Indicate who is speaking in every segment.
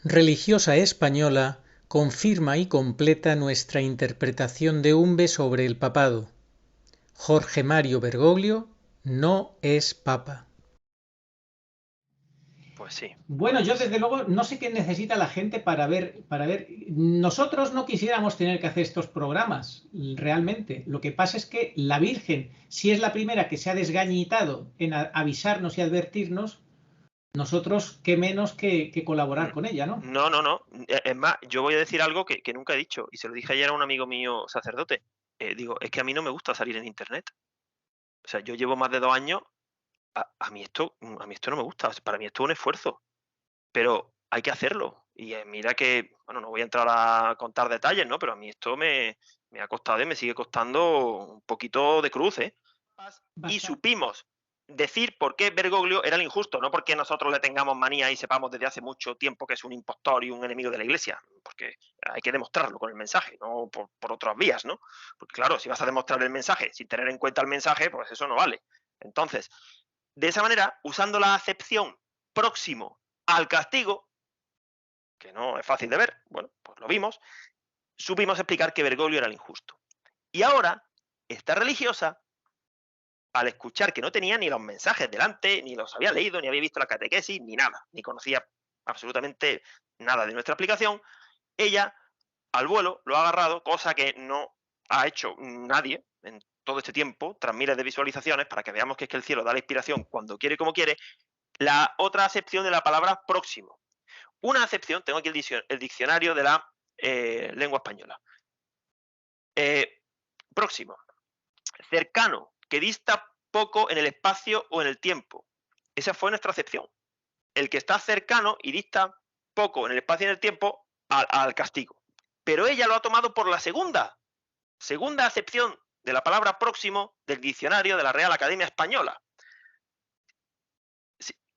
Speaker 1: Religiosa española confirma y completa nuestra interpretación de Umbe sobre el papado. Jorge Mario Bergoglio no es papa.
Speaker 2: Pues sí.
Speaker 3: Bueno, yo desde luego no sé qué necesita la gente para ver. Nosotros no quisiéramos tener que hacer estos programas, realmente. Lo que pasa es que la Virgen, si es la primera que se ha desgañitado en avisarnos y advertirnos, nosotros qué menos que colaborar con ella, ¿no?
Speaker 2: No. Es más, yo voy a decir algo que nunca he dicho, y se lo dije ayer a un amigo mío sacerdote. Digo, es que a mí no me gusta salir en internet. O sea, yo llevo más de 2 años, a mí esto no me gusta, para mí esto es un esfuerzo, pero hay que hacerlo. Y, mira que, bueno, no voy a entrar a contar detalles, ¿no? Pero a mí esto me ha costado y me sigue costando un poquito de cruz, ¿eh? Y
Speaker 3: Bastante.
Speaker 2: supimos decir por qué Bergoglio era el injusto, no porque nosotros le tengamos manía y sepamos desde hace mucho tiempo que es un impostor y un enemigo de la Iglesia, porque hay que demostrarlo con el mensaje, no por otras vías, ¿no? Porque claro, si vas a demostrar el mensaje sin tener en cuenta el mensaje, pues eso no vale. Entonces, de esa manera, usando la acepción próximo al castigo, que no es fácil de ver, bueno, pues lo vimos, supimos explicar que Bergoglio era el injusto. Y ahora, esta religiosa, al escuchar que no tenía ni los mensajes delante, ni los había leído, ni había visto la catequesis, ni nada, ni conocía absolutamente nada de nuestra explicación, ella al vuelo lo ha agarrado, cosa que no ha hecho nadie en todo este tiempo, tras miles de visualizaciones, para que veamos que es que el cielo da la inspiración cuando quiere y como quiere, la otra acepción de la palabra próximo. Una acepción, tengo aquí el diccionario de la lengua española. Próximo, cercano, que dista poco en el espacio o en el tiempo. Esa fue nuestra acepción. El que está cercano y dista poco en el espacio y en el tiempo al castigo. Pero ella lo ha tomado por la segunda acepción de la palabra próximo del diccionario de la Real Academia Española.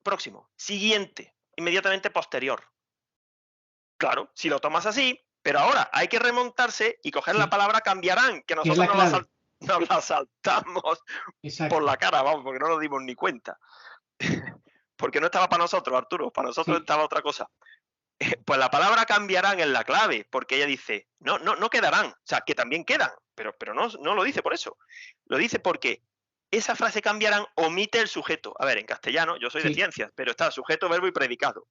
Speaker 2: Próximo, siguiente, inmediatamente posterior. Claro, si lo tomas así, pero ahora hay que remontarse y coger la palabra cambiarán, que nosotros nos la saltamos. Exacto. Por la cara, vamos, porque no nos dimos ni cuenta. Porque no estaba para nosotros, Arturo, para nosotros estaba otra cosa. Pues la palabra cambiarán es la clave, porque ella dice, no quedarán, o sea, que también quedan, pero no lo dice por eso. Lo dice porque esa frase cambiarán omite el sujeto. A ver, en castellano, yo soy de ciencias, pero está sujeto, verbo y predicado.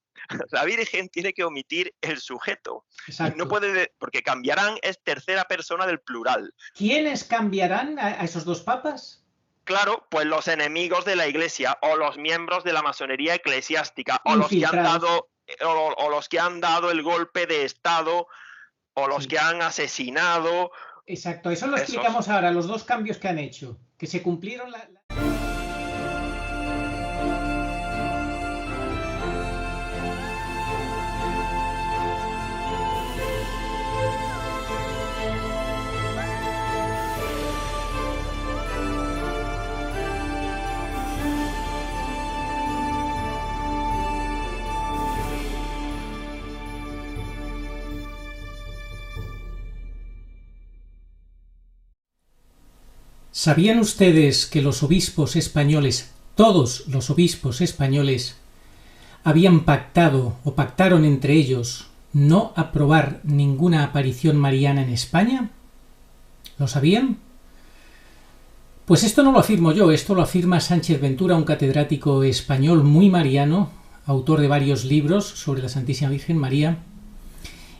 Speaker 2: La Virgen tiene que omitir el sujeto. Exacto. No puede, porque cambiarán es tercera persona del plural.
Speaker 3: ¿Quiénes cambiarán a esos dos papas?
Speaker 2: Claro, pues los enemigos de la Iglesia, o los miembros de la masonería eclesiástica, o los que han dado el golpe de Estado, o los que han asesinado.
Speaker 3: Exacto, eso lo explicamos ahora, los dos cambios que han hecho, que se cumplieron ¿Sabían ustedes que los obispos españoles, todos los obispos españoles, habían pactado o pactaron entre ellos no aprobar ninguna aparición mariana en España? ¿Lo sabían? Pues esto no lo afirmo yo, esto lo afirma Sánchez Ventura, un catedrático español muy mariano, autor de varios libros sobre la Santísima Virgen María,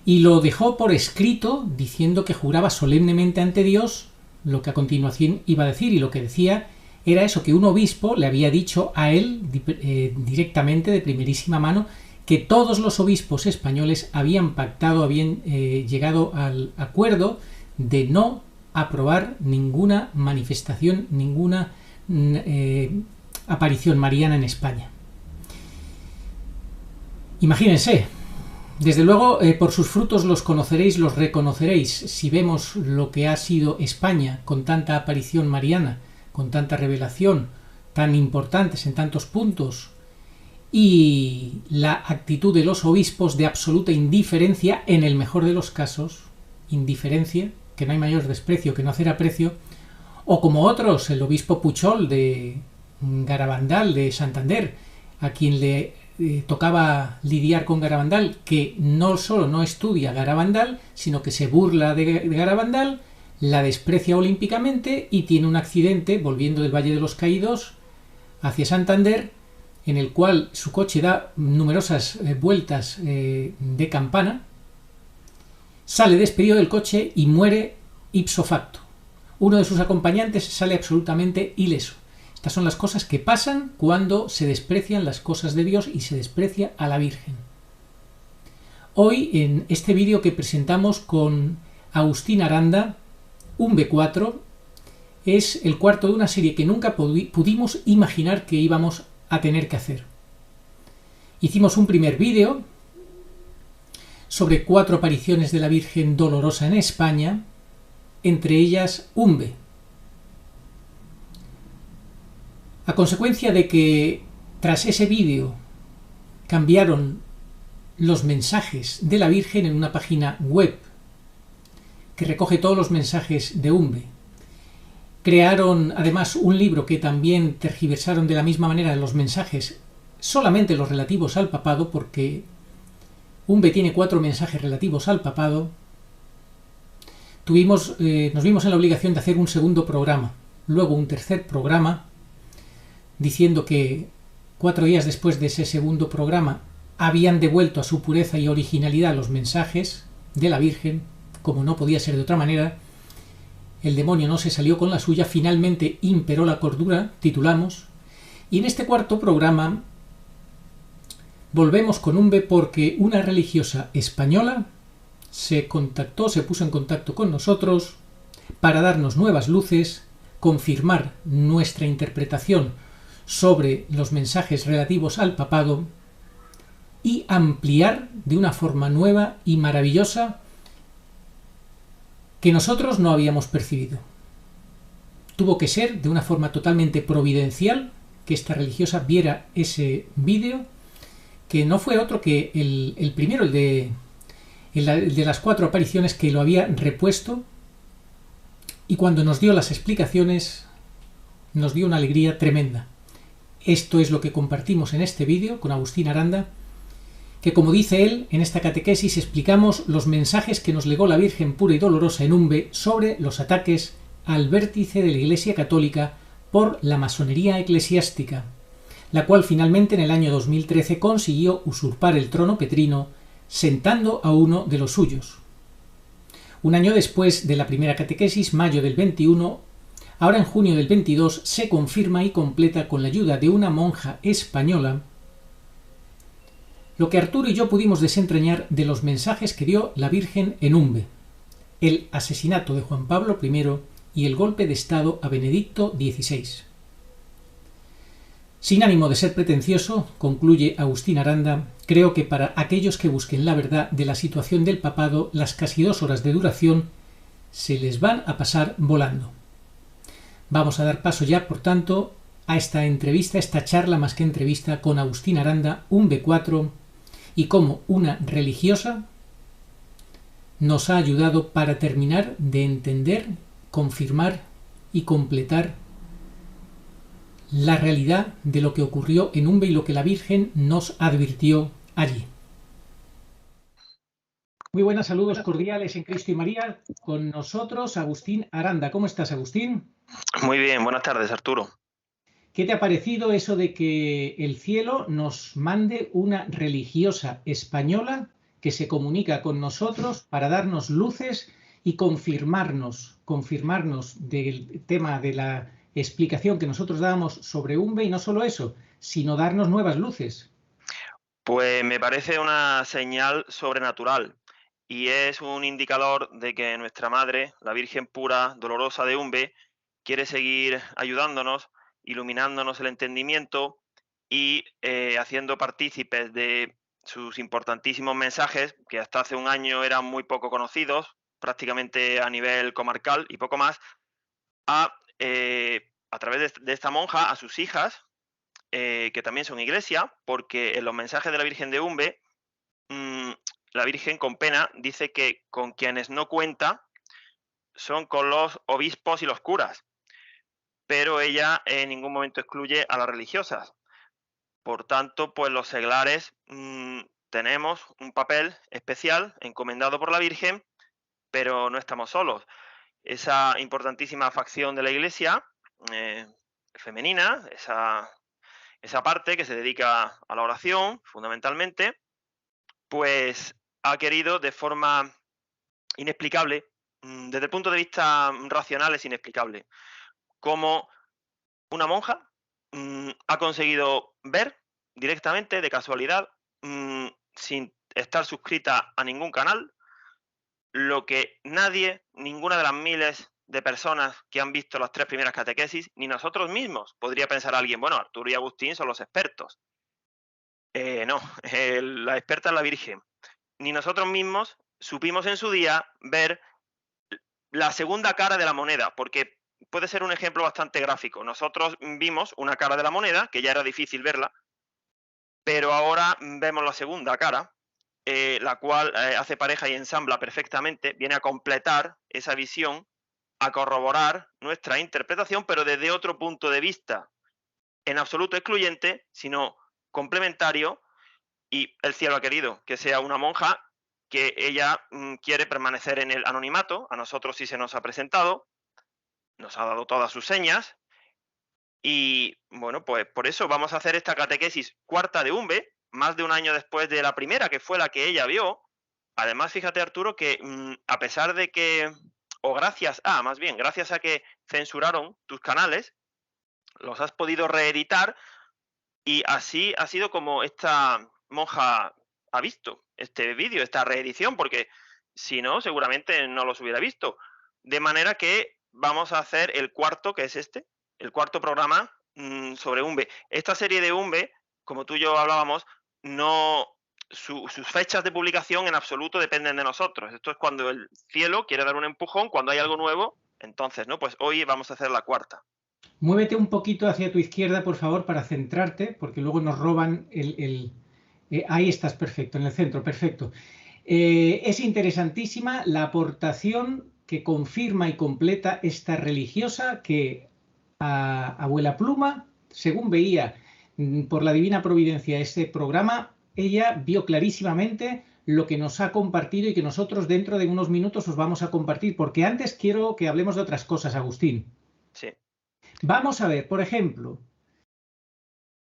Speaker 3: y lo dejó por escrito diciendo que juraba solemnemente ante Dios lo que a continuación iba a decir, y lo que decía era eso, que un obispo le había dicho a él directamente, de primerísima mano, que todos los obispos españoles habían pactado, habían llegado al acuerdo de no aprobar ninguna manifestación, ninguna aparición mariana en España. Imagínense. Desde luego, por sus frutos los conoceréis, los reconoceréis. Si vemos lo que ha sido España con tanta aparición mariana, con tanta revelación, tan importantes en tantos puntos, y la actitud de los obispos de absoluta indiferencia, en el mejor de los casos, indiferencia, que no hay mayor desprecio que no hacer aprecio, o como otros, el obispo Puchol de Garabandal, de Santander, a quien le tocaba lidiar con Garabandal, que no solo no estudia Garabandal, sino que se burla de Garabandal, la desprecia olímpicamente y tiene un accidente volviendo del Valle de los Caídos hacia Santander, en el cual su coche da numerosas vueltas de campana, sale despedido del coche y muere ipso facto. Uno de sus acompañantes sale absolutamente ileso. Estas son las cosas que pasan cuando se desprecian las cosas de Dios y se desprecia a la Virgen. Hoy, en este vídeo que presentamos con Agustín Aranda, un B4, es el cuarto de una serie que nunca pudimos imaginar que íbamos a tener que hacer. Hicimos un primer vídeo sobre 4 apariciones de la Virgen Dolorosa en España, entre ellas Umbe. A consecuencia de que tras ese vídeo cambiaron los mensajes de la Virgen en una página web que recoge todos los mensajes de Umbe, crearon además un libro que también tergiversaron de la misma manera los mensajes, solamente los relativos al papado, porque Umbe tiene 4 mensajes relativos al papado. Nos vimos en la obligación de hacer un segundo programa, luego un tercer programa, diciendo que 4 días después de ese segundo programa habían devuelto a su pureza y originalidad los mensajes de la Virgen, como no podía ser de otra manera. El demonio no se salió con la suya, finalmente imperó la cordura, titulamos, y en este cuarto programa volvemos con Umbe porque una religiosa española se puso en contacto con nosotros para darnos nuevas luces, confirmar nuestra interpretación sobre los mensajes relativos al papado y ampliar de una forma nueva y maravillosa que nosotros no habíamos percibido. Tuvo que ser de una forma totalmente providencial que esta religiosa viera ese vídeo, que no fue otro que el primero, el de las 4 apariciones, que lo había repuesto, y cuando nos dio las explicaciones nos dio una alegría tremenda. Esto es lo que compartimos en este vídeo con Agustín Aranda, que, como dice él, en esta catequesis explicamos los mensajes que nos legó la Virgen pura y dolorosa en Umbe sobre los ataques al vértice de la Iglesia Católica por la masonería eclesiástica, la cual finalmente en el año 2013 consiguió usurpar el trono petrino, sentando a uno de los suyos. Un año después de la primera catequesis, mayo del 21, ahora en junio del 22, se confirma y completa con la ayuda de una monja española lo que Arturo y yo pudimos desentrañar de los mensajes que dio la Virgen en Umbe: el asesinato de Juan Pablo I y el golpe de Estado a Benedicto XVI. Sin ánimo de ser pretencioso, concluye Agustín Aranda, creo que para aquellos que busquen la verdad de la situación del papado, las casi 2 horas de duración se les van a pasar volando. Vamos a dar paso ya, por tanto, a esta entrevista, esta charla más que entrevista con Agustín Aranda, un B4, y cómo una religiosa nos ha ayudado para terminar de entender, confirmar y completar la realidad de lo que ocurrió en Umbe y lo que la Virgen nos advirtió allí. Muy buenas, saludos cordiales en Cristo y María. Con nosotros Agustín Aranda. ¿Cómo estás, Agustín?
Speaker 2: Muy bien, buenas tardes, Arturo.
Speaker 3: ¿Qué te ha parecido eso de que el cielo nos mande una religiosa española que se comunica con nosotros para darnos luces y confirmarnos del tema de la explicación que nosotros dábamos sobre Umbe, y no solo eso, sino darnos nuevas luces?
Speaker 2: Pues me parece una señal sobrenatural y es un indicador de que nuestra Madre, la Virgen pura, dolorosa de Umbe, quiere seguir ayudándonos, iluminándonos el entendimiento y haciendo partícipes de sus importantísimos mensajes, que hasta hace un año eran muy poco conocidos, prácticamente a nivel comarcal y poco más, a través de esta monja, a sus hijas, que también son iglesia, porque en los mensajes de la Virgen de Umbe, la Virgen con pena dice que con quienes no cuenta son con los obispos y los curas, pero ella en ningún momento excluye a las religiosas. Por tanto, pues los seglares tenemos un papel especial encomendado por la Virgen, pero no estamos solos. Esa importantísima facción de la Iglesia eh, femenina, esa parte que se dedica a la oración, fundamentalmente, pues ha querido de forma inexplicable, desde el punto de vista racional es inexplicable, cómo una monja ha conseguido ver directamente, de casualidad, sin estar suscrita a ningún canal, lo que nadie, ninguna de las miles de personas que han visto las 3 primeras catequesis, ni nosotros mismos, podría pensar alguien, bueno, Arturo y Agustín son los expertos. No, la experta es la Virgen. Ni nosotros mismos supimos en su día ver la segunda cara de la moneda, porque puede ser un ejemplo bastante gráfico. Nosotros vimos una cara de la moneda, que ya era difícil verla, pero ahora vemos la segunda cara, la cual hace pareja y ensambla perfectamente, viene a completar esa visión, a corroborar nuestra interpretación, pero desde otro punto de vista, en absoluto excluyente, sino complementario, y el cielo ha querido que sea una monja que ella quiere permanecer en el anonimato, a nosotros sí se nos ha presentado, nos ha dado todas sus señas, y bueno, pues por eso vamos a hacer esta catequesis cuarta de UMBE, más de un año después de la primera, que fue la que ella vio. Además, fíjate, Arturo, que a pesar de que, o gracias a, más bien, gracias a que censuraron tus canales, los has podido reeditar y así ha sido como esta monja ha visto este vídeo, esta reedición, porque si no, seguramente no los hubiera visto. De manera que vamos a hacer el cuarto, que es este, el cuarto programa sobre UMBE. Esta serie de UMBE, como tú y yo hablábamos, no, sus fechas de publicación en absoluto dependen de nosotros. Esto es cuando el cielo quiere dar un empujón, cuando hay algo nuevo, entonces, ¿no? Pues hoy vamos a hacer la cuarta.
Speaker 3: Muévete un poquito hacia tu izquierda, por favor, para centrarte, porque luego nos roban ahí estás, perfecto, en el centro, perfecto. Es interesantísima la aportación que confirma y completa esta religiosa que a Abuela Pluma, según veía por la divina providencia este programa, ella vio clarísimamente lo que nos ha compartido y que nosotros dentro de unos minutos os vamos a compartir, porque antes quiero que hablemos de otras cosas, Agustín.
Speaker 2: Sí.
Speaker 3: Vamos a ver, por ejemplo,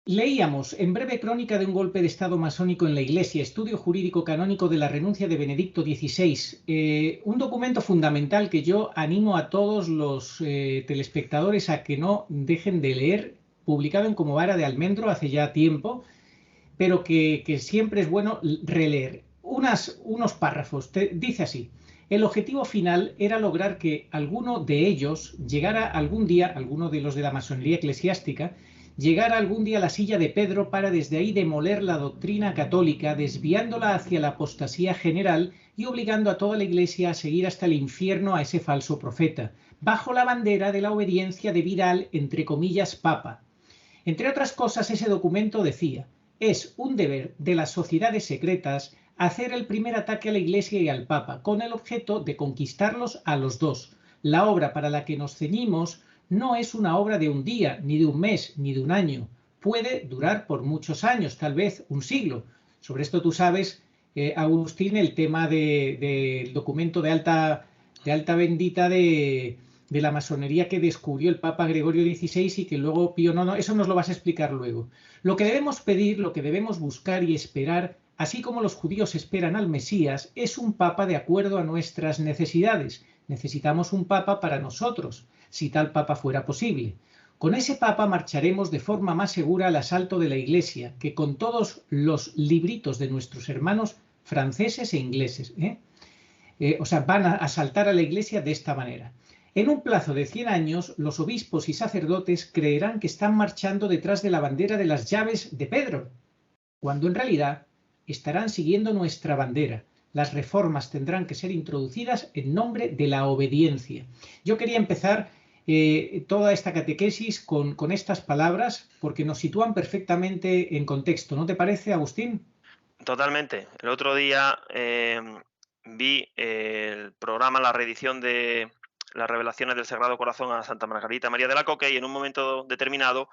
Speaker 3: leíamos en breve crónica de un golpe de estado masónico en la Iglesia, estudio jurídico canónico de la renuncia de Benedicto XVI, un documento fundamental que yo animo a todos los telespectadores a que no dejen de leer, publicado en Como Vara de Almendro hace ya tiempo, pero que siempre es bueno releer. Unos párrafos, dice así. El objetivo final era lograr que alguno de ellos llegara algún día, alguno de los de la masonería eclesiástica, llegara algún día a la silla de Pedro para desde ahí demoler la doctrina católica, desviándola hacia la apostasía general y obligando a toda la Iglesia a seguir hasta el infierno a ese falso profeta, bajo la bandera de la obediencia de Vidal, entre comillas, Papa. Entre otras cosas, ese documento decía: es un deber de las sociedades secretas hacer el primer ataque a la Iglesia y al Papa, con el objeto de conquistarlos a los dos. La obra para la que nos ceñimos no es una obra de un día, ni de un mes, ni de un año. Puede durar por muchos años, tal vez un siglo. Sobre esto tú sabes, Agustín, el tema del documento de alta bendita de la masonería que descubrió el Papa Gregorio XVI y que luego Pío IX, eso nos lo vas a explicar luego. Lo que debemos pedir, lo que debemos buscar y esperar, así como los judíos esperan al Mesías, es un Papa de acuerdo a nuestras necesidades. Necesitamos un Papa para nosotros, si tal Papa fuera posible. Con ese Papa marcharemos de forma más segura al asalto de la Iglesia, que con todos los libritos de nuestros hermanos franceses e ingleses. O sea, van a asaltar a la Iglesia de esta manera. En un plazo de 100 años, los obispos y sacerdotes creerán que están marchando detrás de la bandera de las llaves de Pedro, cuando en realidad estarán siguiendo nuestra bandera. Las reformas tendrán que ser introducidas en nombre de la obediencia. Yo quería empezar toda esta catequesis con estas palabras porque nos sitúan perfectamente en contexto. ¿No te parece, Agustín?
Speaker 2: Totalmente. El otro día vi el programa, la reedición de las revelaciones del Sagrado Corazón a Santa Margarita María de la Coque, y en un momento determinado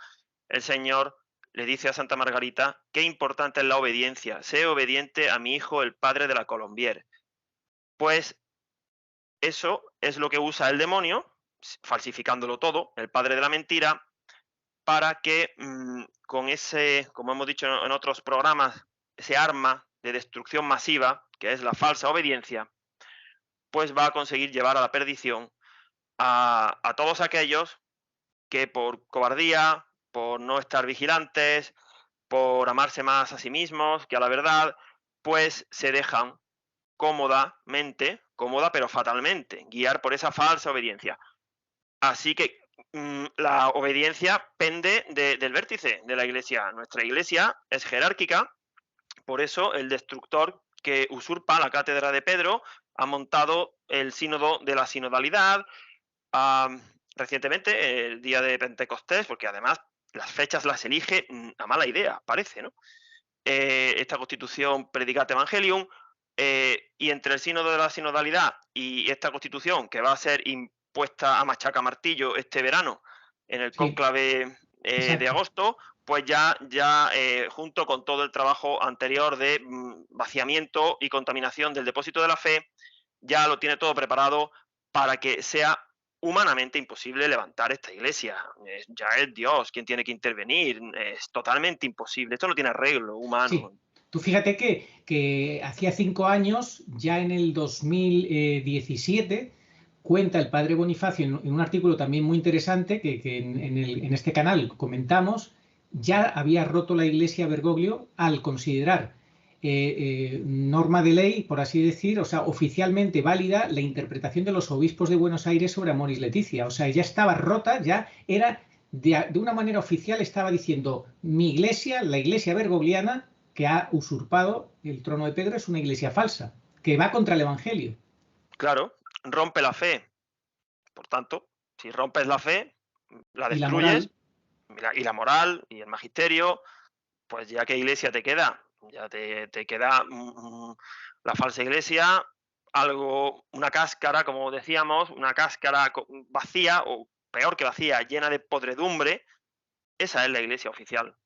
Speaker 2: el Señor le dice a Santa Margarita qué importante es la obediencia. Sé obediente a mi hijo, el padre de la Colombier. Pues eso es lo que usa el demonio, falsificándolo todo, el padre de la mentira, para que con ese, como hemos dicho en otros programas, ese arma de destrucción masiva, que es la falsa obediencia, pues va a conseguir llevar a la perdición a todos aquellos que por cobardía, por no estar vigilantes, por amarse más a sí mismos que a la verdad, pues se dejan cómodamente, cómoda pero fatalmente, guiar por esa falsa obediencia. Así que la obediencia pende del vértice de la Iglesia. Nuestra Iglesia es jerárquica, por eso el destructor que usurpa la cátedra de Pedro ha montado el sínodo de la sinodalidad, recientemente, el día de Pentecostés, porque además las fechas las elige a mala idea, parece, ¿no? Esta constitución Predicate Evangelium, y entre el sínodo de la sinodalidad y esta constitución que va a ser impuesta a machaca martillo este verano en el cónclave de agosto, pues ya junto con todo el trabajo anterior de vaciamiento y contaminación del depósito de la fe, ya lo tiene todo preparado para que sea humanamente imposible levantar esta iglesia. Ya es Dios quien tiene que intervenir, es totalmente imposible, esto no tiene arreglo humano.
Speaker 3: Sí. Tú fíjate que hacía 5 años, ya en el 2017, cuenta el padre Bonifacio en un artículo también muy interesante que en este canal comentamos, ya había roto la Iglesia Bergoglio al considerar norma de ley, por así decir, o sea, oficialmente válida la interpretación de los obispos de Buenos Aires sobre Amoris Laetitia. O sea, ya estaba rota, ya era, de una manera oficial, estaba diciendo, mi iglesia, la Iglesia bergogliana, que ha usurpado el trono de Pedro, es una iglesia falsa, que va contra el Evangelio.
Speaker 2: Claro, rompe la fe. Por tanto, si rompes la fe, la destruyes, y la moral y el magisterio, pues ya qué iglesia te queda. Ya te queda la falsa iglesia, una cáscara, como decíamos, una cáscara vacía, o peor que vacía, llena de podredumbre. Esa es la iglesia oficial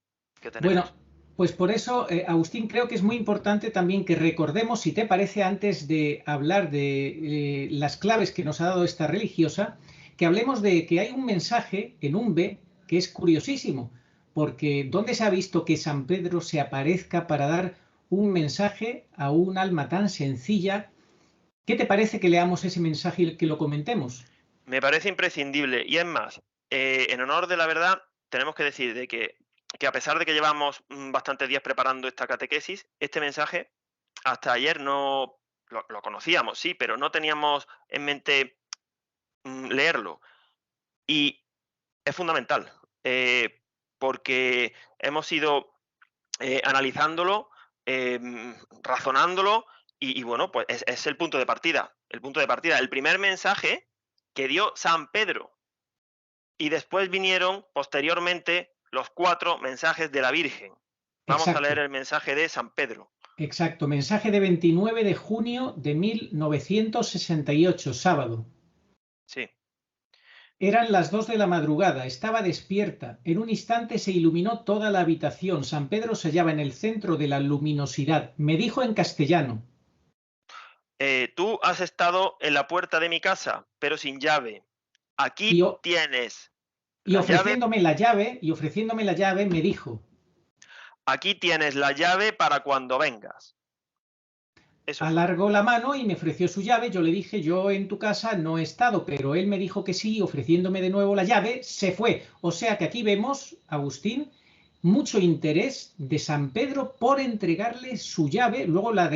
Speaker 2: que tenemos.
Speaker 3: Bueno, pues por eso, Agustín, creo que es muy importante también que recordemos, si te parece, antes de hablar de las claves que nos ha dado esta religiosa, que hablemos de que hay un mensaje en Umbe que es curiosísimo, porque ¿dónde se ha visto que San Pedro se aparezca para dar un mensaje a un alma tan sencilla? ¿Qué te parece que leamos ese mensaje y que lo comentemos?
Speaker 2: Me parece imprescindible, y es más, en honor de la verdad, tenemos que decir de que a pesar de que llevamos bastantes días preparando esta catequesis, este mensaje hasta ayer no lo conocíamos, sí, pero no teníamos en mente leerlo. Y es fundamental, porque hemos ido analizándolo, razonándolo, y bueno, pues es el punto de partida. El punto de partida, el primer mensaje que dio San Pedro. Y después vinieron posteriormente los 4 mensajes de la Virgen. Vamos a leer el mensaje de San Pedro.
Speaker 3: Exacto, mensaje de 29 de junio de 1968, sábado.
Speaker 2: Sí.
Speaker 3: Eran las 2 de la madrugada, estaba despierta. En un instante se iluminó toda la habitación. San Pedro se hallaba en el centro de la luminosidad. Me dijo en castellano:
Speaker 2: tú has estado en la puerta de mi casa, pero sin llave. Aquí tienes.
Speaker 3: Y ofreciéndome la llave, me dijo:
Speaker 2: aquí tienes la llave para cuando vengas. Eso.
Speaker 3: Alargó la mano y me ofreció su llave. Yo le dije: yo en tu casa no he estado, pero él me dijo que sí, ofreciéndome de nuevo la llave, se fue. O sea que aquí vemos, Agustín, mucho interés de San Pedro por entregarle su llave. Luego la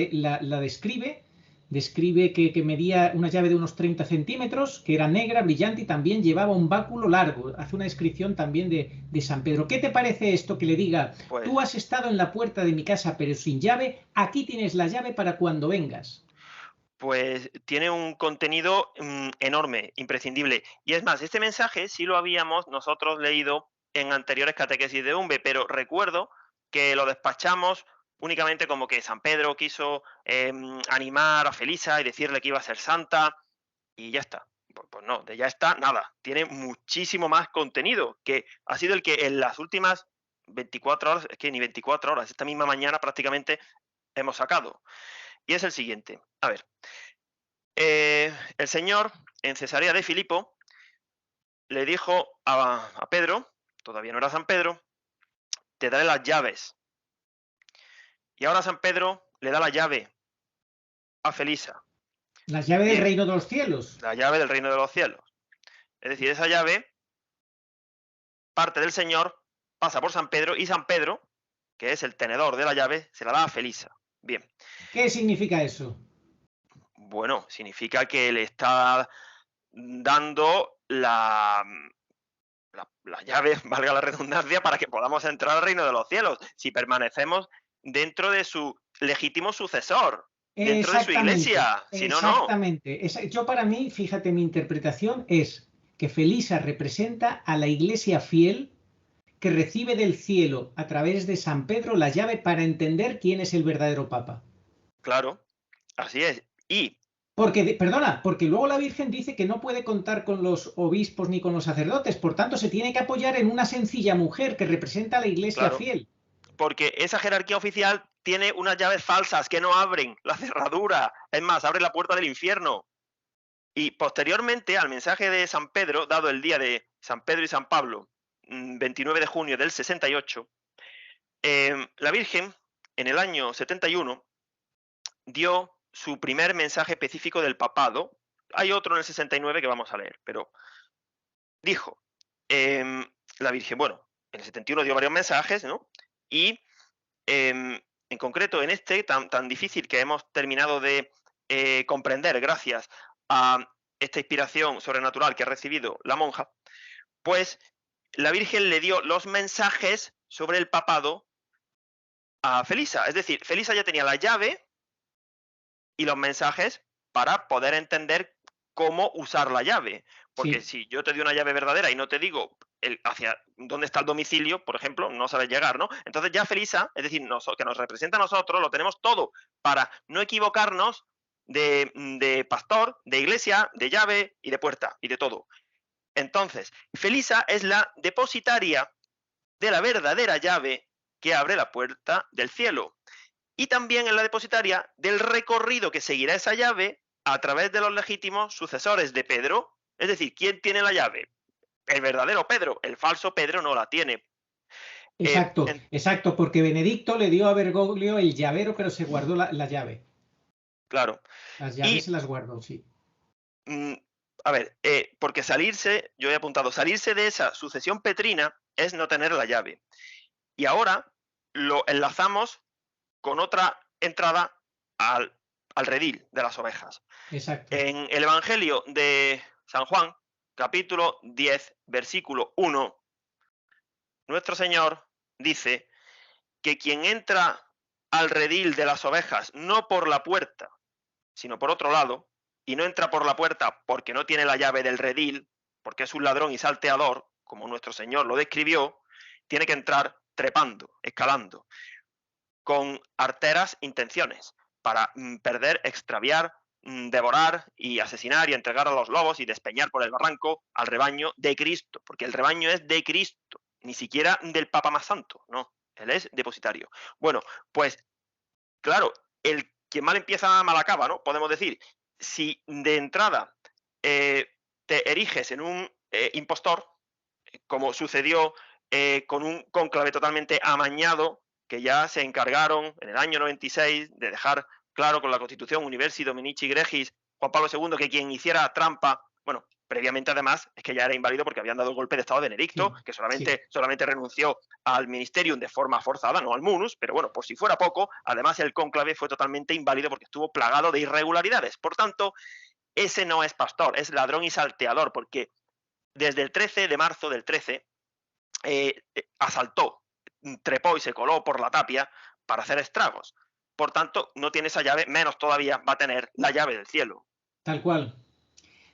Speaker 3: describe que medía una llave de unos 30 centímetros, que era negra, brillante, y también llevaba un báculo largo. Hace una descripción también de San Pedro. ¿Qué te parece esto que le diga: pues, tú has estado en la puerta de mi casa pero sin llave, aquí tienes la llave para cuando vengas?
Speaker 2: Pues tiene un contenido enorme, imprescindible. Y es más, este mensaje sí lo habíamos nosotros leído en anteriores catequesis de Umbe, pero recuerdo que lo despachamos únicamente como que San Pedro quiso animar a Felisa y decirle que iba a ser santa, y ya está. Pues no, de ya está nada. Tiene muchísimo más contenido, que ha sido el que en las últimas 24 horas, es que ni 24 horas, esta misma mañana prácticamente hemos sacado. Y es el siguiente. A ver, el Señor en Cesarea de Filipo le dijo a Pedro, todavía no era San Pedro, te daré las llaves. Y ahora San Pedro le da la llave a Felisa.
Speaker 3: Las llaves del
Speaker 2: Bien.
Speaker 3: reino de los cielos.
Speaker 2: La llave del reino de los cielos. Es decir, esa llave parte del Señor, pasa por San Pedro y San Pedro, que es el tenedor de la llave, se la da a Felisa. Bien.
Speaker 3: ¿Qué significa eso?
Speaker 2: Bueno, significa que le está dando la llave, valga la redundancia, para que podamos entrar al reino de los cielos, si permanecemos dentro de su legítimo sucesor, dentro de su iglesia, si no, no.
Speaker 3: Exactamente. Yo para mí, fíjate, mi interpretación es que Felisa representa a la iglesia fiel que recibe del cielo a través de San Pedro la llave para entender quién es el verdadero Papa.
Speaker 2: Claro, así es. Y
Speaker 3: porque luego la Virgen dice que no puede contar con los obispos ni con los sacerdotes, por tanto se tiene que apoyar en una sencilla mujer que representa a la iglesia fiel.
Speaker 2: Porque esa jerarquía oficial tiene unas llaves falsas que no abren la cerradura, es más, abre la puerta del infierno. Y posteriormente al mensaje de San Pedro, dado el día de San Pedro y San Pablo, 29 de junio del 68, la Virgen, en el año 71, dio su primer mensaje específico del papado. Hay otro en el 69 que vamos a leer, pero dijo la Virgen, bueno, en el 71 dio varios mensajes, ¿no? Y en concreto en este tan difícil que hemos terminado de comprender gracias a esta inspiración sobrenatural que ha recibido la monja, pues la Virgen le dio los mensajes sobre el papado a Felisa. Es decir, Felisa ya tenía la llave y los mensajes para poder entender cómo usar la llave. Porque si yo te doy una llave verdadera y no te digo hacia dónde está el domicilio, por ejemplo, no sabes llegar, ¿no? Entonces ya Felisa, es decir, que nos representa a nosotros, lo tenemos todo para no equivocarnos de pastor, de iglesia, de llave y de puerta y de todo. Entonces, Felisa es la depositaria de la verdadera llave que abre la puerta del cielo. Y también es la depositaria del recorrido que seguirá esa llave a través de los legítimos sucesores de Pedro. Es decir, ¿quién tiene la llave? El verdadero Pedro, el falso Pedro no la tiene.
Speaker 3: Exacto, porque Benedicto le dio a Bergoglio el llavero, pero se guardó la llave.
Speaker 2: Claro.
Speaker 3: Las llaves se las guardó, sí.
Speaker 2: A ver, porque salirse, yo he apuntado, salirse de esa sucesión petrina es no tener la llave. Y ahora lo enlazamos con otra entrada al redil de las ovejas.
Speaker 3: Exacto.
Speaker 2: En el Evangelio de San Juan, capítulo 10, versículo 1, nuestro Señor dice que quien entra al redil de las ovejas no por la puerta, sino por otro lado, y no entra por la puerta porque no tiene la llave del redil, porque es un ladrón y salteador, como nuestro Señor lo describió, tiene que entrar trepando, escalando, con arteras intenciones, para perder, extraviar, devorar y asesinar y entregar a los lobos y despeñar por el barranco al rebaño de Cristo, porque el rebaño es de Cristo, ni siquiera del Papa más santo, no, él es depositario. Bueno, pues claro, el que mal empieza mal acaba, ¿no? Podemos decir, si de entrada te eriges en un impostor, como sucedió con un cónclave totalmente amañado, que ya se encargaron en el año 96 de dejar claro con la Constitución Universi Dominici Gregis, Juan Pablo II, que quien hiciera trampa, bueno, previamente además es que ya era inválido porque habían dado el golpe de estado a Benedicto, que solamente renunció al ministerium de forma forzada, no al munus, pero bueno, por si fuera poco, además el cónclave fue totalmente inválido porque estuvo plagado de irregularidades. Por tanto, ese no es pastor, es ladrón y salteador, porque desde el 13 de marzo del 13 asaltó, trepó y se coló por la tapia para hacer estragos. Por tanto, no tiene esa llave, menos todavía va a tener la llave del cielo.
Speaker 3: Tal cual.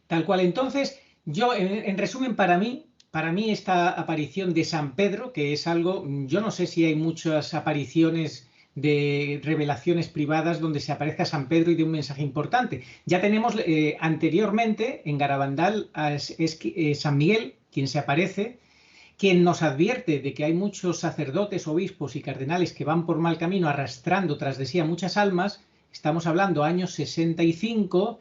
Speaker 3: Tal cual. Entonces, yo, en resumen, para mí esta aparición de San Pedro, que es algo, yo no sé si hay muchas apariciones de revelaciones privadas donde se aparezca San Pedro y de un mensaje importante. Ya tenemos anteriormente en Garabandal es San Miguel quien se aparece quien nos advierte de que hay muchos sacerdotes, obispos y cardenales que van por mal camino arrastrando tras de sí a muchas almas. Estamos hablando años 65.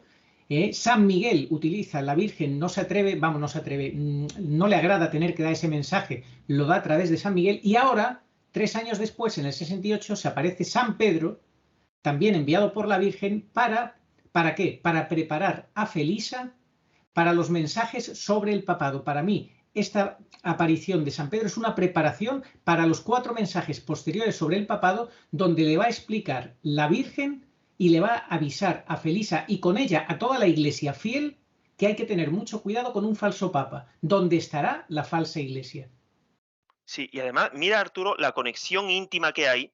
Speaker 3: San Miguel utiliza, la Virgen no se atreve, no le agrada tener que dar ese mensaje, lo da a través de San Miguel, y ahora, 3 años después, en el 68, se aparece San Pedro, también enviado por la Virgen, ¿para qué? Para preparar a Felisa para los mensajes sobre el papado. Para mí, esta aparición de San Pedro es una preparación para los 4 mensajes posteriores sobre el papado, donde le va a explicar la Virgen y le va a avisar a Felisa y con ella a toda la iglesia fiel que hay que tener mucho cuidado con un falso papa, donde estará la falsa iglesia.
Speaker 2: Sí, y además, mira, Arturo, la conexión íntima que hay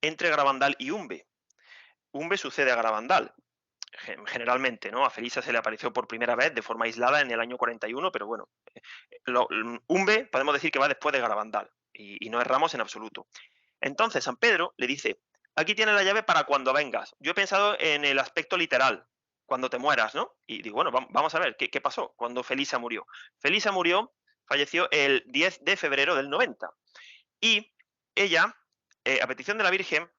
Speaker 2: entre Garabandal y Umbe. Umbe sucede a Garabandal, generalmente, ¿no? A Felisa se le apareció por primera vez de forma aislada en el año 41, pero bueno, Umbe podemos decir que va después de Garabandal, y no erramos en absoluto. Entonces San Pedro le dice: aquí tienes la llave para cuando vengas. Yo he pensado en el aspecto literal, cuando te mueras, ¿no? Y digo, bueno, vamos a ver, ¿qué pasó cuando Felisa murió? Felisa falleció el 10 de febrero del 90. Y ella, a petición de la Virgen,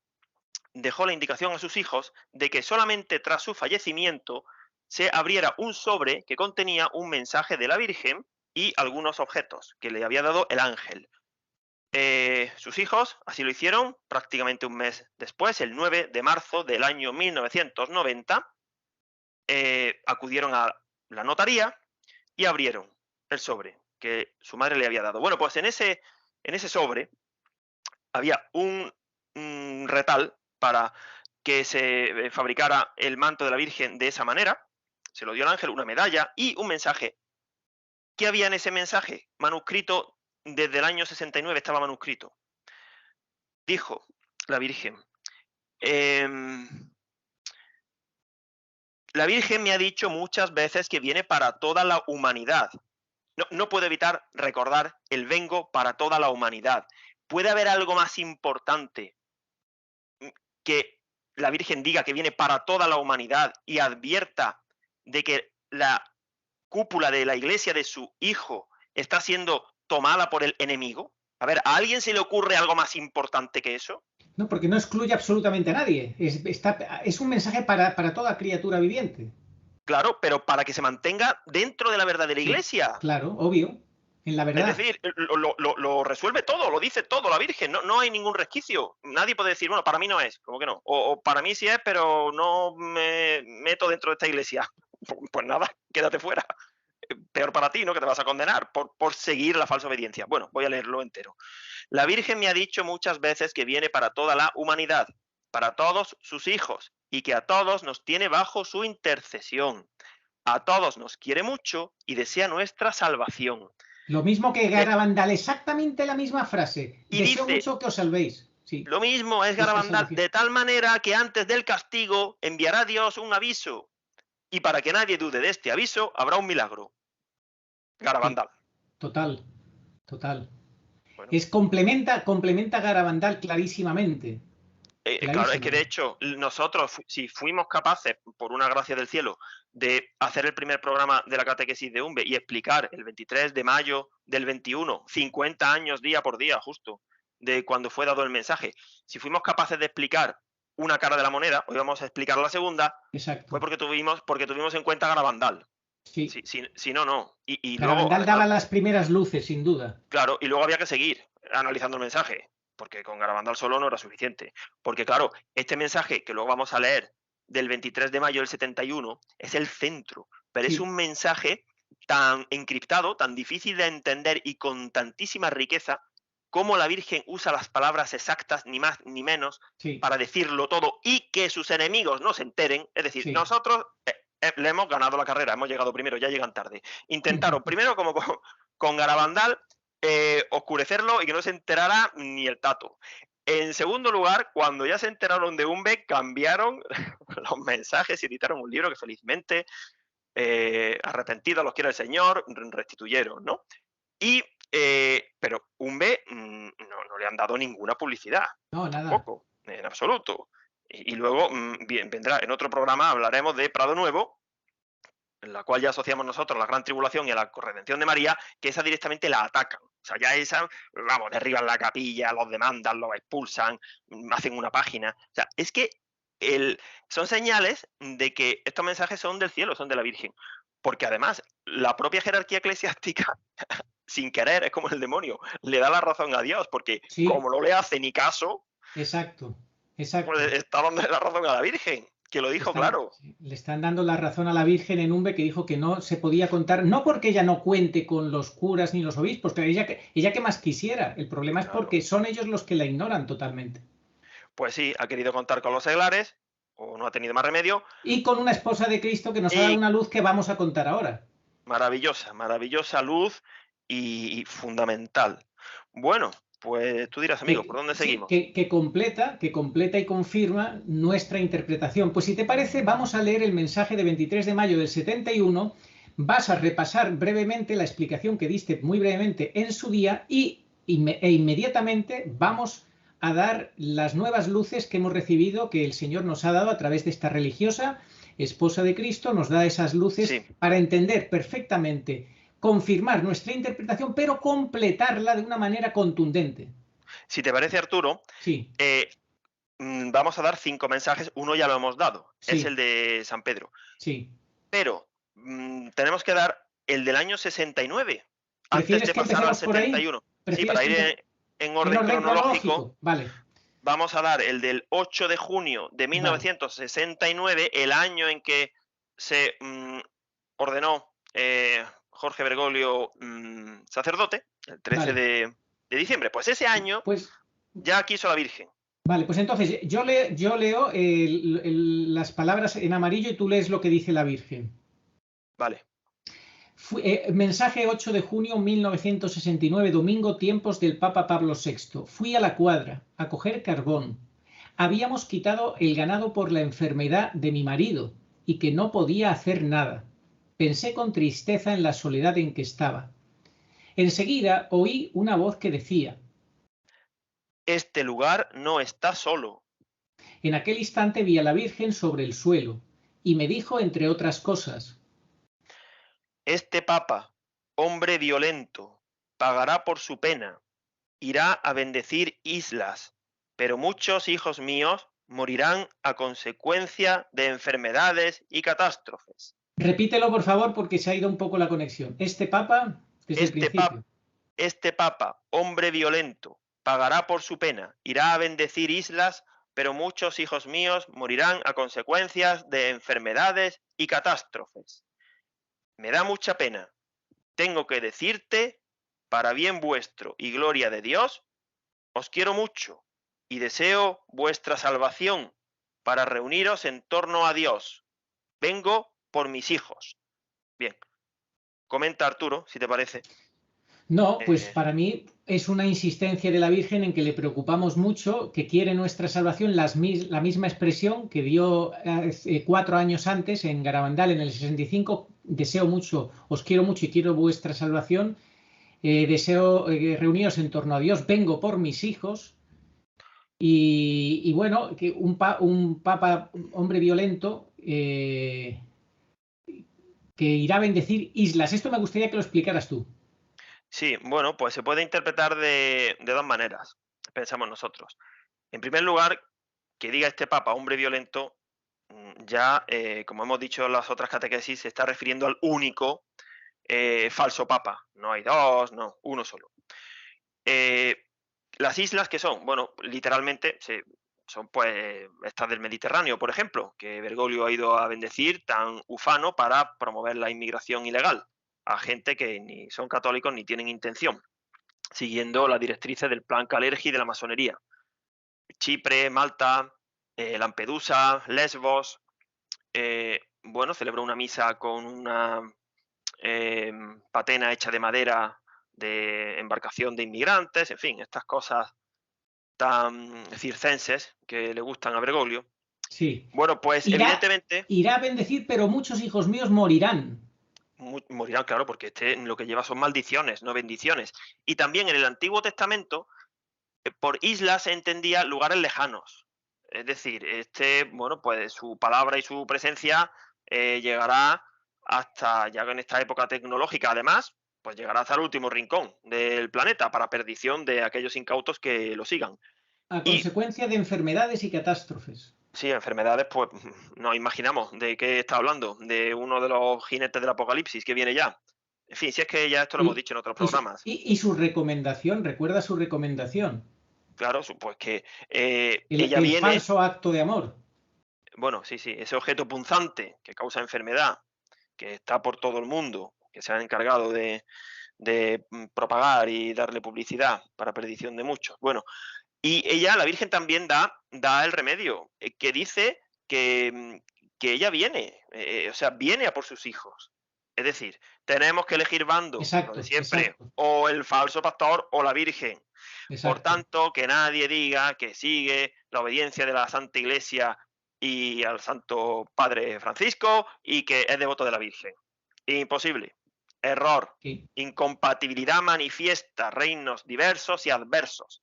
Speaker 2: dejó la indicación a sus hijos de que solamente tras su fallecimiento se abriera un sobre que contenía un mensaje de la Virgen y algunos objetos que le había dado el ángel. Sus hijos así lo hicieron prácticamente un mes después, el 9 de marzo del año 1990, acudieron a la notaría y abrieron el sobre que su madre le había dado. Bueno, pues en ese sobre había un retal para que se fabricara el manto de la Virgen de esa manera. Se lo dio el ángel, una medalla y un mensaje. ¿Qué había en ese mensaje? Manuscrito desde el año 69, estaba manuscrito. Dijo la Virgen: la Virgen me ha dicho muchas veces que viene para toda la humanidad. No puedo evitar recordar el vengo para toda la humanidad. ¿Puede haber algo más importante que la Virgen diga que viene para toda la humanidad y advierta de que la cúpula de la iglesia de su hijo está siendo tomada por el enemigo? A ver, ¿a alguien se le ocurre algo más importante que eso?
Speaker 3: No, porque no excluye absolutamente a nadie. Es un mensaje para toda criatura viviente.
Speaker 2: Claro, pero para que se mantenga dentro de la verdadera iglesia.
Speaker 3: Claro, obvio. En la verdad.
Speaker 2: Es decir, lo resuelve todo, lo dice todo la Virgen, no hay ningún resquicio. Nadie puede decir, bueno, para mí no es, ¿cómo que no? O para mí sí es, pero no me meto dentro de esta iglesia. Pues nada, quédate fuera. Peor para ti, ¿no? Que te vas a condenar por seguir la falsa obediencia. Bueno, voy a leerlo entero. La Virgen me ha dicho muchas veces que viene para toda la humanidad, para todos sus hijos, y que a todos nos tiene bajo su intercesión. A todos nos quiere mucho y desea nuestra salvación.
Speaker 3: Lo mismo que Garabandal, exactamente la misma frase.
Speaker 2: Y
Speaker 3: deseo
Speaker 2: dice,
Speaker 3: mucho que os salvéis. Sí.
Speaker 2: Lo mismo es Garabandal, de tal manera que antes del castigo enviará Dios un aviso, y para que nadie dude de este aviso habrá un milagro. Garabandal.
Speaker 3: Total. Bueno. Complementa Garabandal clarísimamente.
Speaker 2: Claro, es que de hecho nosotros, si fuimos capaces, por una gracia del cielo, de hacer el primer programa de la catequesis de Umbe y explicar el 23 de mayo del 21, 50 años día por día justo, de cuando fue dado el mensaje, si fuimos capaces de explicar una cara de la moneda, hoy vamos a explicar la segunda.
Speaker 3: Exacto.
Speaker 2: Fue porque tuvimos en cuenta Garabandal.
Speaker 3: Sí.
Speaker 2: Si no. Y
Speaker 3: Garabandal
Speaker 2: luego
Speaker 3: daba las primeras luces, sin duda.
Speaker 2: Claro, y luego había que seguir analizando el mensaje, porque con Garabandal solo no era suficiente. Porque claro, este mensaje que luego vamos a leer del 23 de mayo del 71 es el centro, pero sí. Es un mensaje tan encriptado, tan difícil de entender y con tantísima riqueza, como la Virgen usa las palabras exactas, ni más ni menos, sí. Para decirlo todo y que sus enemigos no se enteren. Es decir, sí. Nosotros le hemos ganado la carrera, hemos llegado primero, ya llegan tarde. Intentaron primero, como con Garabandal, oscurecerlo y que no se enterara ni el tato. En segundo lugar, cuando ya se enteraron de Umbe, cambiaron los mensajes y editaron un libro que felizmente, arrepentidos los quiere el Señor, restituyeron, ¿no? Pero Umbe no le han dado ninguna publicidad.
Speaker 3: No, nada.
Speaker 2: Tampoco, en absoluto. Y luego vendrá en otro programa, hablaremos de Prado Nuevo, en la cual ya asociamos nosotros la Gran Tribulación y a la Corredención de María, que esa directamente la atacan. O sea, ya esa, vamos, derriban la capilla, los demandan, los expulsan, hacen una página. O sea, es que son señales de que estos mensajes son del cielo, son de la Virgen. Porque además, la propia jerarquía eclesiástica, sin querer, es como el demonio, le da la razón a Dios, porque
Speaker 3: Sí,
Speaker 2: como no le hace ni caso,
Speaker 3: exacto,
Speaker 2: pues
Speaker 3: exacto.
Speaker 2: está dando la razón a la Virgen, que lo dijo claro.
Speaker 3: Le están dando la razón a la Virgen en Umbe, que dijo que no se podía contar, no porque ella no cuente con los curas ni los obispos, que ella que más quisiera. El problema es
Speaker 2: Claro.
Speaker 3: porque son ellos los que la ignoran totalmente.
Speaker 2: Pues sí, ha querido contar con los seglares, o no ha tenido más remedio,
Speaker 3: Y con una esposa de Cristo que nos ha dado
Speaker 2: y
Speaker 3: una luz que vamos a contar ahora.
Speaker 2: maravillosa, maravillosa luz y fundamental. Bueno, pues tú dirás, amigo, ¿por dónde
Speaker 3: Sí,
Speaker 2: seguimos?
Speaker 3: que completa y confirma nuestra interpretación. Pues si te parece, vamos a leer el mensaje de 23 de mayo del 71. Vas a repasar brevemente la explicación que diste muy brevemente en su día e inmediatamente vamos a dar las nuevas luces que hemos recibido, que el Señor nos ha dado a través de esta religiosa, esposa de Cristo, nos da esas luces
Speaker 2: Sí,
Speaker 3: para entender perfectamente, confirmar nuestra interpretación, pero completarla de una manera contundente.
Speaker 2: si te parece, Arturo,
Speaker 3: Sí,
Speaker 2: eh, vamos a dar 5 mensajes, uno ya lo hemos dado, es el
Speaker 3: sí,
Speaker 2: de San Pedro,
Speaker 3: sí.
Speaker 2: pero tenemos que dar el del año 69, antes
Speaker 3: ¿Prefieres
Speaker 2: de
Speaker 3: que
Speaker 2: pasar al
Speaker 3: empecemos por ahí?
Speaker 2: 71. Sí,
Speaker 3: ¿Prefieres
Speaker 2: para
Speaker 3: que
Speaker 2: ir
Speaker 3: empecemos
Speaker 2: en
Speaker 3: en
Speaker 2: orden
Speaker 3: orden
Speaker 2: cronológico,
Speaker 3: cronológico? Vale,
Speaker 2: vamos a dar el del 8 de junio de
Speaker 3: vale,
Speaker 2: 1969, el año en que se ordenó Jorge Bergoglio sacerdote, el 13
Speaker 3: vale.
Speaker 2: de diciembre. Pues ese año
Speaker 3: Pues,
Speaker 2: ya quiso la Virgen.
Speaker 3: vale, pues entonces yo leo las palabras en amarillo y tú lees lo que dice la Virgen.
Speaker 2: Vale.
Speaker 3: Mensaje 8 de junio 1969, domingo, tiempos del Papa Pablo VI. Fui a la cuadra a coger carbón. Habíamos quitado el ganado por la enfermedad de mi marido y que no podía hacer nada. Pensé con tristeza en la soledad en que estaba. Enseguida oí una voz que decía.
Speaker 2: Este lugar no está solo.
Speaker 3: En aquel instante vi a la Virgen sobre el suelo y me dijo, entre otras cosas,
Speaker 2: Este papa, hombre violento, pagará por su pena. Irá a bendecir islas, pero muchos hijos míos morirán a consecuencia de enfermedades y catástrofes.
Speaker 3: repítelo por favor porque se ha ido un poco la conexión. Este papa, desde el
Speaker 2: Este papa,
Speaker 3: principio.
Speaker 2: este papa, hombre violento, pagará por su pena, irá a bendecir islas, pero muchos hijos míos morirán a consecuencias de enfermedades y catástrofes. Me da mucha pena. Tengo que decirte, para bien vuestro y gloria de Dios, os quiero mucho y deseo vuestra salvación para reuniros en torno a Dios. Vengo por mis hijos. Bien, comenta Arturo, si te parece.
Speaker 3: No, pues
Speaker 2: Eh,
Speaker 3: para mí es una insistencia de la Virgen en que le preocupamos mucho, que quiere nuestra salvación, la misma expresión que dio 4 años antes en Garabandal en el 65. Deseo mucho, os quiero mucho y quiero vuestra salvación. Deseo reuniros en torno a Dios. Vengo por mis hijos. Y bueno, que un papa, un hombre violento, que irá a bendecir islas. Esto me gustaría que lo explicaras tú.
Speaker 2: sí, bueno, pues se puede interpretar de dos maneras, pensamos nosotros. En primer lugar, que diga este papa hombre violento, ya, como hemos dicho en las otras catequesis, se está refiriendo al único falso papa. No hay dos, no, uno solo. Eh, las islas que son, bueno, literalmente son pues estas del Mediterráneo, por ejemplo, que Bergoglio ha ido a bendecir tan ufano para promover la inmigración ilegal a gente que ni son católicos ni tienen intención, siguiendo las directrices del plan Calergi de la masonería. Chipre, Malta, Lampedusa, Lesbos, bueno, celebró una misa con una patena hecha de madera de embarcación de inmigrantes, en fin, estas cosas tan circenses que le gustan a Bergoglio.
Speaker 3: Sí.
Speaker 2: Bueno, pues
Speaker 3: Irá,
Speaker 2: evidentemente
Speaker 3: irá a bendecir, pero muchos hijos míos morirán.
Speaker 2: morirán, claro, porque este lo que lleva son maldiciones, no bendiciones. Y también en el Antiguo Testamento, por islas se entendía lugares lejanos. Es decir, bueno, pues su palabra y su presencia llegará hasta, ya en esta época tecnológica, además, pues llegará hasta el último rincón del planeta para perdición de aquellos incautos que lo sigan.
Speaker 3: A
Speaker 2: Y
Speaker 3: consecuencia de enfermedades y catástrofes.
Speaker 2: sí, enfermedades, pues nos imaginamos de qué está hablando, de uno de los jinetes del apocalipsis que viene ya. En fin, si es que ya esto lo hemos
Speaker 3: Y,
Speaker 2: dicho en otros
Speaker 3: y, su,
Speaker 2: programas.
Speaker 3: y su recomendación, recuerda su recomendación,
Speaker 2: Claro, pues que
Speaker 3: el,
Speaker 2: ella
Speaker 3: el
Speaker 2: viene,
Speaker 3: falso acto de amor.
Speaker 2: bueno, sí, sí, ese objeto punzante que causa enfermedad, que está por todo el mundo, que se ha encargado de propagar y darle publicidad para perdición de muchos. Bueno, y ella, la Virgen, también da el remedio, que dice que ella viene, o sea, viene a por sus hijos. Es decir, tenemos que elegir bando, lo de
Speaker 3: Exacto,
Speaker 2: siempre,
Speaker 3: exacto,
Speaker 2: o el falso pastor o la Virgen. Por
Speaker 3: exacto.
Speaker 2: tanto, que nadie diga que sigue la obediencia de la Santa Iglesia y al Santo Padre Francisco y que es devoto de la Virgen. Imposible. Error.
Speaker 3: Sí.
Speaker 2: Incompatibilidad manifiesta, reinos diversos y adversos.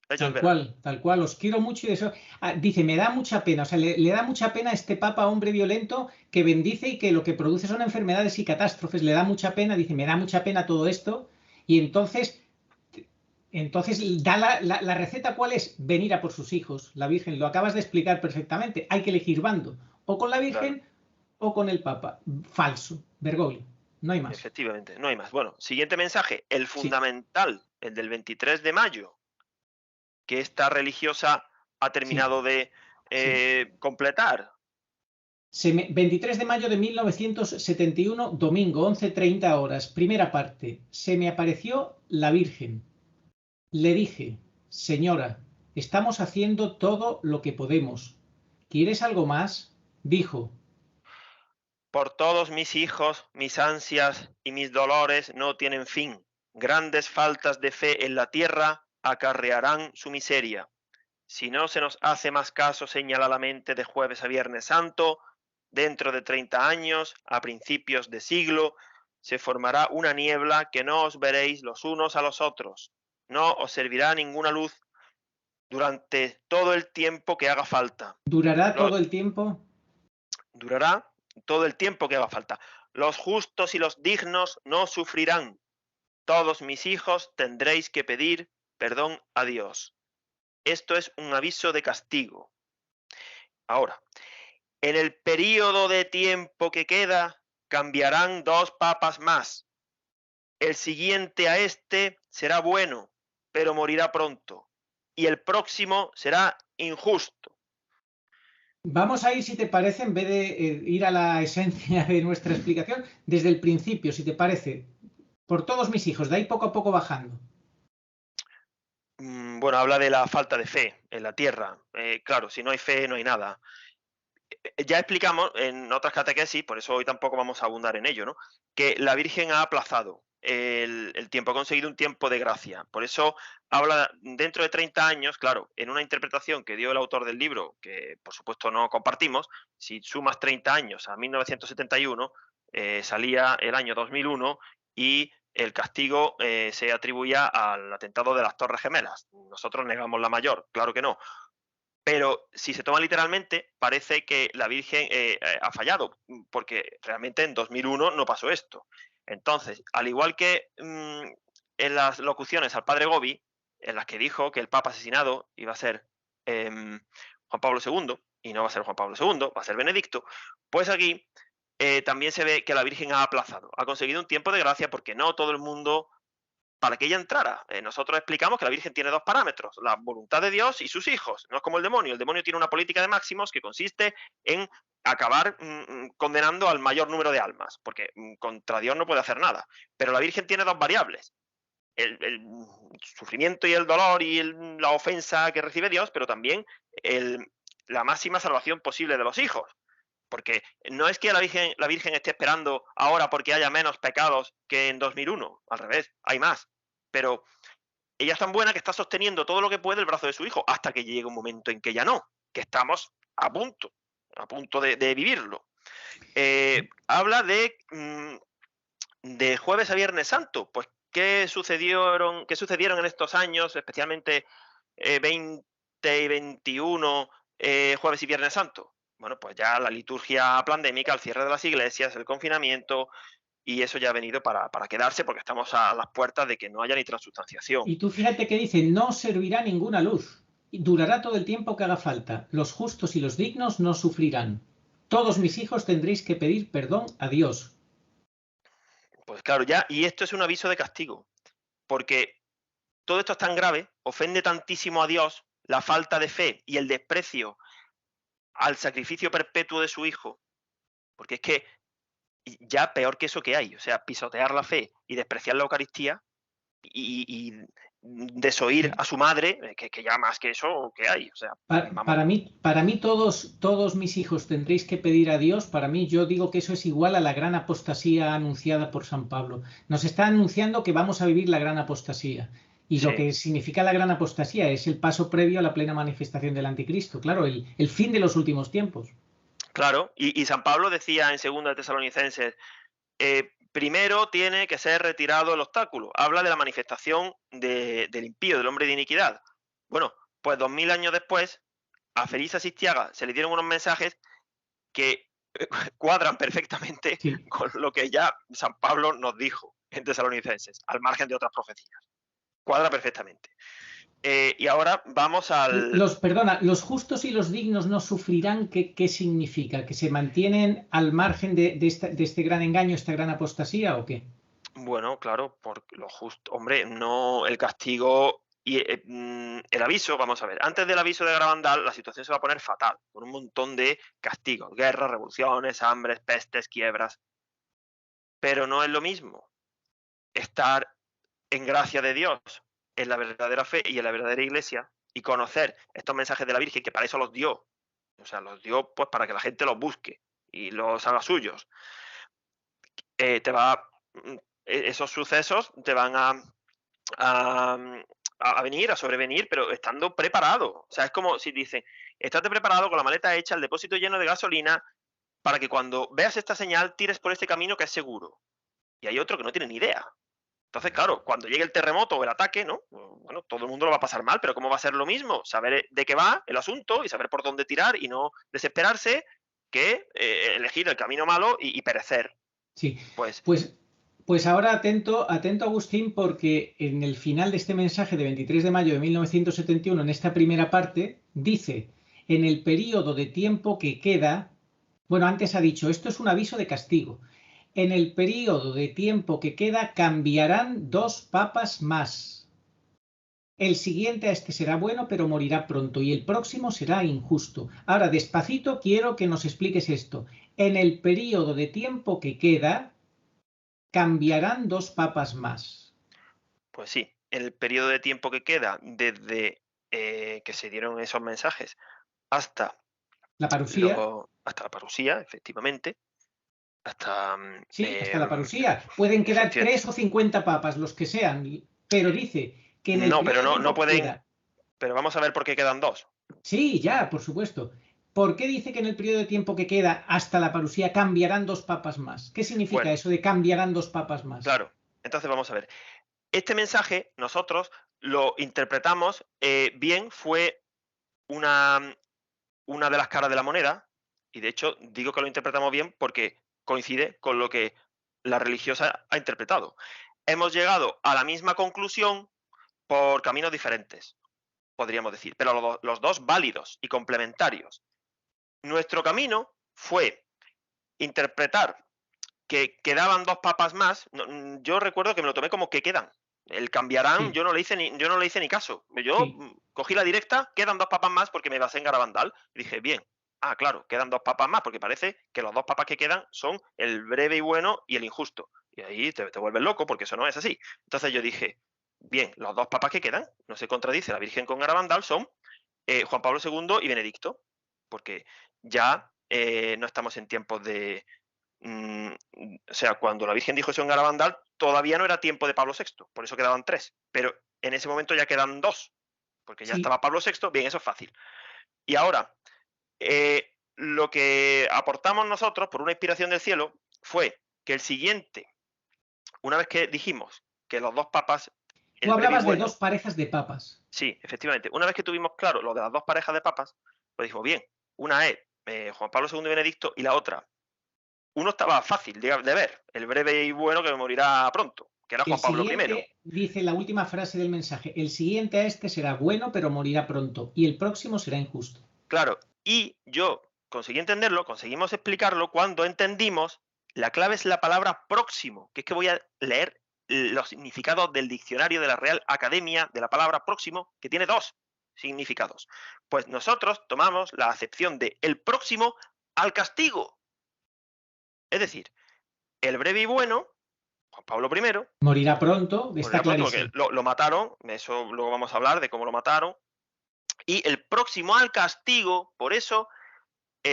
Speaker 2: Ellos verán.
Speaker 3: Tal cual, os quiero mucho y deseo. Dice, me da mucha pena, o sea, le da mucha pena a este papa hombre violento que bendice y que lo que produce son enfermedades y catástrofes, le da mucha pena, dice, me da mucha pena todo esto, y entonces da la receta, ¿cuál es? Venir a por sus hijos, la Virgen, lo acabas de explicar perfectamente, hay que elegir bando, o con la
Speaker 2: Claro,
Speaker 3: Virgen o con el papa, falso, Bergoglio, no hay más.
Speaker 2: efectivamente, no hay más. Bueno, siguiente mensaje, el
Speaker 3: Sí,
Speaker 2: fundamental, el del 23 de mayo, que esta religiosa ha
Speaker 3: sí,
Speaker 2: terminado de
Speaker 3: sí.
Speaker 2: completar.
Speaker 3: 23 de mayo de 1971, domingo, 11:30 horas. Primera parte. Se me apareció la Virgen. Le dije, señora, estamos haciendo todo lo que podemos. ¿Quieres algo más? Dijo,
Speaker 2: Por todos mis hijos, mis ansias y mis dolores no tienen fin. Grandes faltas de fe en la tierra acarrearán su miseria. Si no se nos hace más caso señaladamente de jueves a viernes santo, dentro de 30 años, a principios de siglo, se formará una niebla que no os veréis los unos a los otros. No os servirá ninguna luz durante todo el tiempo que haga falta.
Speaker 3: ¿durará
Speaker 2: Lo-
Speaker 3: todo el tiempo?
Speaker 2: Durará todo el tiempo que haga falta. Los justos y los dignos no sufrirán. Todos mis hijos tendréis que pedir perdón a Dios. Esto es un aviso de castigo. Ahora, en el período de tiempo que queda, cambiarán dos papas más. El siguiente a este será bueno, pero morirá pronto. Y el próximo será injusto.
Speaker 3: Vamos a ir, si te parece, en vez de ir a la esencia de nuestra explicación, desde el principio, si te parece, por todos mis hijos, de ahí poco a poco bajando.
Speaker 2: Bueno, habla de la falta de fe en la tierra. Claro, si no hay fe, no hay nada. Ya explicamos en otras catequesis, por eso hoy tampoco vamos a abundar en ello, ¿no? Que la Virgen ha aplazado el tiempo, ha conseguido un tiempo de gracia. Por eso habla dentro de 30 años, claro, en una interpretación que dio el autor del libro, que por supuesto no compartimos, si sumas 30 años a 1971, salía el año 2001 y el castigo se atribuía al atentado de las Torres Gemelas. Nosotros negamos la mayor, claro que no, pero si se toma literalmente, parece que la Virgen ha fallado, porque realmente en 2001 no pasó esto. Entonces, al igual que en las locuciones al padre Gobi, en las que dijo que el Papa asesinado iba a ser Juan Pablo II, y no va a ser Juan Pablo II, va a ser Benedicto, pues aquí también se ve que la Virgen ha aplazado, ha conseguido un tiempo de gracia porque no todo el mundo para que ella entrara. Nosotros explicamos que la Virgen tiene dos parámetros, la voluntad de Dios y sus hijos. No es como el demonio. El demonio tiene una política de máximos que consiste en acabar condenando al mayor número de almas, porque contra Dios no puede hacer nada. Pero la Virgen tiene dos variables. El sufrimiento y el dolor y la ofensa que recibe Dios, pero también la máxima salvación posible de los hijos. Porque no es que la Virgen esté esperando ahora porque haya menos pecados que en 2001, al revés, hay más. Pero ella es tan buena que está sosteniendo todo lo que puede el brazo de su hijo hasta que llegue un momento en que ya no, que estamos a punto de vivirlo. Habla de jueves a viernes santo, pues qué sucedieron en estos años, especialmente 20 y 21, jueves y viernes santo. Bueno, pues ya la liturgia pandémica, el cierre de las iglesias, el confinamiento y eso ya ha venido para quedarse, porque estamos a las puertas de que no haya ni transubstanciación.
Speaker 3: Y tú fíjate que dice, no servirá ninguna luz, durará todo el tiempo que haga falta, los justos y los dignos no sufrirán. Todos mis hijos tendréis que pedir perdón a Dios.
Speaker 2: Pues claro, ya, y esto es un aviso de castigo, porque todo esto es tan grave, ofende tantísimo a Dios, la falta de fe y el desprecio al sacrificio perpetuo de su hijo, porque es que ya peor que eso que hay, o sea, pisotear la fe y despreciar la Eucaristía y desoír a su madre, que ya más que eso que hay, o sea,
Speaker 3: Para mí todos mis hijos tendréis que pedir a Dios. Para mí, yo digo que eso es igual a la gran apostasía anunciada por San Pablo. Nos está anunciando que vamos a vivir la gran apostasía. Y lo que significa la gran apostasía es el paso previo a la plena manifestación del anticristo. Claro, el fin de los últimos tiempos.
Speaker 2: Claro, y San Pablo decía en 2 de Tesalonicenses, primero tiene que ser retirado el obstáculo. Habla de la manifestación del impío, del hombre de iniquidad. Bueno, pues 2000 años después, a Félix Asistiaga se le dieron unos mensajes que cuadran perfectamente con lo que ya San Pablo nos dijo en Tesalonicenses, al margen de otras profecías. Cuadra perfectamente. Y ahora vamos al...
Speaker 3: Los justos y los dignos no sufrirán. ¿Qué significa? ¿Que se mantienen al margen de este gran engaño, esta gran apostasía o qué?
Speaker 2: Bueno, claro, porque lo justo, hombre, no el castigo y el aviso, vamos a ver, antes del aviso de Garabandal la situación se va a poner fatal, con un montón de castigos, guerras, revoluciones, hambres, pestes, quiebras, pero no es lo mismo estar en gracia de Dios, en la verdadera fe y en la verdadera iglesia, y conocer estos mensajes de la Virgen, que para eso los dio, o sea, los dio pues para que la gente los busque y los haga suyos. Esos sucesos te van a venir, a sobrevenir, pero estando preparado. O sea, es como si dicen, estate preparado con la maleta hecha, el depósito lleno de gasolina, para que cuando veas esta señal tires por este camino que es seguro. Y hay otro que no tiene ni idea. Entonces, claro, cuando llegue el terremoto o el ataque, ¿no? Bueno, todo el mundo lo va a pasar mal, pero ¿cómo va a ser lo mismo? Saber de qué va el asunto y saber por dónde tirar y no desesperarse, que elegir el camino malo y perecer.
Speaker 3: Sí, pues ahora atento Agustín, porque en el final de este mensaje de 23 de mayo de 1971, en esta primera parte, dice, en el periodo de tiempo que queda, bueno, antes ha dicho, esto es un aviso de castigo, en el periodo de tiempo que queda cambiarán 2 papas más. El siguiente a este será bueno, pero morirá pronto, y el próximo será injusto. Ahora, despacito, quiero que nos expliques esto. En el periodo de tiempo que queda, cambiarán 2 papas más.
Speaker 2: Pues sí, en el periodo de tiempo que queda desde que se dieron esos mensajes hasta
Speaker 3: la parusía,
Speaker 2: hasta la parusía, efectivamente, hasta
Speaker 3: hasta la parusía. Pueden quedar 3 o 50 papas, los que sean, pero dice que en el
Speaker 2: pero no pueden.
Speaker 3: queda...
Speaker 2: Pero vamos a ver por qué quedan 2.
Speaker 3: Sí, ya, por supuesto. ¿Por qué dice que en el periodo de tiempo que queda hasta la parusía cambiarán 2 papas más? ¿Qué significa eso de cambiarán 2 papas más?
Speaker 2: Claro, entonces vamos a ver. Este mensaje nosotros lo interpretamos bien, fue una de las caras de la moneda, y de hecho digo que lo interpretamos bien porque coincide con lo que la religiosa ha interpretado. Hemos llegado a la misma conclusión por caminos diferentes, podríamos decir, pero los dos válidos y complementarios. Nuestro camino fue interpretar que quedaban 2 papas más. Yo recuerdo que me lo tomé como que quedan. El cambiarán, yo no le hice ni caso. Yo cogí la directa, quedan 2 papas más, porque me basé en Garabandal. Y dije, bien, claro, quedan 2 papas más, porque parece que los 2 papas que quedan son el breve y bueno y el injusto. Y ahí te vuelves loco, porque eso no es así. Entonces yo dije, bien, los 2 papas que quedan, no se contradice la Virgen con Garabandal, son Juan Pablo II y Benedicto, porque ya no estamos en tiempos de... o sea, cuando la Virgen dijo eso en Garabandal, todavía no era tiempo de Pablo VI, por eso quedaban 3, pero en ese momento ya quedan 2, porque ya estaba Pablo VI, bien, eso es fácil. Y ahora, lo que aportamos nosotros, por una inspiración del cielo, fue que el siguiente, una vez que dijimos que los 2 papas...
Speaker 3: Tú hablabas de 2 parejas de papas.
Speaker 2: Sí, efectivamente. Una vez que tuvimos claro lo de las 2 parejas de papas, pues dijimos, bien, una es Juan Pablo II y Benedicto, y la otra uno estaba fácil de ver, el breve y bueno que morirá pronto, que era Juan Pablo I.
Speaker 3: Dice la última frase del mensaje, el siguiente a este será bueno, pero morirá pronto, y el próximo será injusto.
Speaker 2: Claro, y yo conseguí entenderlo, conseguimos explicarlo cuando entendimos, la clave es la palabra próximo, que es que voy a leer los significados del diccionario de la Real Academia de la palabra próximo, que tiene dos significados. Pues nosotros tomamos la acepción de el próximo al castigo. Es decir, el breve y bueno, Juan Pablo I,
Speaker 3: morirá pronto, está clarísimo.
Speaker 2: Lo mataron, eso luego vamos a hablar de cómo lo mataron, y el próximo al castigo, por eso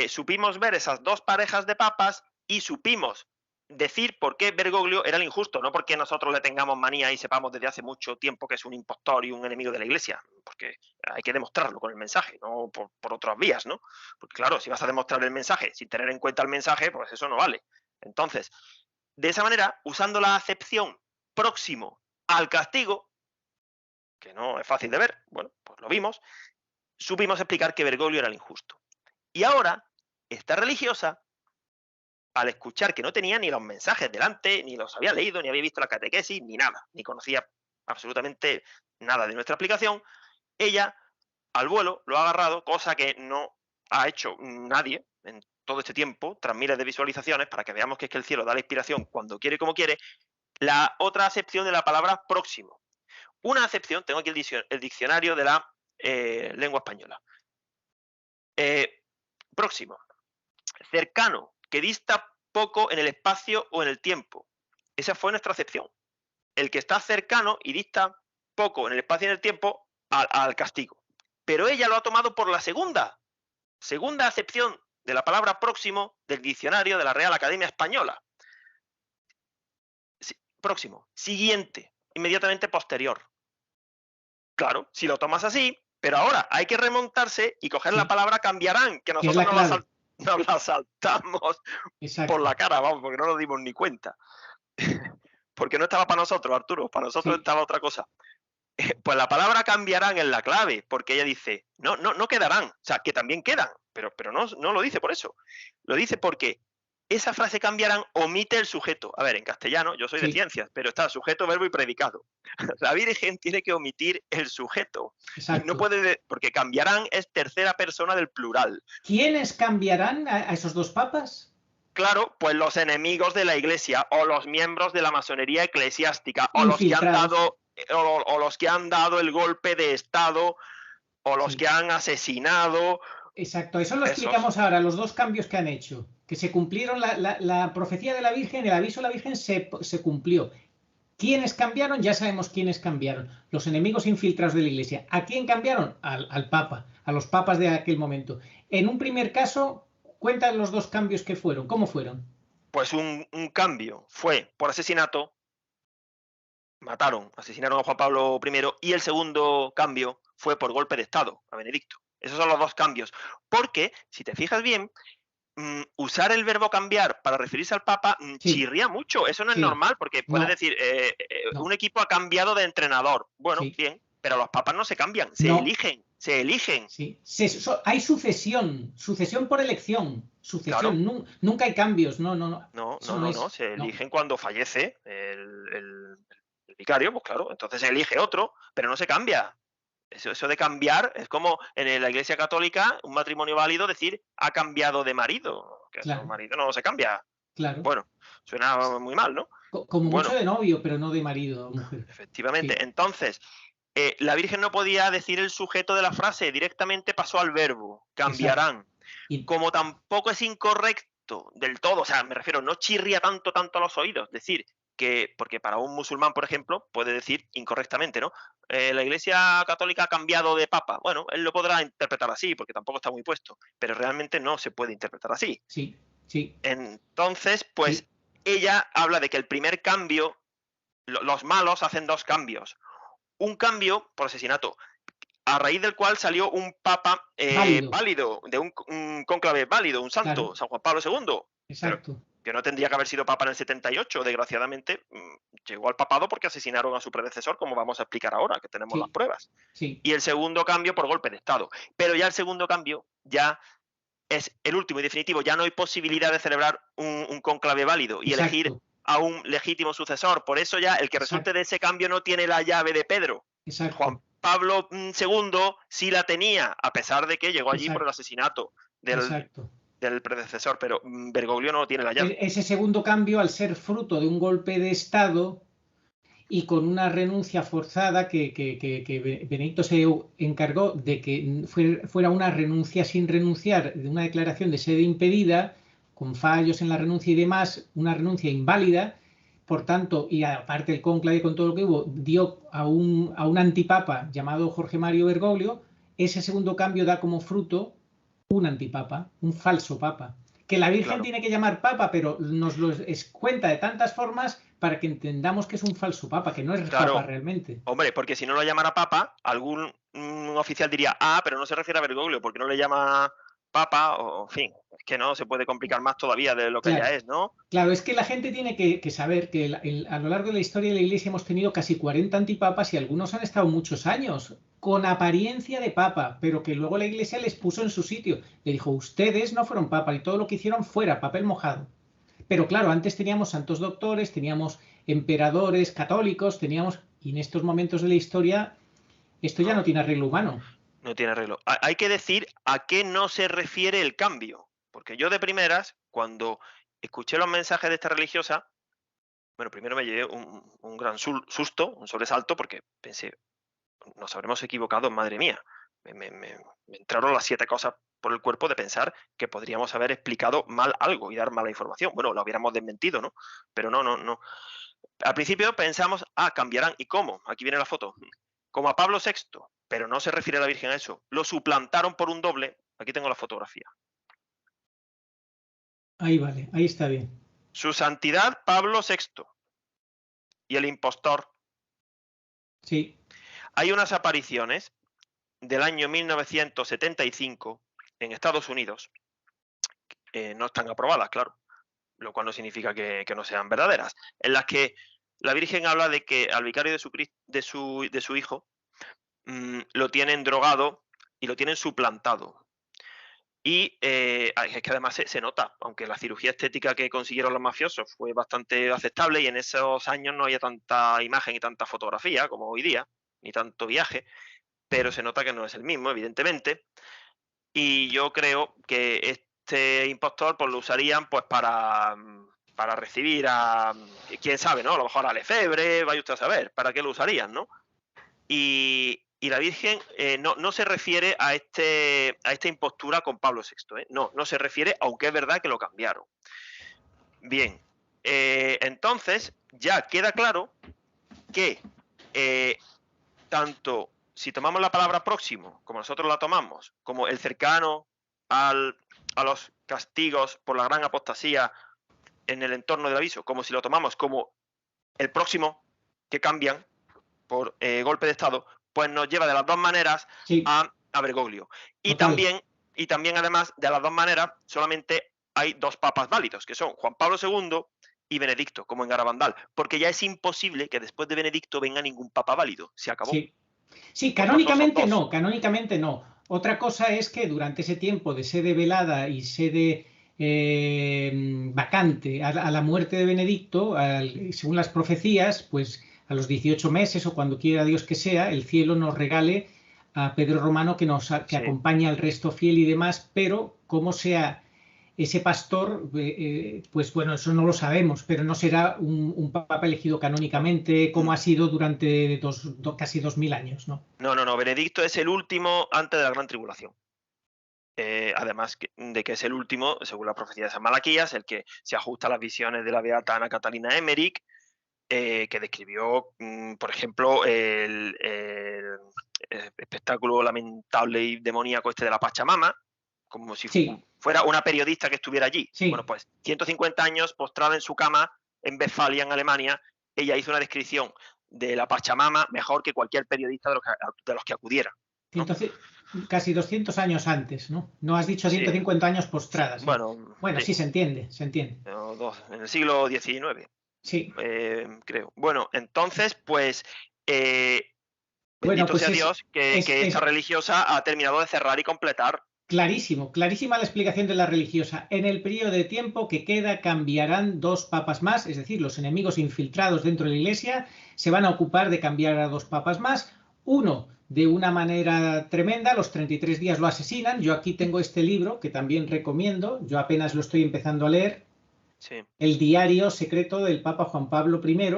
Speaker 2: supimos ver esas dos parejas de papas y supimos decir por qué Bergoglio era el injusto, no porque nosotros le tengamos manía y sepamos desde hace mucho tiempo que es un impostor y un enemigo de la Iglesia, porque hay que demostrarlo con el mensaje, no por otras vías, ¿no? Porque claro, si vas a demostrar el mensaje sin tener en cuenta el mensaje, pues eso no vale. Entonces, de esa manera, usando la acepción próximo al castigo, que no es fácil de ver, bueno, pues lo vimos, supimos explicar que Bergoglio era el injusto. Y ahora, esta religiosa, al escuchar que no tenía ni los mensajes delante, ni los había leído, ni había visto la catequesis, ni nada, ni conocía absolutamente nada de nuestra aplicación, ella al vuelo lo ha agarrado, cosa que no ha hecho nadie en todo este tiempo, tras miles de visualizaciones, para que veamos que es que el cielo da la inspiración cuando quiere y como quiere, la otra acepción de la palabra próximo. Una acepción, tengo aquí el diccionario de la lengua española. Próximo, cercano, que dista poco en el espacio o en el tiempo. Esa fue nuestra acepción. El que está cercano y dista poco en el espacio y en el tiempo al castigo. Pero ella lo ha tomado por la segunda acepción de la palabra próximo del diccionario de la Real Academia Española. Próximo, siguiente, inmediatamente posterior. Claro, si lo tomas así, pero ahora hay que remontarse y coger la palabra cambiarán, que nosotros nos la saltamos por la cara, vamos, porque no nos dimos ni cuenta. Porque no estaba para nosotros, Arturo, para nosotros estaba otra cosa. Pues la palabra cambiarán es la clave, porque ella dice, no quedarán, o sea, que también quedan, pero no lo dice por eso. Lo dice porque esa frase cambiarán omite el sujeto. A ver, en castellano, yo soy de ciencias, pero está sujeto, verbo y predicado. La Virgen tiene que omitir el sujeto. Y no puede, porque cambiarán es tercera persona del plural.
Speaker 3: ¿Quiénes cambiarán a esos dos papas?
Speaker 2: Claro, pues los enemigos de la Iglesia o los miembros de la masonería eclesiástica o los que han dado o los que han dado el golpe de Estado o los que han asesinado.
Speaker 3: Exacto, eso lo explicamos ahora, los dos cambios que han hecho, que se cumplieron, la profecía de la Virgen, el aviso de la Virgen se cumplió. ¿Quiénes cambiaron? Ya sabemos quiénes cambiaron, los enemigos infiltrados de la Iglesia. ¿A quién cambiaron? Al Papa, a los papas de aquel momento. En un primer caso, cuentan los dos cambios que fueron, ¿cómo fueron?
Speaker 2: Pues un cambio fue por asesinato, asesinaron a Juan Pablo I, y el segundo cambio fue por golpe de Estado, a Benedicto. Esos son los dos cambios. Porque, si te fijas bien, usar el verbo cambiar para referirse al Papa chirría mucho. Eso no es normal, porque puedes decir, un equipo ha cambiado de entrenador. Bueno, bien, pero los papas no se cambian, se eligen.
Speaker 3: Sí. Hay sucesión por elección. Sucesión, claro. Nunca hay cambios.
Speaker 2: No, se eligen cuando fallece el vicario, pues claro, entonces se elige otro, pero no se cambia. Eso de cambiar es como en la Iglesia Católica, un matrimonio válido decir ha cambiado de marido, que el marido no se cambia.
Speaker 3: Claro.
Speaker 2: Bueno, suena muy mal, ¿no?
Speaker 3: Como mucho de novio, pero no de marido o mujer.
Speaker 2: Efectivamente. Sí. Entonces, la Virgen no podía decir el sujeto de la frase, directamente pasó al verbo, cambiarán. Y como tampoco es incorrecto del todo, o sea, me refiero, no chirría tanto a los oídos, decir que, porque para un musulmán, por ejemplo, puede decir incorrectamente, ¿no? La Iglesia Católica ha cambiado de papa. Bueno, él lo podrá interpretar así, porque tampoco está muy puesto, pero realmente no se puede interpretar así.
Speaker 3: Sí.
Speaker 2: Entonces, pues ella habla de que el primer cambio, los malos hacen dos cambios. Un cambio por asesinato, a raíz del cual salió un papa válido, de un cónclave válido, un santo, claro. San Juan Pablo II.
Speaker 3: Exacto.
Speaker 2: Que no tendría que haber sido papa en el 78, desgraciadamente llegó al papado porque asesinaron a su predecesor, como vamos a explicar ahora, que tenemos las pruebas.
Speaker 3: Sí.
Speaker 2: Y el segundo cambio por golpe de Estado. Pero ya el segundo cambio ya es el último y definitivo. Ya no hay posibilidad de celebrar un cónclave válido y elegir
Speaker 3: Exacto,
Speaker 2: a un legítimo sucesor. Por eso ya el que resulte
Speaker 3: exacto,
Speaker 2: de ese cambio no tiene la llave de Pedro. Juan
Speaker 3: exacto,
Speaker 2: Pablo II sí la tenía, a pesar de que llegó allí por el
Speaker 3: exacto,
Speaker 2: asesinato
Speaker 3: exacto.
Speaker 2: del predecesor, pero Bergoglio no tiene la llave.
Speaker 3: Ese segundo cambio, al ser fruto de un golpe de Estado y con una renuncia forzada que Benedicto se encargó de que fuera una renuncia sin renunciar, de una declaración de sede impedida, con fallos en la renuncia y demás, una renuncia inválida, por tanto, y aparte el cónclave con todo lo que hubo, dio a un antipapa llamado Jorge Mario Bergoglio. Ese segundo cambio da como fruto un antipapa, un falso papa, que la Virgen
Speaker 2: Claro.
Speaker 3: tiene que llamar papa, pero nos lo cuenta de tantas formas para que entendamos que es un falso papa, que no es
Speaker 2: Claro.
Speaker 3: papa realmente.
Speaker 2: Hombre, porque si no lo llamara papa, algún oficial diría, pero no se refiere a Bergoglio, porque no le llama papa, o en fin, es que no se puede complicar más todavía de lo que
Speaker 3: Claro,
Speaker 2: ya es, ¿no?
Speaker 3: claro, es que la gente tiene que saber que a lo largo de la historia de la Iglesia hemos tenido casi 40 antipapas y algunos han estado muchos años con apariencia de papa, pero que luego la Iglesia les puso en su sitio. Le dijo, ustedes no fueron papa y todo lo que hicieron fuera papel mojado. Pero claro, antes teníamos santos doctores, teníamos emperadores católicos, y en estos momentos de la historia esto ya no tiene arreglo humano.
Speaker 2: No tiene arreglo. Hay que decir a qué no se refiere el cambio, porque yo de primeras, cuando escuché los mensajes de esta religiosa, bueno, primero me llevé un gran susto, un sobresalto, porque pensé, nos habremos equivocado, madre mía. Me entraron las 7 cosas por el cuerpo de pensar que podríamos haber explicado mal algo y dar mala información. Bueno, lo hubiéramos desmentido, ¿no? Pero no. Al principio pensamos, cambiarán. ¿Y cómo? Aquí viene la foto. Como a Pablo VI, pero no se refiere a la Virgen a eso. Lo suplantaron por un doble. Aquí tengo la fotografía.
Speaker 3: Ahí vale, ahí está bien.
Speaker 2: Su Santidad Pablo VI y el impostor.
Speaker 3: Sí.
Speaker 2: Hay unas apariciones del año 1975 en Estados Unidos. No están aprobadas, claro, lo cual no significa que no sean verdaderas, en las que la Virgen habla de que al vicario de su hijo lo tienen drogado y lo tienen suplantado. Y es que además se nota, aunque la cirugía estética que consiguieron los mafiosos fue bastante aceptable y en esos años no había tanta imagen y tanta fotografía como hoy día, ni tanto viaje, pero se nota que no es el mismo, evidentemente. Y yo creo que este impostor pues lo usarían pues para recibir a, quién sabe, ¿no? A lo mejor a Lefebvre, vaya usted a saber, ¿para qué lo usarían, no? Y la Virgen no se refiere a esta impostura con Pablo VI, ¿eh? No se refiere, aunque es verdad que lo cambiaron. Bien, entonces ya queda claro que tanto si tomamos la palabra próximo, como nosotros la tomamos, como el cercano a los castigos por la gran apostasía en el entorno del aviso, como si lo tomamos como el próximo que cambian por golpe de Estado, pues nos lleva de las dos maneras
Speaker 3: Sí.
Speaker 2: a Bergoglio. Y también, además, de las dos maneras, solamente hay 2 papas válidos, que son Juan Pablo II y Benedicto, como en Garabandal, porque ya es imposible que después de Benedicto venga ningún papa válido. Se acabó.
Speaker 3: Sí, canónicamente no. Otra cosa es que durante ese tiempo de sede velada y sede vacante a la muerte de Benedicto, según las profecías, pues a los 18 meses o cuando quiera Dios que sea, el cielo nos regale a Pedro Romano que acompaña al resto fiel y demás, pero como sea ese pastor, pues bueno, eso no lo sabemos, pero no será un papa elegido canónicamente como ha sido durante casi 2000 años, ¿no?
Speaker 2: No, Benedicto es el último antes de la gran tribulación. Además de que es el último, según la profecía de San Malaquías, el que se ajusta a las visiones de la beata Ana Catalina Emmerich, que describió, por ejemplo, el espectáculo lamentable y demoníaco de la Pachamama, como si fuera una periodista que estuviera allí.
Speaker 3: Sí.
Speaker 2: Bueno, pues 150 años postrada en su cama en Westfalia, en Alemania, ella hizo una descripción de la Pachamama mejor que cualquier periodista de los que acudiera, ¿no?
Speaker 3: Casi 200 años antes, ¿no? No has dicho 150 años postradas. ¿Sí? Bueno, sí, se entiende.
Speaker 2: En el siglo XIX.
Speaker 3: Sí.
Speaker 2: Creo. Bueno, entonces, pues, bendito
Speaker 3: bueno, pues
Speaker 2: sea Dios que esta religiosa ha terminado de cerrar y completar
Speaker 3: Clarísimo, clarísima la explicación de la religiosa. En el periodo de tiempo que queda cambiarán 2 papas más, es decir, los enemigos infiltrados dentro de la Iglesia se van a ocupar de cambiar a 2 papas más. Uno, de una manera tremenda, a los 33 días lo asesinan. Yo aquí tengo este libro que también recomiendo, yo apenas lo estoy empezando a leer,
Speaker 2: Sí.
Speaker 3: El diario secreto del Papa Juan Pablo I,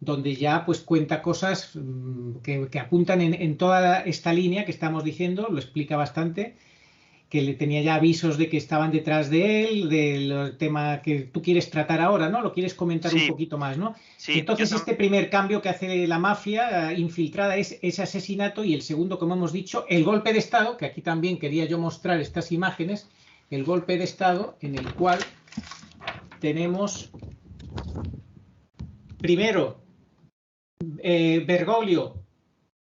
Speaker 3: donde ya pues cuenta cosas que apuntan en toda esta línea que estamos diciendo, lo explica bastante, que le tenía ya avisos de que estaban detrás de él, del tema que tú quieres tratar ahora, ¿no? Lo quieres comentar un
Speaker 2: Sí,
Speaker 3: poquito más, ¿no?
Speaker 2: sí,
Speaker 3: Entonces, este primer cambio que hace la mafia infiltrada es ese asesinato, y el segundo, como hemos dicho, el golpe de Estado, que aquí también quería yo mostrar estas imágenes, el golpe de Estado en el cual tenemos primero Bergoglio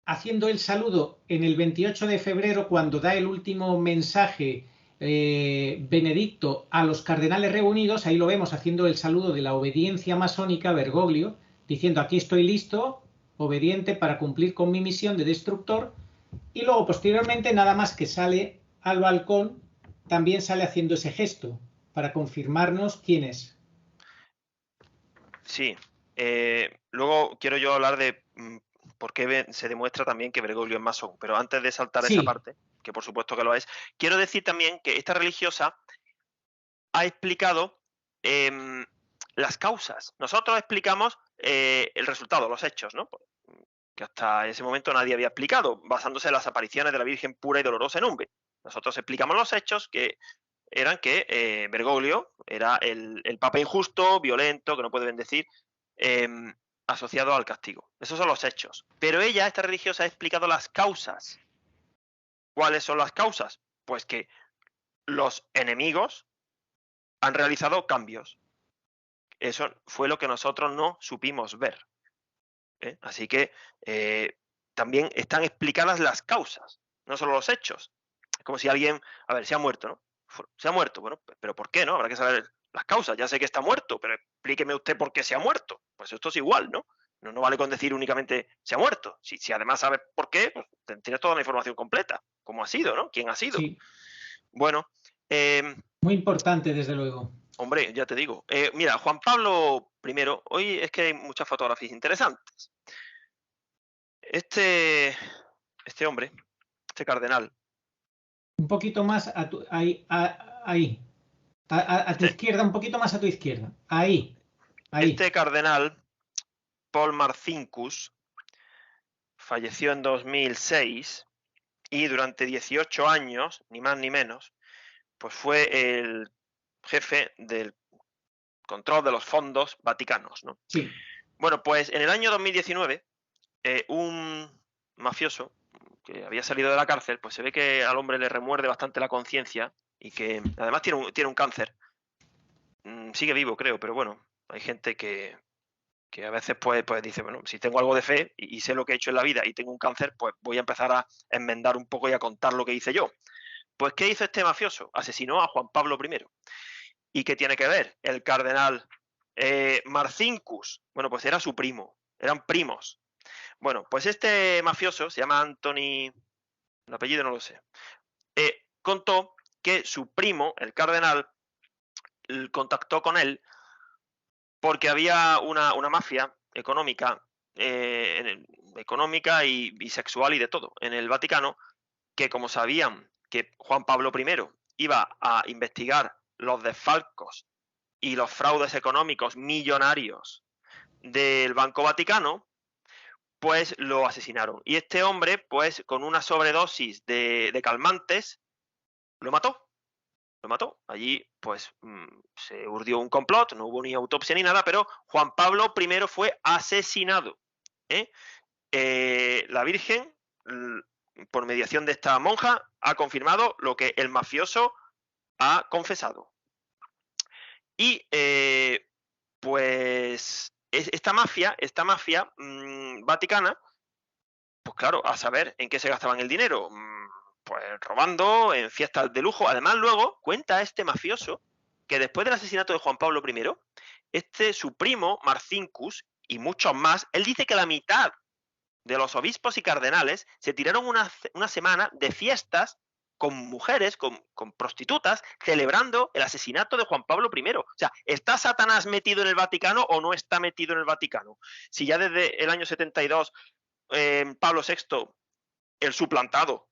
Speaker 3: haciendo el saludo en el 28 de febrero, cuando da el último mensaje Benedicto a los cardenales reunidos. Ahí lo vemos haciendo el saludo de la obediencia masónica, Bergoglio, diciendo: aquí estoy listo, obediente, para cumplir con mi misión de destructor. Y luego, posteriormente, nada más que sale al balcón, también sale haciendo ese gesto para confirmarnos quién es.
Speaker 2: Sí. Luego quiero yo hablar de por qué se demuestra también que Bergoglio es masón. Pero antes de saltar esa
Speaker 3: Sí,
Speaker 2: parte, que por supuesto que lo es, quiero decir también que esta religiosa ha explicado las causas. Nosotros explicamos el resultado, los hechos, ¿no? Que hasta ese momento nadie había explicado, basándose en las apariciones de la Virgen pura y dolorosa en Umbe. Nosotros explicamos los hechos, que eran que Bergoglio era el papa injusto, violento, que no puede bendecir, asociado al castigo. Esos son los hechos. Pero ella, esta religiosa, ha explicado las causas. ¿Cuáles son las causas? Pues que los enemigos han realizado cambios. Eso fue lo que nosotros no supimos ver. Así que también están explicadas las causas, no solo los hechos. Es como si alguien, a ver, se ha muerto, ¿no? Se ha muerto, bueno, pero ¿por qué, no? Habrá que saber las causas. Ya sé que está muerto, pero explíqueme usted por qué se ha muerto. Pues esto es igual, ¿no? No vale con decir únicamente se ha muerto. Si además sabes por qué, pues tienes toda la información completa. ¿Cómo ha sido, no? ¿Quién ha sido?
Speaker 3: sí.
Speaker 2: Bueno,
Speaker 3: Muy importante, desde luego.
Speaker 2: hombre, ya te digo. Mira, Juan Pablo I, hoy es que hay muchas fotografías interesantes. Este hombre, este cardenal,
Speaker 3: Un poquito más a tu, ahí, ahí. A tu
Speaker 2: este,
Speaker 3: izquierda, un poquito más a tu izquierda. Ahí, ahí.
Speaker 2: este cardenal, Paul Marcinkus, falleció en 2006 y durante 18 años, ni más ni menos, pues fue el jefe del control de los fondos vaticanos, ¿no?
Speaker 3: Sí.
Speaker 2: Bueno, pues en el año 2019, un mafioso que había salido de la cárcel, pues se ve que al hombre le remuerde bastante la conciencia y que además tiene un cáncer. Sigue vivo, creo, pero bueno, hay gente que a veces pues dice, bueno, si tengo algo de fe y sé lo que he hecho en la vida y tengo un cáncer, pues voy a empezar a enmendar un poco y a contar lo que hice yo. Pues, ¿qué hizo este mafioso? Asesinó a Juan Pablo I. ¿Y qué tiene que ver el cardenal Marcinkus? Bueno, pues era su primo, eran primos. Bueno, pues este mafioso se llama Anthony, el apellido no lo sé, contó que su primo, el cardenal, contactó con él porque había una mafia económica, económica y sexual y de todo en el Vaticano, que como sabían que Juan Pablo I iba a investigar los desfalcos y los fraudes económicos millonarios del Banco Vaticano, pues lo asesinaron. Y este hombre, pues con una sobredosis de calmantes, lo mató. Lo mató. Allí, pues, se urdió un complot, no hubo ni autopsia ni nada, pero Juan Pablo I fue asesinado. La Virgen, por mediación de esta monja, ha confirmado lo que el mafioso ha confesado. Y, pues, esta mafia vaticana, pues claro, a saber en qué se gastaban el dinero. Pues robando, en fiestas de lujo. Además, luego cuenta este mafioso que después del asesinato de Juan Pablo I, su primo, Marcinkus, y muchos más, él dice que la mitad de los obispos y cardenales se tiraron una semana de fiestas con mujeres, con prostitutas, celebrando el asesinato de Juan Pablo I. O sea, ¿está Satanás metido en el Vaticano o no está metido en el Vaticano? Si ya desde el año 72 Pablo VI, el suplantado,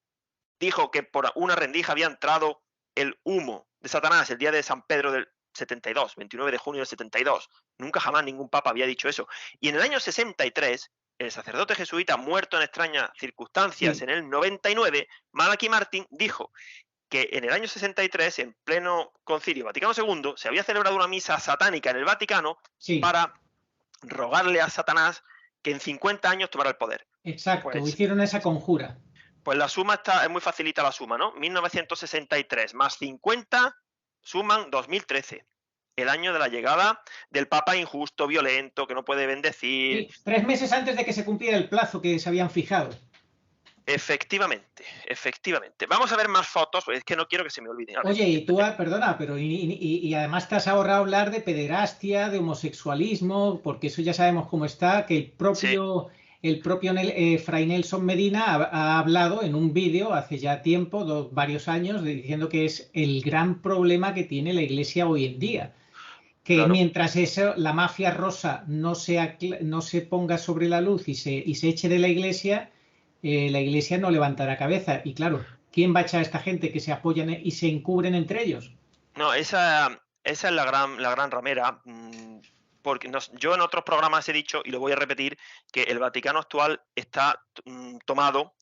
Speaker 2: dijo que por una rendija había entrado el humo de Satanás el día de San Pedro del 72, 29 de junio del 72. Nunca jamás ningún papa había dicho eso. Y en el año 63, el sacerdote jesuita muerto en extrañas circunstancias en el 99, Malachi Martín, dijo que en el año 63, en pleno Concilio Vaticano II, se había celebrado una misa satánica en el Vaticano para rogarle a Satanás que en 50 años tomara el poder.
Speaker 3: Exacto, pues, hicieron esa conjura.
Speaker 2: Pues la suma es muy facilita la suma, ¿no? 1963 más 50 suman 2013. El año de la llegada del Papa injusto, violento, que no puede bendecir.
Speaker 3: Sí, 3 meses antes de que se cumpliera el plazo que se habían fijado.
Speaker 2: Efectivamente, efectivamente. Vamos a ver más fotos, pues es que no quiero que se me olviden.
Speaker 3: Oye, y tú, perdona, pero y además te has ahorrado hablar de pederastia, de homosexualismo, porque eso ya sabemos cómo está, que el propio Fray Nelson Medina ha hablado en un vídeo hace ya tiempo, varios años, diciendo que es el gran problema que tiene la Iglesia hoy en día. Que claro, mientras eso, la mafia rosa no se ponga sobre la luz y se eche de la Iglesia no levantará cabeza. Y claro, ¿quién va a echar a esta gente que se apoyan y se encubren entre ellos?
Speaker 2: No, esa es la gran ramera. Porque yo en otros programas he dicho, y lo voy a repetir, que el Vaticano actual está tomado,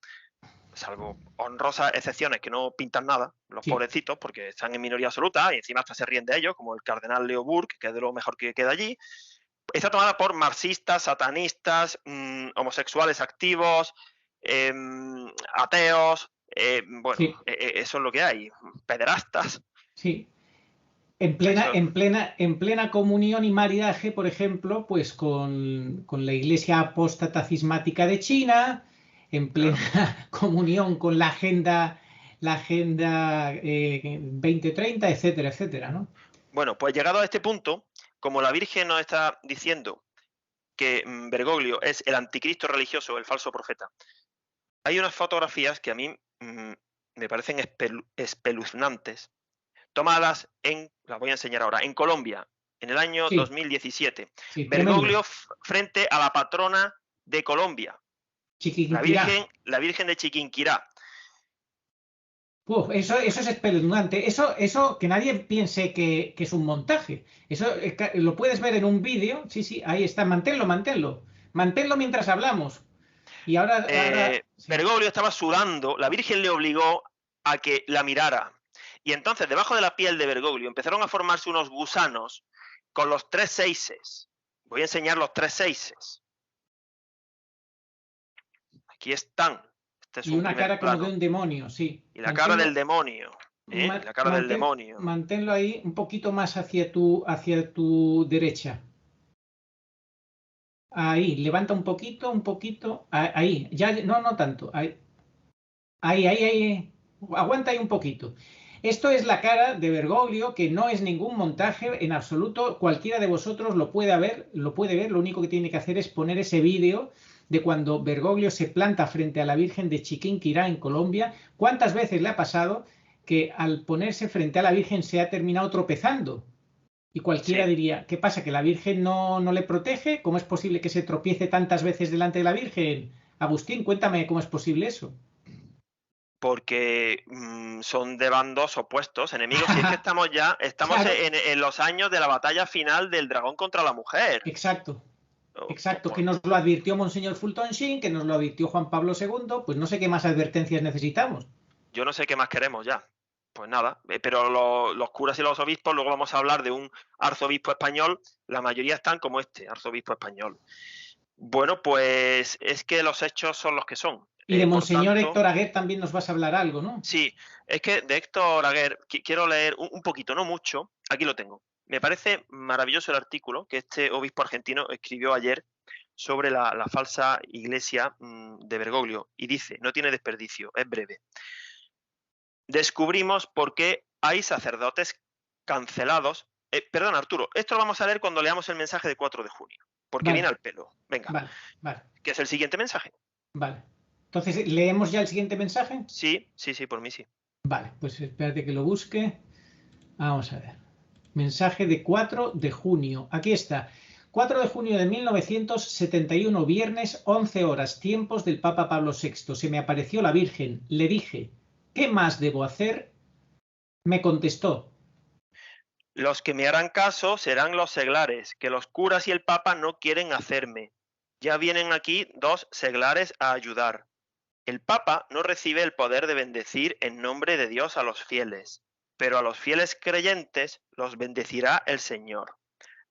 Speaker 2: salvo honrosas excepciones que no pintan nada, los pobrecitos, porque están en minoría absoluta y encima hasta se ríen de ellos, como el cardenal Leo Burke, que es de lo mejor que queda allí, está tomada por marxistas, satanistas, homosexuales activos, ateos, bueno, eso es lo que hay, pederastas.
Speaker 3: Sí. En plena comunión y maridaje, por ejemplo, pues con la Iglesia apóstata cismática de China, en plena comunión con la agenda 2030, etcétera, etcétera, ¿no?
Speaker 2: Bueno, pues llegado a este punto, como la Virgen nos está diciendo que Bergoglio es el anticristo religioso, el falso profeta, hay unas fotografías que a mí me parecen espeluznantes, tomadas las voy a enseñar ahora, en Colombia, en el año 2017. Bergoglio frente a la patrona de Colombia, la Virgen de Chiquinquirá.
Speaker 3: Eso es espeluznante. Eso que nadie piense que es un montaje. Eso lo puedes ver en un vídeo. Sí, ahí está. Manténlo mientras hablamos. Y ahora
Speaker 2: Bergoglio estaba sudando, la Virgen le obligó a que la mirara. Y entonces, debajo de la piel de Bergoglio empezaron a formarse unos gusanos con los 3 seises. Voy a enseñar los 3 seises. Aquí están. Este es
Speaker 3: y una cara plano, como de un demonio, sí.
Speaker 2: Y la cara del demonio. La cara del demonio.
Speaker 3: Manténlo ahí un poquito más hacia tu derecha. Ahí, levanta un poquito. Ahí, ya, no tanto. Ahí. Aguanta ahí un poquito. Esto es la cara de Bergoglio, que no es ningún montaje en absoluto. Cualquiera de vosotros lo puede ver. Lo único que tiene que hacer es poner ese vídeo de cuando Bergoglio se planta frente a la Virgen de Chiquinquirá en Colombia. ¿Cuántas veces le ha pasado que al ponerse frente a la Virgen se ha terminado tropezando? Y cualquiera diría, ¿qué pasa? ¿Que la Virgen no le protege? ¿Cómo es posible que se tropiece tantas veces delante de la Virgen? Agustín, cuéntame cómo es posible eso.
Speaker 2: Porque son de bandos opuestos, enemigos. Y es que estamos claro. en los años de la batalla final del dragón contra la mujer.
Speaker 3: Exacto, que nos lo advirtió Monseñor Fulton Sheen, que nos lo advirtió Juan Pablo II, pues no sé qué más advertencias necesitamos.
Speaker 2: Yo no sé qué más queremos ya. Pues nada, pero los curas y los obispos, luego vamos a hablar de un arzobispo español, la mayoría están como este arzobispo español. Bueno, pues es que los hechos son los que son.
Speaker 3: Y de Monseñor Héctor Aguer también nos vas a hablar algo, ¿no?
Speaker 2: Sí, es que de Héctor Aguer quiero leer un poquito, no mucho, aquí lo tengo. Me parece maravilloso el artículo que este obispo argentino escribió ayer sobre la falsa iglesia de Bergoglio y dice, no tiene desperdicio, es breve. Descubrimos por qué hay sacerdotes cancelados. Perdón, Arturo, esto lo vamos a leer cuando leamos el mensaje de 4 de junio, porque viene al pelo. Venga,
Speaker 3: vale.
Speaker 2: ¿Qué es el siguiente mensaje?
Speaker 3: Vale. Entonces, ¿leemos ya el siguiente mensaje?
Speaker 2: Sí, por mí sí.
Speaker 3: Vale, pues espérate que lo busque. Vamos a ver. Mensaje de 4 de junio. Aquí está. 4 de junio de 1971, viernes, 11 horas, tiempos del Papa Pablo VI. Se me apareció la Virgen. Le dije, ¿qué más debo hacer? Me contestó.
Speaker 2: Los que me harán caso serán los seglares, que los curas y el Papa no quieren hacerme. Ya vienen aquí 2 seglares a ayudar. El Papa no recibe el poder de bendecir en nombre de Dios a los fieles, pero a los fieles creyentes los bendecirá el Señor.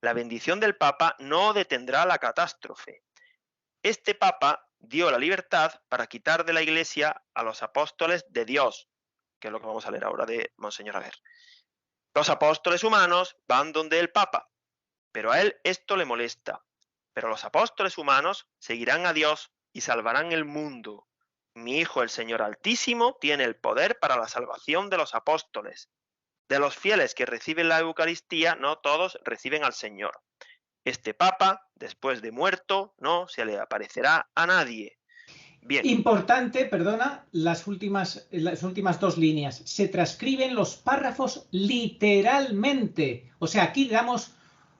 Speaker 2: La bendición del Papa no detendrá la catástrofe. Este Papa dio la libertad para quitar de la Iglesia a los apóstoles de Dios, que es lo que vamos a leer ahora de Monseñor Aguer. Los apóstoles humanos van donde el Papa, pero a él esto le molesta. Pero los apóstoles humanos seguirán a Dios y salvarán el mundo. Mi Hijo, el Señor Altísimo, tiene el poder para la salvación de los apóstoles. De los fieles que reciben la Eucaristía, no todos reciben al Señor. Este Papa, después de muerto, no se le aparecerá a nadie. Bien.
Speaker 3: Importante, perdona, las últimas 2 líneas. Se transcriben los párrafos literalmente. O sea, aquí damos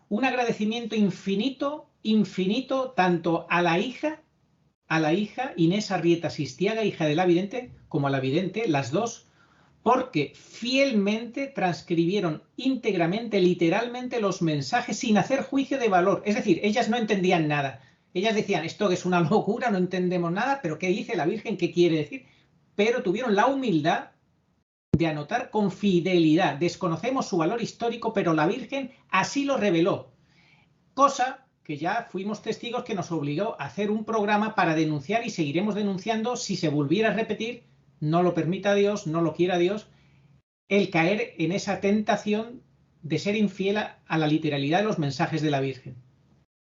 Speaker 3: un agradecimiento infinito, tanto a la hija Inés Arrieta Sistiaga, hija de la vidente, como a la vidente, las dos, porque fielmente transcribieron íntegramente, literalmente, los mensajes sin hacer juicio de valor. Es decir, ellas no entendían nada. Ellas decían, esto es una locura, no entendemos nada, pero ¿qué dice la Virgen? ¿Qué quiere decir? Pero tuvieron la humildad de anotar con fidelidad. Desconocemos su valor histórico, pero la Virgen así lo reveló. Cosa que ya fuimos testigos que nos obligó a hacer un programa para denunciar y seguiremos denunciando si se volviera a repetir, no lo permita Dios, no lo quiera Dios, el caer en esa tentación de ser infiel a la literalidad de los mensajes de la Virgen.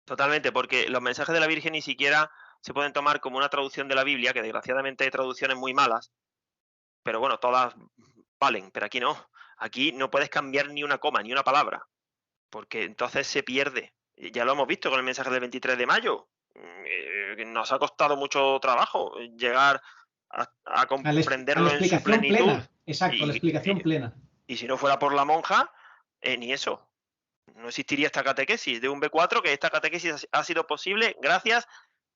Speaker 2: Totalmente, porque los mensajes de la Virgen ni siquiera se pueden tomar como una traducción de la Biblia, que desgraciadamente hay traducciones muy malas, pero bueno, todas valen, pero aquí no. Aquí no puedes cambiar ni una coma, ni una palabra, porque entonces se pierde. Ya lo hemos visto con el mensaje del 23 de mayo. Nos ha costado mucho trabajo llegar a comprenderlo en su plenitud.
Speaker 3: Plena. Exacto, la explicación plena.
Speaker 2: Y si no fuera por la monja, ni eso. No existiría esta catequesis de un B4, que esta catequesis ha sido posible gracias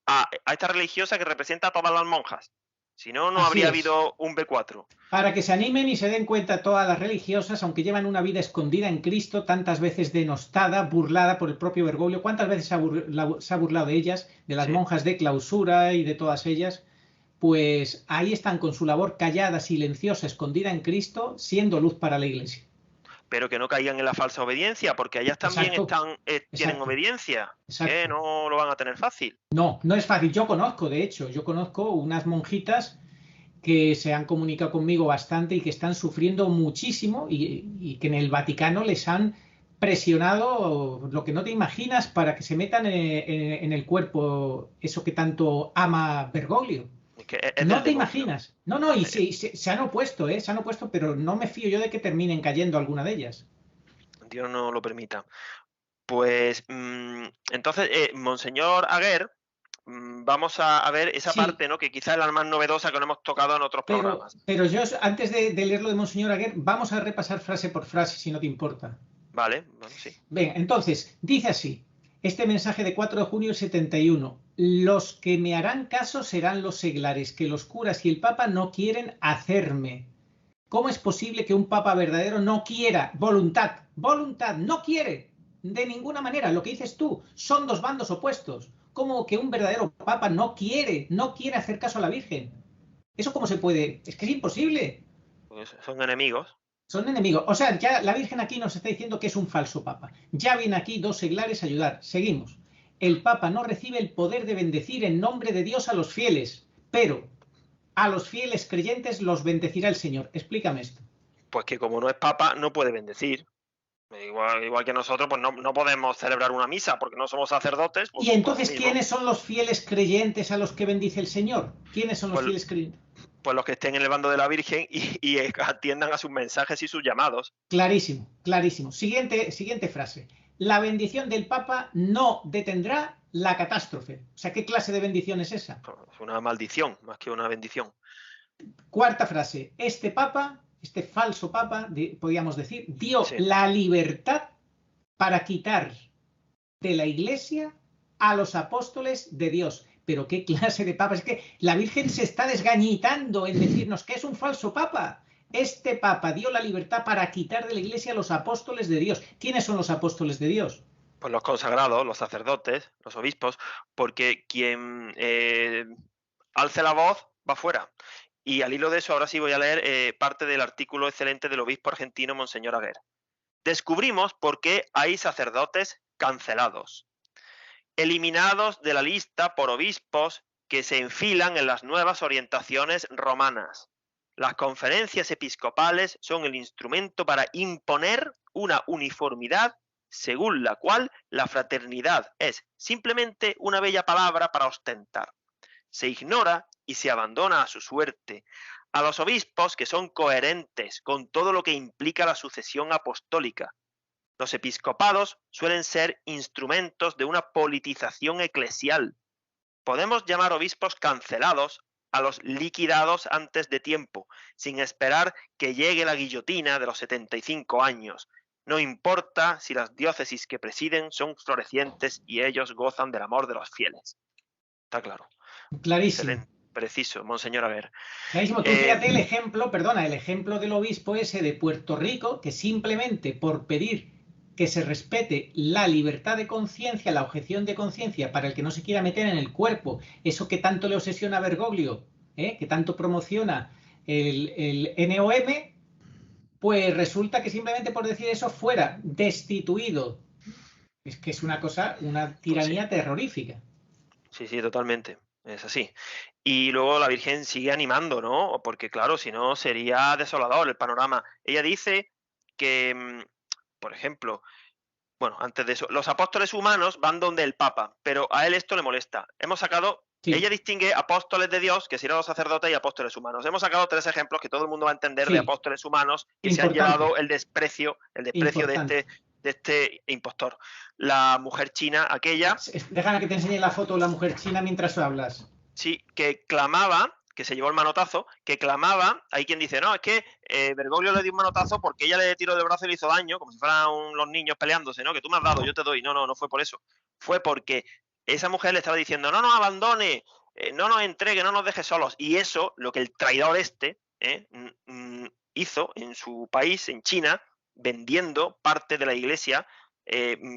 Speaker 2: a esta religiosa que representa a todas las monjas. Si no, no habría habido un B4.
Speaker 3: Para que se animen y se den cuenta todas las religiosas, aunque llevan una vida escondida en Cristo, tantas veces denostada, burlada por el propio Bergoglio. ¿Cuántas veces se ha burlado de ellas, de las monjas de clausura y de todas ellas? Pues ahí están con su labor callada, silenciosa, escondida en Cristo, siendo luz para la Iglesia.
Speaker 2: Pero que no caigan en la falsa obediencia, porque ellas también tienen obediencia, que no lo van a tener fácil.
Speaker 3: No, no es fácil. Yo conozco unas monjitas que se han comunicado conmigo bastante y que están sufriendo muchísimo y que en el Vaticano les han presionado lo que no te imaginas para que se metan en el cuerpo eso que tanto ama Bergoglio. No te imaginas. No, y se han opuesto, se han opuesto, pero no me fío yo de que terminen cayendo alguna de ellas.
Speaker 2: Dios no lo permita. Pues entonces, Monseñor Aguer, vamos a ver esa parte, ¿no? Que quizás es la más novedosa que no hemos tocado en otros programas.
Speaker 3: Pero yo, antes de leer lo de Monseñor Aguer, vamos a repasar frase por frase, si no te importa.
Speaker 2: Vale, bueno, sí.
Speaker 3: Bien, entonces, dice así, este mensaje de 4 de junio del 71, los que me harán caso serán los seglares, que los curas y el Papa no quieren hacerme. ¿Cómo es posible que un Papa verdadero no quiera? Voluntad, no quiere, de ninguna manera, lo que dices tú, son 2 bandos opuestos. ¿Cómo que un verdadero Papa no quiere hacer caso a la Virgen? ¿Eso cómo se puede? Es que es imposible.
Speaker 2: Pues son enemigos.
Speaker 3: Son enemigos. O sea, ya la Virgen aquí nos está diciendo que es un falso Papa. Ya vienen aquí 2 seglares a ayudar. Seguimos. El Papa no recibe el poder de bendecir en nombre de Dios a los fieles, pero a los fieles creyentes los bendecirá el Señor. Explícame esto.
Speaker 2: Pues que como no es Papa, no puede bendecir. Igual que nosotros, pues no podemos celebrar una misa porque no somos sacerdotes. Pues,
Speaker 3: y entonces, ¿quiénes son los fieles creyentes a los que bendice el Señor? ¿Quiénes son los fieles creyentes?
Speaker 2: Pues los que estén en el bando de la Virgen y atiendan a sus mensajes y sus llamados.
Speaker 3: Clarísimo, clarísimo. Siguiente frase. La bendición del Papa no detendrá la catástrofe. O sea, ¿qué clase de bendición es esa?
Speaker 2: Es una maldición más que una bendición.
Speaker 3: Cuarta frase. Este Papa este falso papa, podríamos decir, dio
Speaker 2: Sí.
Speaker 3: la libertad para quitar de la Iglesia a los apóstoles de Dios. Pero qué clase de papa, es que la Virgen se está desgañitando en decirnos que es un falso papa. Este papa dio la libertad para quitar de la Iglesia a los apóstoles de Dios. ¿Quiénes son los apóstoles de Dios?
Speaker 2: Pues los consagrados, los sacerdotes, los obispos, porque quien alce la voz va fuera. Y al hilo de eso, ahora sí voy a leer parte del artículo excelente del obispo argentino Monseñor Aguer. Descubrimos por qué hay sacerdotes cancelados, eliminados de la lista por obispos que se enfilan en las nuevas orientaciones romanas. Las conferencias episcopales son el instrumento para imponer una uniformidad según la cual la fraternidad es simplemente una bella palabra para ostentar. Se ignora y se abandona a su suerte a los obispos que son coherentes con todo lo que implica la sucesión apostólica. Los episcopados suelen ser instrumentos de una politización eclesial. Podemos llamar obispos cancelados a los liquidados antes de tiempo, sin esperar que llegue la guillotina de los 75 años. No importa si las diócesis que presiden son florecientes y ellos gozan del amor de los fieles. Está claro.
Speaker 3: Clarísimo.
Speaker 2: Excelente, preciso, Monseñor Aguer.
Speaker 3: Clarísimo. Tú fíjate el ejemplo, perdona, el ejemplo del obispo ese de Puerto Rico, que simplemente por pedir que se respete la libertad de conciencia, la objeción de conciencia, para el que no se quiera meter en el cuerpo, eso que tanto le obsesiona a Bergoglio, que tanto promociona el NOM, pues resulta que simplemente por decir eso fuera destituido. Es que es una cosa, una tiranía terrorífica.
Speaker 2: Sí, sí, totalmente. Es así. Y luego la Virgen sigue animando, ¿no? Porque claro, si no sería desolador el panorama. Ella dice que, por ejemplo, bueno, antes de eso, los apóstoles humanos van donde el Papa, pero a él esto le molesta. Hemos sacado, sí. Ella distingue apóstoles de Dios, que serían los sacerdotes, y apóstoles humanos. Hemos sacado 3 ejemplos que todo el mundo va a entender, sí, de apóstoles humanos que se han llevado el desprecio de este impostor. La mujer china, aquella...
Speaker 3: Déjame que te enseñe la foto de la mujer china mientras hablas.
Speaker 2: Sí, que clamaba, que se llevó el manotazo, que clamaba, hay quien dice, no, es que Bergoglio le dio un manotazo porque ella le tiró del brazo y le hizo daño, como si fueran los niños peleándose, ¿no? Que tú me has dado, yo te doy. No fue por eso. Fue porque esa mujer le estaba diciendo, no nos abandone, no nos entregue, no nos deje solos. Y eso, lo que el traidor hizo en su país, en China, vendiendo parte de la iglesia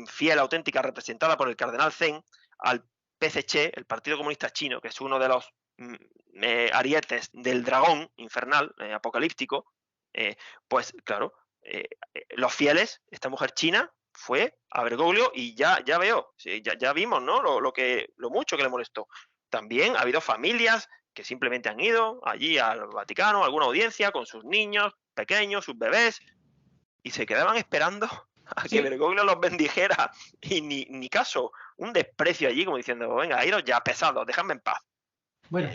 Speaker 2: fiel, auténtica, representada por el cardenal Zeng, al PCC, el Partido Comunista Chino, que es uno de los arietes del dragón infernal, apocalíptico, pues claro, los fieles, esta mujer china fue a Bergoglio y ya veo, ya vimos, ¿no? Lo mucho que le molestó. También ha habido familias que simplemente han ido allí al Vaticano, a alguna audiencia con sus niños pequeños, sus bebés, y se quedaban esperando a que Bergoglio los bendijera y ni caso, un desprecio allí como diciendo, venga, iros ya, pesados, dejadme en paz. Bueno,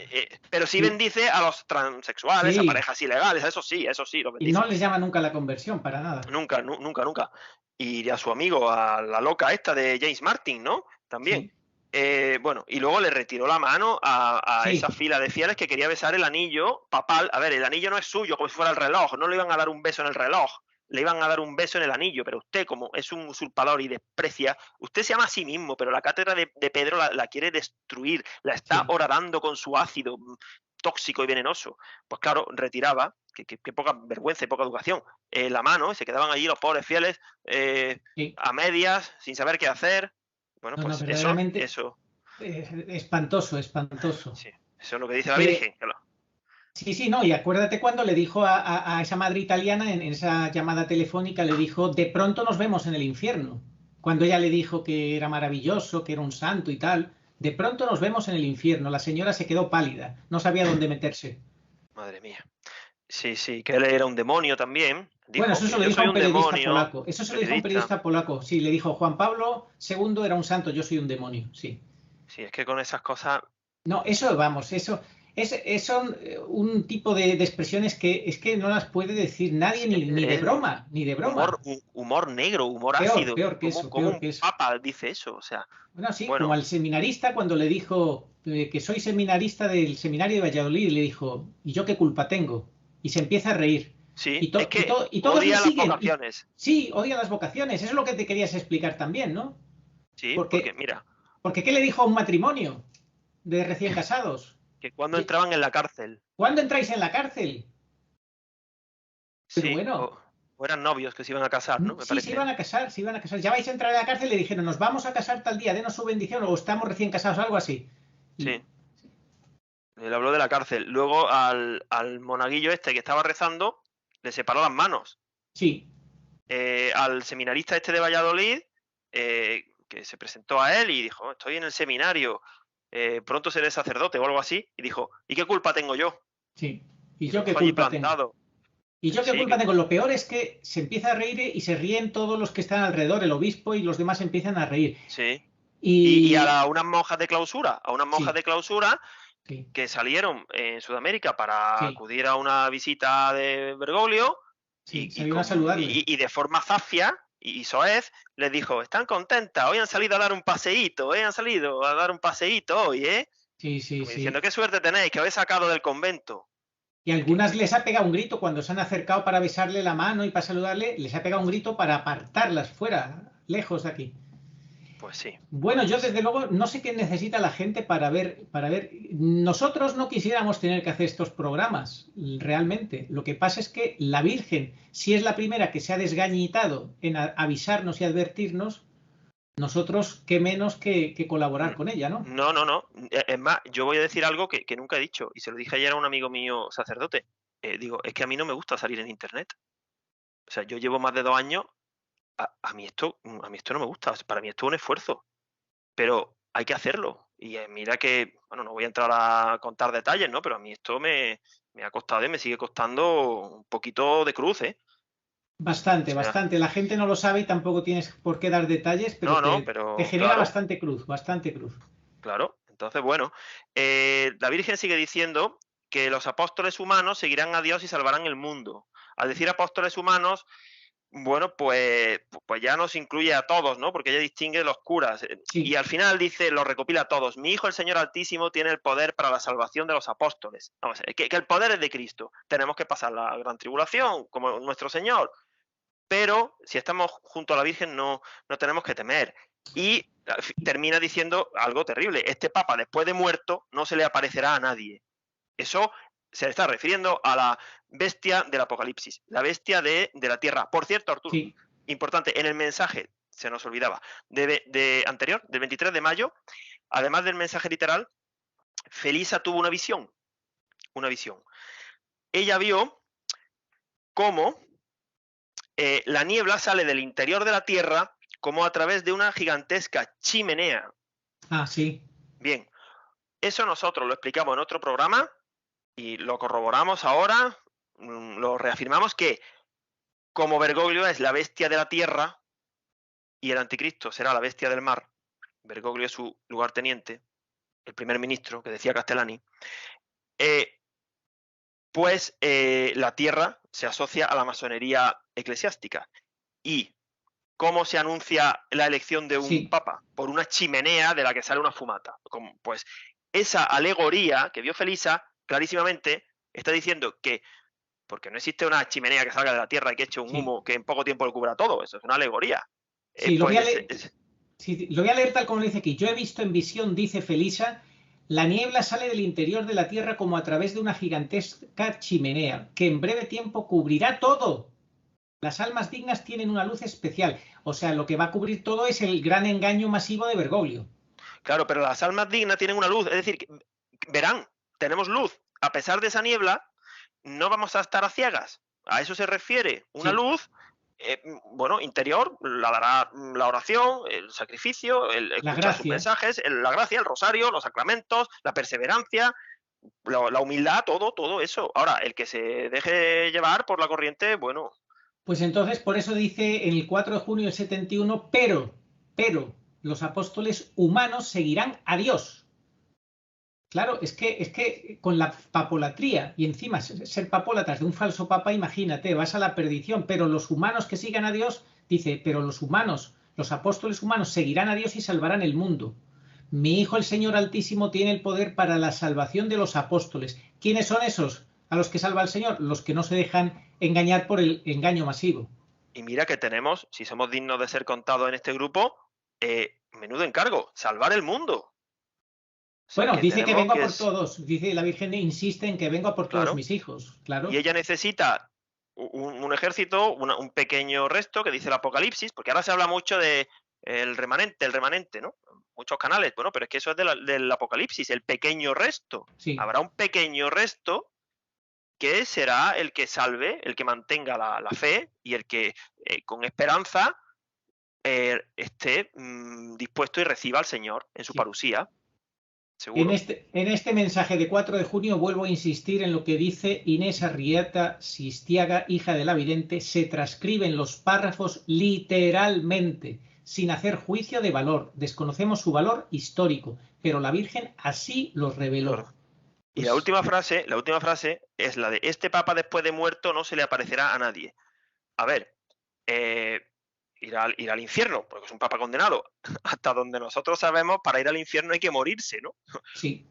Speaker 2: pero sí bendice a los transexuales, a parejas ilegales, eso sí, los bendice.
Speaker 3: Y no les llama nunca la conversión, para nada.
Speaker 2: Nunca. Y a su amigo, a la loca esta de James Martin, ¿no? También. Sí. Bueno, y luego le retiró la mano a esa fila de fieles que quería besar el anillo papal. A ver, el anillo no es suyo, como si fuera el reloj, no le iban a dar un beso en el reloj. Le iban a dar un beso en el anillo, pero usted, como es un usurpador y desprecia, usted se ama a sí mismo, pero la cátedra de Pedro la quiere destruir, la está horadando con su ácido tóxico y venenoso. Pues claro, retiraba, que poca vergüenza y poca educación, la mano, y se quedaban allí los pobres fieles a medias, sin saber qué hacer. Bueno, pues eso.
Speaker 3: Espantoso.
Speaker 2: Sí, eso es lo que dice la Virgen.
Speaker 3: Sí, no, y acuérdate cuando le dijo a esa madre italiana en esa llamada telefónica, le dijo, de pronto nos vemos en el infierno. Cuando ella le dijo que era maravilloso, que era un santo y tal, de pronto nos vemos en el infierno. La señora se quedó pálida, no sabía dónde meterse.
Speaker 2: Madre mía. Sí, que él era un demonio también.
Speaker 3: Dijo, bueno, eso se lo dijo a un periodista polaco. Eso se lo dijo a un periodista polaco. Sí, le dijo, Juan Pablo II era un santo, yo soy un demonio, sí.
Speaker 2: Sí, es que con esas cosas...
Speaker 3: No, eso... son un tipo de expresiones que es que no las puede decir nadie ni de broma.
Speaker 2: Humor negro, humor ácido.
Speaker 3: Peor que eso. Un
Speaker 2: papa dice eso, o sea.
Speaker 3: Bueno, como al seminarista cuando le dijo que soy seminarista del seminario de Valladolid, le dijo, ¿y yo qué culpa tengo? Y se empieza a reír.
Speaker 2: Sí,
Speaker 3: Y,
Speaker 2: es que
Speaker 3: y todos le
Speaker 2: odia las
Speaker 3: siguen.
Speaker 2: vocaciones.
Speaker 3: Sí, odia las vocaciones. Eso es lo que te querías explicar también, ¿no?
Speaker 2: Sí, porque
Speaker 3: Porque,
Speaker 2: mira,
Speaker 3: porque ¿qué le dijo a un matrimonio de recién casados?
Speaker 2: que cuando entraban en la cárcel,
Speaker 3: ¿Cuándo entráis en la cárcel? Pero
Speaker 2: sí,
Speaker 3: bueno,
Speaker 2: o eran novios que se iban a casar, ¿no? Me
Speaker 3: sí, se iban
Speaker 2: parece.
Speaker 3: a casar, se iban a casar. Ya vais a entrar en la cárcel, le dijeron, nos vamos a casar tal día, denos su bendición, o estamos recién casados, algo así. Y
Speaker 2: Sí, él habló de la cárcel. Luego al monaguillo este que estaba rezando, le separó las manos.
Speaker 3: sí,
Speaker 2: Al seminarista este de Valladolid, que se presentó a él y dijo, estoy en el seminario, pronto seré sacerdote o algo así, y dijo, ¿y qué culpa tengo yo?
Speaker 3: sí. ¿Y
Speaker 2: Y lo
Speaker 3: yo qué
Speaker 2: dejó allí
Speaker 3: culpa tengo?
Speaker 2: plantado.
Speaker 3: ¿Y yo qué
Speaker 2: Sí,
Speaker 3: culpa tengo? Lo peor es que se empieza a reír y se ríen todos los que están alrededor, el obispo y los demás empiezan a reír.
Speaker 2: sí. Y
Speaker 3: Y
Speaker 2: unas monjas de clausura,
Speaker 3: sí, sí,
Speaker 2: que salieron en Sudamérica para
Speaker 3: sí,
Speaker 2: acudir a una visita de Bergoglio
Speaker 3: sí, salieron a saludarle.
Speaker 2: y de forma zafia y soez les dijo, están contentas, hoy han salido a dar un paseíto, han salido a dar un paseíto hoy,
Speaker 3: Sí, sí,
Speaker 2: como
Speaker 3: sí.
Speaker 2: diciendo, qué suerte tenéis, que habéis sacado del convento.
Speaker 3: Y algunas les ha pegado un grito cuando se han acercado para besarle la mano y para saludarle, les ha pegado un grito para apartarlas fuera, lejos de aquí.
Speaker 2: Pues sí.
Speaker 3: Bueno, yo desde luego no sé qué necesita la gente para ver. Nosotros no quisiéramos tener que hacer estos programas, realmente. Lo que pasa es que la Virgen, si es la primera que se ha desgañitado en avisarnos y advertirnos, nosotros qué menos que colaborar con ella, ¿no?
Speaker 2: No, no, no. Es más, yo voy a decir algo que nunca he dicho, y se lo dije ayer a un amigo mío sacerdote. Digo, es que a mí no me gusta salir en internet. O sea, yo llevo más de 2 años, a mí esto no me gusta, para mí esto es un esfuerzo, pero hay que hacerlo. Y mira que, bueno, no voy a entrar a contar detalles, ¿no? Pero a mí esto me ha costado y me sigue costando un poquito de cruz, ¿eh? O
Speaker 3: Bastante,
Speaker 2: sea,
Speaker 3: bastante. La gente no lo sabe y tampoco tienes por qué dar detalles, pero
Speaker 2: no, no,
Speaker 3: te
Speaker 2: pero
Speaker 3: genera
Speaker 2: claro,
Speaker 3: bastante cruz, bastante cruz.
Speaker 2: claro. Entonces, bueno, la Virgen sigue diciendo que los apóstoles humanos seguirán a Dios y salvarán el mundo. Al decir apóstoles humanos, bueno, pues ya nos incluye a todos, ¿no? Porque ella distingue los curas. Y
Speaker 3: Sí,
Speaker 2: al final dice, lo recopila a todos. Mi Hijo, el Señor Altísimo, tiene el poder para la salvación de los apóstoles. Vamos a ver, que el poder es de Cristo. Tenemos que pasar la gran tribulación, como nuestro Señor. Pero si estamos junto a la Virgen, no tenemos que temer. Y termina diciendo algo terrible. Este Papa, después de muerto, no se le aparecerá a nadie. Eso se está refiriendo a la bestia del Apocalipsis, la bestia de la tierra. Por cierto, Arturo,
Speaker 3: sí,
Speaker 2: importante, en el mensaje, se nos olvidaba, anterior, del 23 de mayo, además del mensaje literal, Felisa tuvo una visión, una visión. Ella vio cómo la niebla sale del interior de la tierra como a través de una gigantesca chimenea.
Speaker 3: ah, sí,
Speaker 2: Bien, eso nosotros lo explicamos en otro programa y lo corroboramos ahora, lo reafirmamos que como Bergoglio es la bestia de la tierra y el anticristo será la bestia del mar, Bergoglio es su lugarteniente, el primer ministro que decía Castellani, pues la tierra se asocia a la masonería eclesiástica. ¿Y cómo se anuncia la elección de un
Speaker 3: sí.
Speaker 2: papa? Por una chimenea de la que sale una fumata. Pues esa alegoría que vio Felisa clarísimamente está diciendo que porque no existe una chimenea que salga de la tierra y que eche un
Speaker 3: Sí,
Speaker 2: humo que en poco tiempo lo cubra todo, eso es una alegoría.
Speaker 3: sí,
Speaker 2: Pues
Speaker 3: sí, lo voy a leer tal como lo dice aquí. Yo he visto en visión, dice Felisa, la niebla sale del interior de la tierra como a través de una gigantesca chimenea, que en breve tiempo cubrirá todo. Las almas dignas tienen una luz especial. O sea, lo que va a cubrir todo es el gran engaño masivo de Bergoglio.
Speaker 2: claro, pero las almas dignas tienen una luz, es decir, verán, tenemos luz, a pesar de esa niebla, no vamos a estar a ciegas. A eso se refiere una
Speaker 3: Sí,
Speaker 2: luz, bueno, interior, la dará la oración, el sacrificio, el
Speaker 3: la
Speaker 2: escuchar sus
Speaker 3: gracia.
Speaker 2: mensajes, la gracia, el rosario, los sacramentos, la perseverancia, la humildad, todo eso. Ahora, el que se deje llevar por la corriente, bueno,
Speaker 3: Pues entonces, por eso dice en el 4 de junio del 71, pero, los apóstoles humanos seguirán a Dios. Claro, es que con la papolatría y encima ser papólatas de un falso papa, imagínate, vas a la perdición, pero los humanos que sigan a Dios, dice, pero los humanos, los apóstoles humanos seguirán a Dios y salvarán el mundo. Mi Hijo, el Señor Altísimo, tiene el poder para la salvación de los apóstoles. ¿Quiénes son esos a los que salva el Señor? Los que no se dejan engañar por el engaño masivo.
Speaker 2: Y mira que tenemos, si somos dignos de ser contados en este grupo, menudo encargo, salvar el mundo. O sea,
Speaker 3: Bueno,
Speaker 2: que
Speaker 3: dice que
Speaker 2: tenemos
Speaker 3: vengo a
Speaker 2: que
Speaker 3: por todos. Dice la Virgen, insiste en que vengo a por todos
Speaker 2: claro,
Speaker 3: mis hijos. Claro.
Speaker 2: y ella necesita un ejército, un pequeño resto que dice el Apocalipsis, porque ahora se habla mucho de el remanente, ¿no? Muchos canales, bueno, pero es que eso es del Apocalipsis, el pequeño resto.
Speaker 3: Sí.
Speaker 2: Habrá un pequeño resto que será el que salve, el que mantenga la fe y el que con esperanza esté dispuesto y reciba al Señor en su
Speaker 3: Sí.
Speaker 2: parusía.
Speaker 3: En
Speaker 2: Seguro.
Speaker 3: este mensaje de 4 de junio vuelvo a insistir en lo que dice Inés Arrieta Sistiaga, hija de la vidente. Se transcriben los párrafos literalmente, sin hacer juicio de valor. Desconocemos su valor histórico, pero la Virgen así los reveló.
Speaker 2: Claro. Y
Speaker 3: Pues,
Speaker 2: la última frase es la de este papa después de muerto no se le aparecerá a nadie. A ver, ir al infierno, porque es un papa condenado. Hasta donde nosotros sabemos, para ir al infierno hay que morirse, ¿no?
Speaker 3: sí,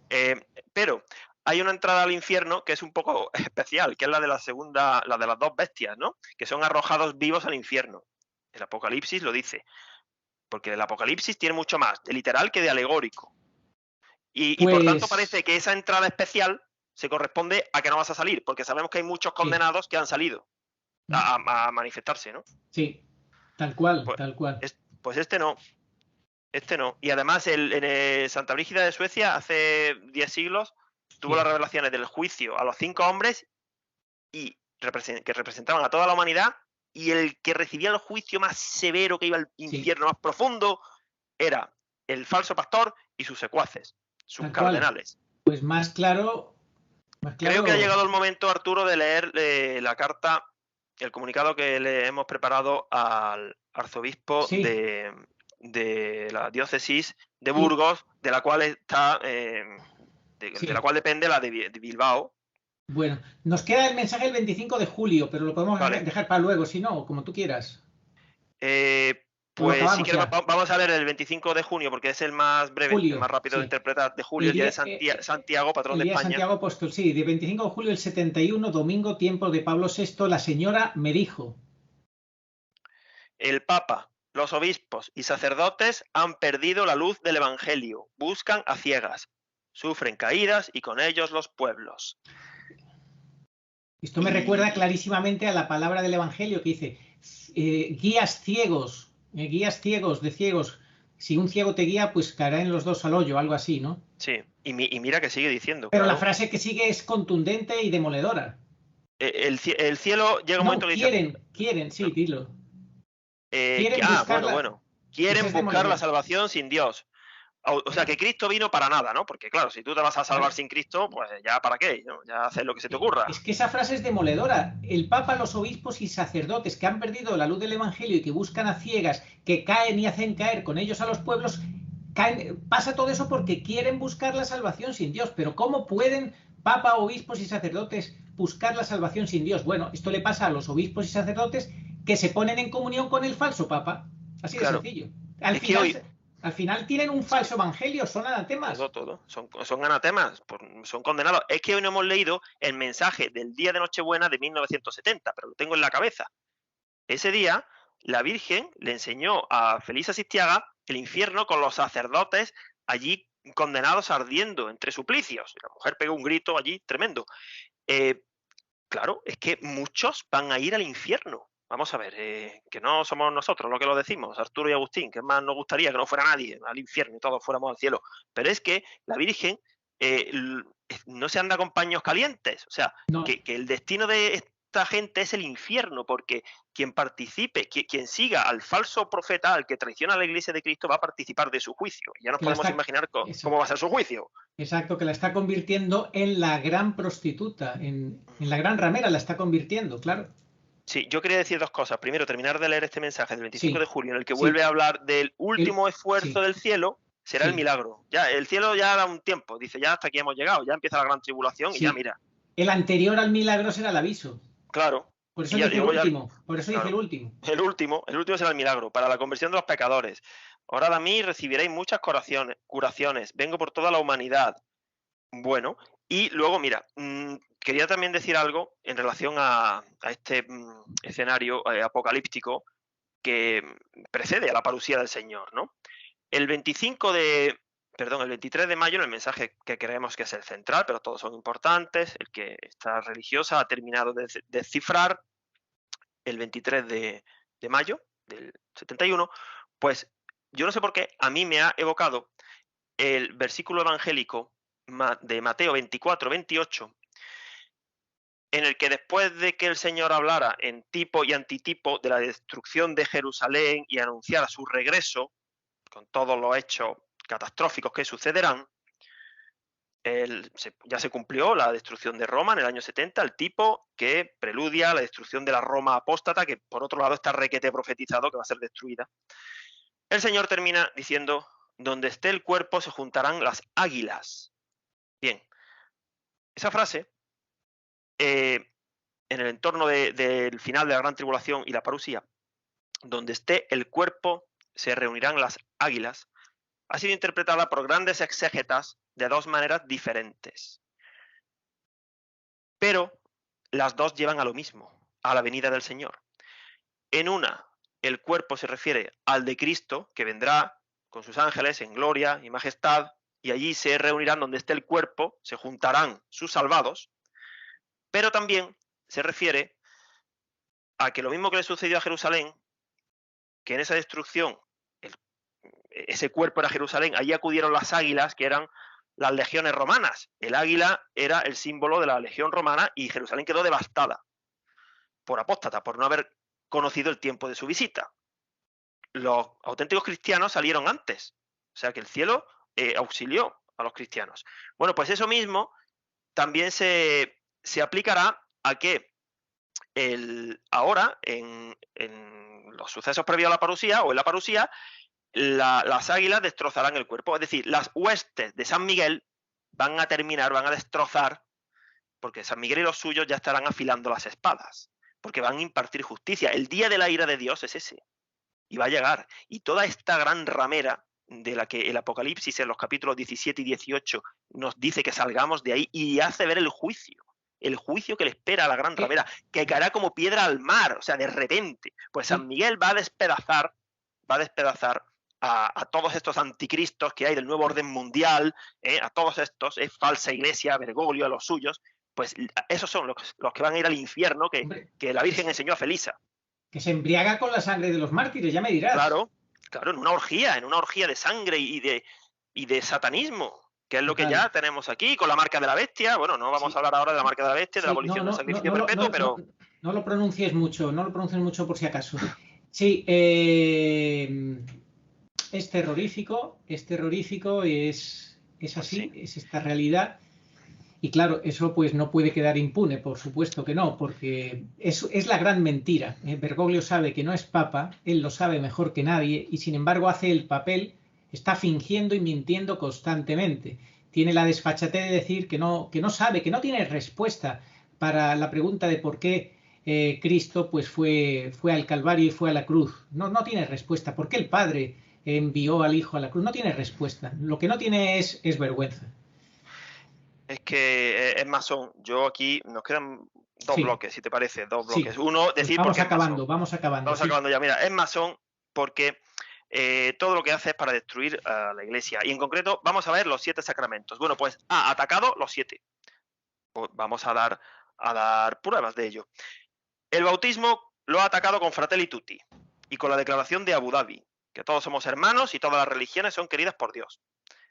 Speaker 2: Pero hay una entrada al infierno que es un poco especial, que es la de la las dos bestias, ¿no? Que son arrojados vivos al infierno. El Apocalipsis lo dice. Porque el Apocalipsis tiene mucho más de literal que de alegórico. Y por tanto parece que esa entrada especial se corresponde a que no vas a salir, porque sabemos que hay muchos condenados que han salido a manifestarse, ¿no?
Speaker 3: Sí, tal cual,
Speaker 2: Pues,
Speaker 3: tal cual.
Speaker 2: Pues este no. Y además en Santa Brígida de Suecia hace 10 siglos tuvo las revelaciones del juicio a los 5 hombres y que representaban a toda la humanidad, y el que recibía el juicio más severo, que iba al infierno más profundo, era el falso pastor y sus secuaces, sus cardenales.
Speaker 3: Pues más claro.
Speaker 2: Creo que ha llegado el momento, Arturo, de leer la carta, el comunicado que le hemos preparado al arzobispo de la diócesis de Burgos, de la cual está, de la cual depende la de Bilbao.
Speaker 3: Bueno, nos queda el mensaje el 25 de julio, pero lo podemos dejar para luego, si no, como tú quieras.
Speaker 2: Pues si quieres, vamos a leer el 25 de junio, porque es el más breve, el más rápido de interpretar, de julio, el día de Santiago, patrón de España.
Speaker 3: Santiago Apóstol, sí, de 25 de julio del 71, domingo, tiempo de Pablo VI, la señora me dijo.
Speaker 2: El Papa, los obispos y sacerdotes han perdido la luz del Evangelio, buscan a ciegas, sufren caídas y con ellos los pueblos.
Speaker 3: Esto me recuerda clarísimamente a la palabra del Evangelio que dice, guías ciegos de ciegos. Si un ciego te guía, pues caerán los dos al hoyo, algo así, ¿no?
Speaker 2: Sí, y mira que sigue diciendo.
Speaker 3: Pero la frase que sigue es contundente y demoledora.
Speaker 2: El cielo llega un momento que dice...
Speaker 3: Quieren, sí, dilo.
Speaker 2: Quieren buscar la salvación sin Dios. O sea, que Cristo vino para nada, ¿no? Porque claro, si tú te vas a salvar sin Cristo, pues ya para qué, ¿no? Ya haces lo que se te ocurra.
Speaker 3: Es que esa frase es demoledora. El Papa, los obispos y sacerdotes que han perdido la luz del Evangelio y que buscan a ciegas, que caen y hacen caer con ellos a los pueblos, pasa todo eso porque quieren buscar la salvación sin Dios. Pero ¿cómo pueden Papa, obispos y sacerdotes buscar la salvación sin Dios? Bueno, esto le pasa a los obispos y sacerdotes que se ponen en comunión con el falso Papa. Así de sencillo. Al final tienen un falso evangelio, son anatemas.
Speaker 2: Todo. Son anatemas, son condenados. Es que hoy no hemos leído el mensaje del día de Nochebuena de 1970, pero lo tengo en la cabeza. Ese día, la Virgen le enseñó a Felisa Sistiaga el infierno con los sacerdotes allí condenados ardiendo entre suplicios. La mujer pegó un grito allí tremendo. Claro, es que muchos van a ir al infierno. Vamos a ver, que no somos nosotros lo que lo decimos, Arturo y Agustín, que más nos gustaría que no fuera nadie al infierno y todos fuéramos al cielo. Pero es que la Virgen no se anda con paños calientes. O sea, que el destino de esta gente es el infierno, porque quien participe, quien siga al falso profeta, al que traiciona a la Iglesia de Cristo, va a participar de su juicio. Ya nos podemos imaginar cómo va a ser su juicio.
Speaker 3: Exacto, que la está convirtiendo en la gran prostituta, en la gran ramera la está convirtiendo, claro.
Speaker 2: Sí, yo quería decir dos cosas. Primero, terminar de leer este mensaje del 25 de julio, en el que vuelve a hablar del último esfuerzo del cielo, será el milagro. Ya, el cielo ya da un tiempo, dice, ya hasta aquí hemos llegado, ya empieza la gran tribulación y ya mira.
Speaker 3: El anterior al milagro será el aviso.
Speaker 2: Claro.
Speaker 3: Por eso dice el último. Por eso dice el último.
Speaker 2: El último será el milagro, para la conversión de los pecadores. Orad a mí y recibiréis muchas curaciones. Vengo por toda la humanidad. Bueno, y luego, mira, quería también decir algo en relación a este escenario apocalíptico que precede a la parusía del Señor, ¿no? El 23 de mayo, en el mensaje que creemos que es el central, pero todos son importantes, el que esta religiosa ha terminado de descifrar el 23 de mayo del 71, pues yo no sé por qué a mí me ha evocado el versículo evangélico de Mateo 24, 28, en el que después de que el Señor hablara en tipo y antitipo de la destrucción de Jerusalén y anunciara su regreso, con todos los hechos catastróficos que sucederán, ya se cumplió la destrucción de Roma en el año 70, el tipo que preludia la destrucción de la Roma apóstata, que por otro lado está requete profetizado que va a ser destruida. El Señor termina diciendo, donde esté el cuerpo se juntarán las águilas. Bien, esa frase, en el entorno del final de la gran tribulación y la parusía, donde esté el cuerpo se reunirán las águilas, ha sido interpretada por grandes exégetas de dos maneras diferentes. Pero las dos llevan a lo mismo, a la venida del Señor. En una, el cuerpo se refiere al de Cristo, que vendrá con sus ángeles en gloria y majestad, y allí se reunirán donde esté el cuerpo, se juntarán sus salvados, pero también se refiere a que lo mismo que le sucedió a Jerusalén, que en esa destrucción ese cuerpo era Jerusalén, allí acudieron las águilas, que eran las legiones romanas. El águila era el símbolo de la legión romana y Jerusalén quedó devastada por apóstata, por no haber conocido el tiempo de su visita. Los auténticos cristianos salieron antes, o sea que el cielo auxilió a los cristianos. Bueno, pues eso mismo también se aplicará a que ahora, en los sucesos previos a la parusía o en la parusía, las águilas destrozarán el cuerpo. Es decir, las huestes de San Miguel van a destrozar, porque San Miguel y los suyos ya estarán afilando las espadas, porque van a impartir justicia. El día de la ira de Dios es ese, y va a llegar. Y toda esta gran ramera de la que el Apocalipsis en los capítulos 17 y 18 nos dice que salgamos de ahí y hace ver el juicio que le espera a la gran ramera, que caerá como piedra al mar, o sea, de repente. Pues San Miguel va a despedazar a todos estos anticristos que hay del nuevo orden mundial, a todos estos, falsa iglesia, Bergoglio, a los suyos, pues esos son los que van a ir al infierno que la Virgen enseñó a Felisa.
Speaker 3: Que se embriaga con la sangre de los mártires, ya me dirás.
Speaker 2: Claro, en una orgía de sangre y de satanismo, que es lo que ya tenemos aquí, con la marca de la bestia. Bueno, no vamos a hablar ahora de la marca de la bestia, de la abolición del sacrificio perpetuo, pero...
Speaker 3: No lo pronuncies mucho por si acaso. Sí, es terrorífico, es así, es esta realidad. Y claro, eso pues no puede quedar impune, por supuesto que no, porque es la gran mentira. Bergoglio sabe que no es papa, él lo sabe mejor que nadie y sin embargo hace el papel, está fingiendo y mintiendo constantemente. Tiene la desfachatez de decir que no sabe, que no tiene respuesta para la pregunta de por qué Cristo pues fue al Calvario y fue a la cruz. No tiene respuesta. ¿Por qué el Padre envió al Hijo a la cruz? No tiene respuesta. Lo que no tiene es vergüenza.
Speaker 2: Es que es masón. Yo aquí nos quedan dos bloques, si te parece, dos bloques. Uno, decir
Speaker 3: pues vamos acabando
Speaker 2: ya. Mira, es masón porque todo lo que hace es para destruir a la iglesia. Y en concreto, vamos a ver los 7 sacramentos. Bueno, pues ha atacado los 7. Pues vamos a dar pruebas de ello. El bautismo lo ha atacado con Fratelli Tutti y con la declaración de Abu Dhabi, que todos somos hermanos y todas las religiones son queridas por Dios.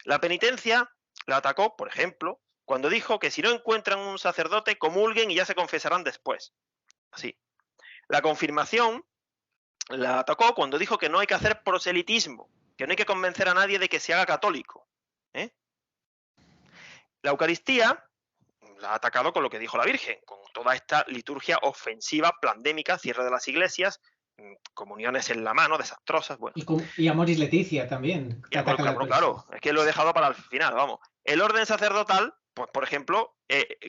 Speaker 2: La penitencia la atacó, por ejemplo, cuando dijo que si no encuentran un sacerdote, comulguen y ya se confesarán después. Así. La confirmación la atacó cuando dijo que no hay que hacer proselitismo, que no hay que convencer a nadie de que se haga católico. La Eucaristía la ha atacado con lo que dijo la Virgen, con toda esta liturgia ofensiva, plandémica, cierre de las iglesias, comuniones en la mano, desastrosas. Bueno.
Speaker 3: Y Amoris Laetitia también.
Speaker 2: Claro, es que lo he dejado para el final, vamos. El orden sacerdotal, pues por ejemplo,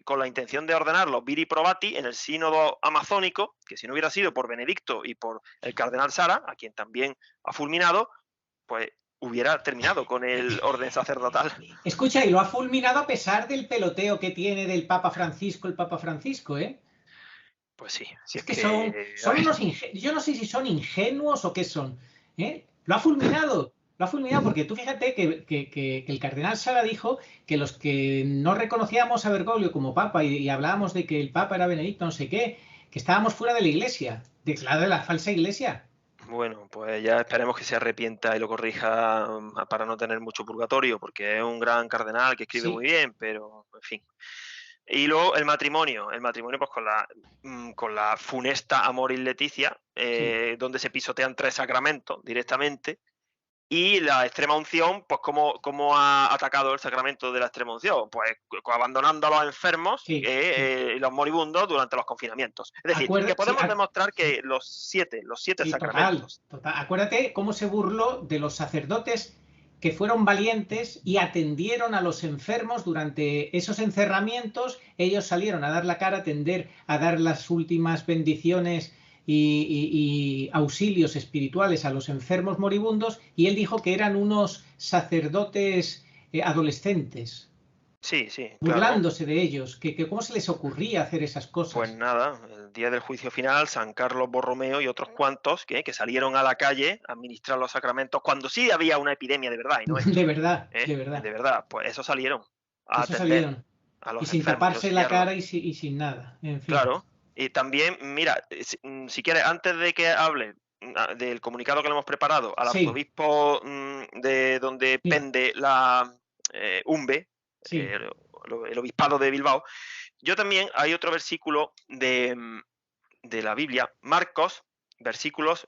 Speaker 2: con la intención de ordenar los viri probati en el sínodo amazónico, que si no hubiera sido por Benedicto y por el cardenal Sara, a quien también ha fulminado, pues hubiera terminado con el orden sacerdotal.
Speaker 3: Escucha, y lo ha fulminado a pesar del peloteo que tiene del Papa Francisco, el Papa Francisco, ¿eh?
Speaker 2: Pues sí, si
Speaker 3: Es que son unos yo no sé si son ingenuos o qué son, ¿eh? Lo ha fulminado porque tú fíjate que el cardenal Sala dijo que los que no reconocíamos a Bergoglio como papa y hablábamos de que el papa era Benedicto no sé qué, que estábamos fuera de la iglesia, de la falsa iglesia.
Speaker 2: Bueno, pues ya esperemos que se arrepienta y lo corrija para no tener mucho purgatorio, porque es un gran cardenal que escribe muy bien, pero en fin. Y luego el matrimonio pues con la funesta Amoris Leticia, donde se pisotean 3 sacramentos directamente, y la extrema unción, pues ¿cómo ha atacado el sacramento de la extrema unción? Pues abandonando a los enfermos y los moribundos durante los confinamientos. Es decir, que podemos demostrar que los siete sacramentos.
Speaker 3: Total. Acuérdate cómo se burló de los sacerdotes que fueron valientes y atendieron a los enfermos durante esos encerramientos. Ellos salieron a dar la cara, a dar las últimas bendiciones y auxilios espirituales a los enfermos moribundos, y él dijo que eran unos sacerdotes adolescentes.
Speaker 2: Sí,
Speaker 3: burlándose de ellos, que cómo se les ocurría hacer esas cosas.
Speaker 2: Pues nada, el día del juicio final, San Carlos Borromeo y otros cuantos que salieron a la calle a administrar los sacramentos cuando sí había una epidemia de verdad. Y no
Speaker 3: de verdad,
Speaker 2: de verdad, pues eso salieron a
Speaker 3: eso
Speaker 2: atender
Speaker 3: salieron.
Speaker 2: A los
Speaker 3: y sin taparse la cara y sin nada. En fin.
Speaker 2: Claro, y también, mira, si quieres, antes de que hable del comunicado que le hemos preparado al arzobispo de donde pende la UMBE, el obispado de Bilbao, yo también hay otro versículo de la Biblia, Marcos, versículos,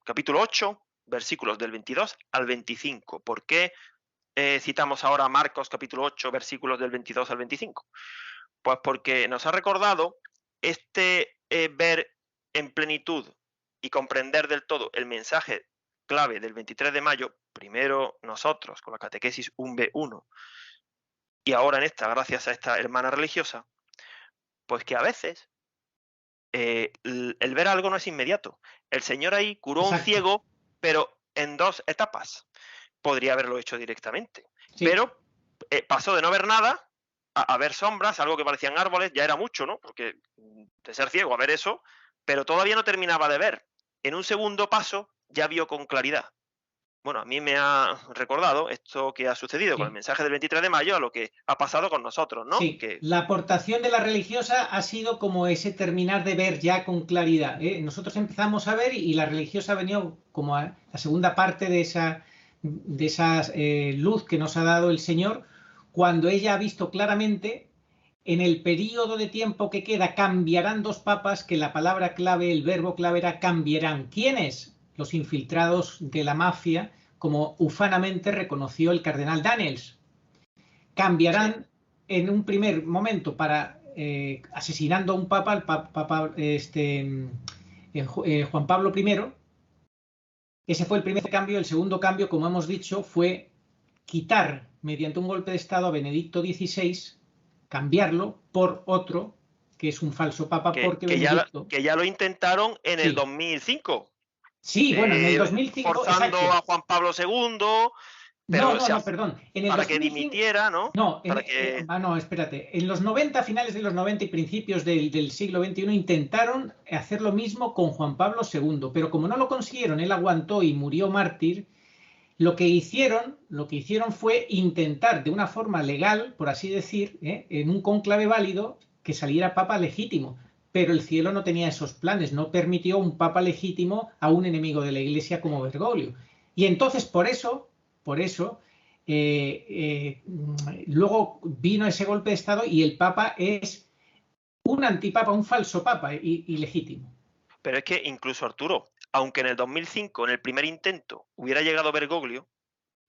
Speaker 2: capítulo 8, versículos del 22 al 25. ¿Por qué citamos ahora Marcos, capítulo 8, versículos del 22 al 25? Pues porque nos ha recordado ver en plenitud y comprender del todo el mensaje clave del 23 de mayo, primero nosotros con la catequesis UMBE 1 y ahora en esta, gracias a esta hermana religiosa, pues que a veces el ver algo no es inmediato. El Señor ahí curó a un ciego, pero en 2 etapas. Podría haberlo hecho directamente, pero pasó de no ver nada a ver sombras, algo que parecían árboles, ya era mucho, ¿no? Porque de ser ciego a ver eso, pero todavía no terminaba de ver. En un segundo paso ya vio con claridad. Bueno, a mí me ha recordado esto que ha sucedido con el mensaje del 23 de mayo a lo que ha pasado con nosotros, ¿no?
Speaker 3: Sí, la aportación de la religiosa ha sido como ese terminar de ver ya con claridad, ¿eh? Nosotros empezamos a ver y la religiosa ha venido como a la segunda parte de esa luz que nos ha dado el Señor, cuando ella ha visto claramente en el periodo de tiempo que queda cambiarán 2 papas, que la palabra clave, el verbo clave era cambiarán. ¿Quiénes? Los infiltrados de la mafia, como ufanamente reconoció el cardenal Daniels. Cambiarán en un primer momento para asesinando a un papa, el papa Juan Pablo I. Ese fue el primer cambio. El segundo cambio, como hemos dicho, fue quitar mediante un golpe de estado a Benedicto XVI, cambiarlo por otro que es un falso papa, porque Benedicto...
Speaker 2: que ya lo intentaron en el 2005.
Speaker 3: Sí, bueno, en el 2005...
Speaker 2: Forzando a Juan Pablo II... Pero
Speaker 3: perdón. En el
Speaker 2: para
Speaker 3: 2005,
Speaker 2: que dimitiera, ¿no?
Speaker 3: No, espérate. En los 90, finales de los 90 y principios del siglo XXI, intentaron hacer lo mismo con Juan Pablo II, pero como no lo consiguieron, él aguantó y murió mártir. Lo que hicieron fue intentar de una forma legal, por así decir, en un cónclave válido, que saliera papa legítimo. Pero el cielo no tenía esos planes, no permitió un papa legítimo a un enemigo de la Iglesia como Bergoglio. Y entonces, por eso luego vino ese golpe de estado y el papa es un antipapa, un falso papa ilegítimo.
Speaker 2: Pero es que incluso, Arturo, aunque en el 2005, en el primer intento, hubiera llegado Bergoglio,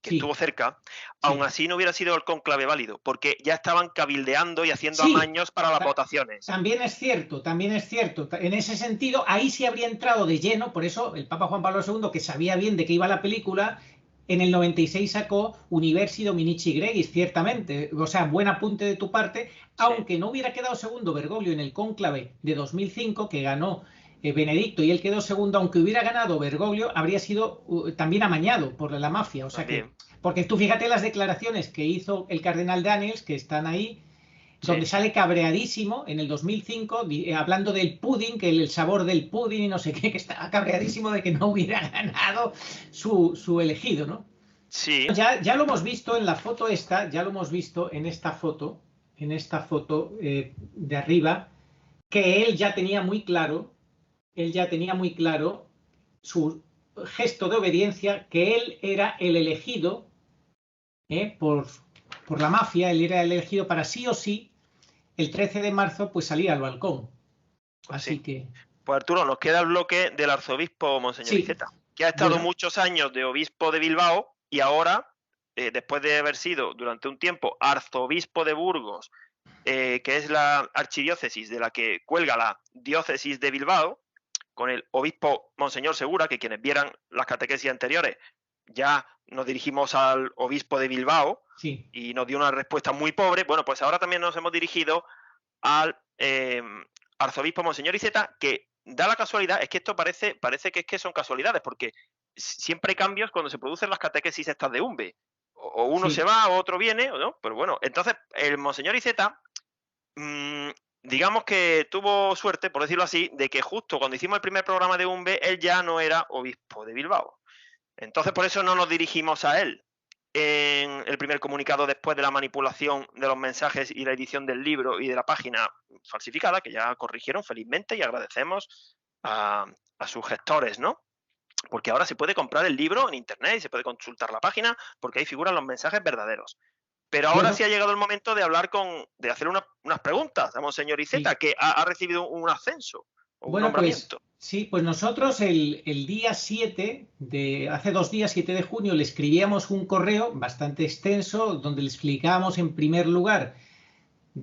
Speaker 2: que estuvo cerca, aún así no hubiera sido el cónclave válido, porque ya estaban cabildeando y haciendo amaños para las votaciones.
Speaker 3: También es cierto. En ese sentido, ahí sí habría entrado de lleno, por eso el Papa Juan Pablo II, que sabía bien de qué iba la película, en el 96 sacó Universi Dominici Gregis, ciertamente. O sea, buen apunte de tu parte, aunque no hubiera quedado segundo Bergoglio en el cónclave de 2005, que ganó Benedicto y él quedó segundo, aunque hubiera ganado Bergoglio, habría sido también amañado por la mafia. O sea que, porque tú fíjate las declaraciones que hizo el cardenal Daniels, que están ahí, donde sale cabreadísimo en el 2005, hablando del pudding, que el sabor del pudding y no sé qué, que está cabreadísimo de que no hubiera ganado su elegido, ¿no?
Speaker 2: Sí.
Speaker 3: Ya lo hemos visto en la foto esta, ya lo hemos visto en esta foto de arriba, que él ya tenía muy claro su gesto de obediencia, que él era el elegido por la mafia, él era el elegido para sí o sí el 13 de marzo pues salir al balcón.
Speaker 2: Pues
Speaker 3: así que...
Speaker 2: Pues Arturo, nos queda el bloque del arzobispo Monseñor Iceta, que ha estado muchos años de obispo de Bilbao y ahora, después de haber sido durante un tiempo arzobispo de Burgos, que es la archidiócesis de la que cuelga la diócesis de Bilbao, con el obispo Monseñor Segura, que quienes vieran las catequesis anteriores, ya nos dirigimos al obispo de Bilbao y nos dio una respuesta muy pobre. Bueno, pues ahora también nos hemos dirigido al arzobispo Monseñor Iceta, que da la casualidad, es que esto parece que es que son casualidades, porque siempre hay cambios cuando se producen las catequesis estas de UMBE. O uno se va, o otro viene, ¿no? Pero bueno, entonces el Monseñor Iceta, digamos que tuvo suerte, por decirlo así, de que justo cuando hicimos el primer programa de UMBE, él ya no era obispo de Bilbao. Entonces por eso no nos dirigimos a él en el primer comunicado después de la manipulación de los mensajes y la edición del libro y de la página falsificada, que ya corrigieron felizmente, y agradecemos a sus gestores, ¿no? Porque ahora se puede comprar el libro en internet y se puede consultar la página porque ahí figuran los mensajes verdaderos. Pero ahora sí ha llegado el momento de hablar de hacer unas preguntas a Monseñor Iceta, que ha recibido un ascenso o un nombramiento.
Speaker 3: Pues nosotros el día 7, hace 2 días, 7 de junio, le escribíamos un correo bastante extenso donde le explicábamos en primer lugar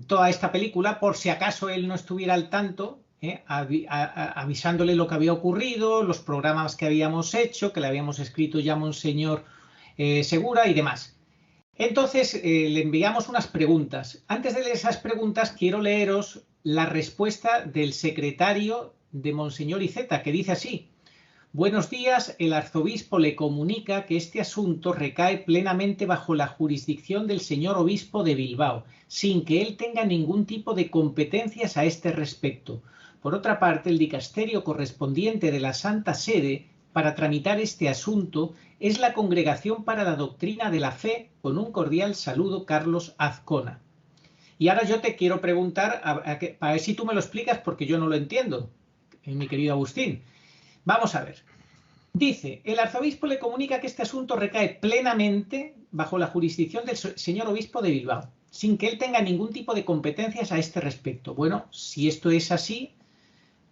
Speaker 3: toda esta película, por si acaso él no estuviera al tanto, avisándole lo que había ocurrido, los programas que habíamos hecho, que le habíamos escrito ya a Monseñor Segura y demás. Entonces le enviamos unas preguntas. Antes de leer esas preguntas quiero leeros la respuesta del secretario de Monseñor Iceta, que dice así: buenos días, el arzobispo le comunica que este asunto recae plenamente bajo la jurisdicción del señor obispo de Bilbao, sin que él tenga ningún tipo de competencias a este respecto. Por otra parte, el dicasterio correspondiente de la Santa Sede para tramitar este asunto es la Congregación para la Doctrina de la Fe, con un cordial saludo, Carlos Azcona. Y ahora yo te quiero preguntar, a ver si tú me lo explicas, porque yo no lo entiendo, mi querido Agustín. Vamos a ver. Dice, el arzobispo le comunica que este asunto recae plenamente bajo la jurisdicción del señor obispo de Bilbao, sin que él tenga ningún tipo de competencias a este respecto. Bueno, si esto es así,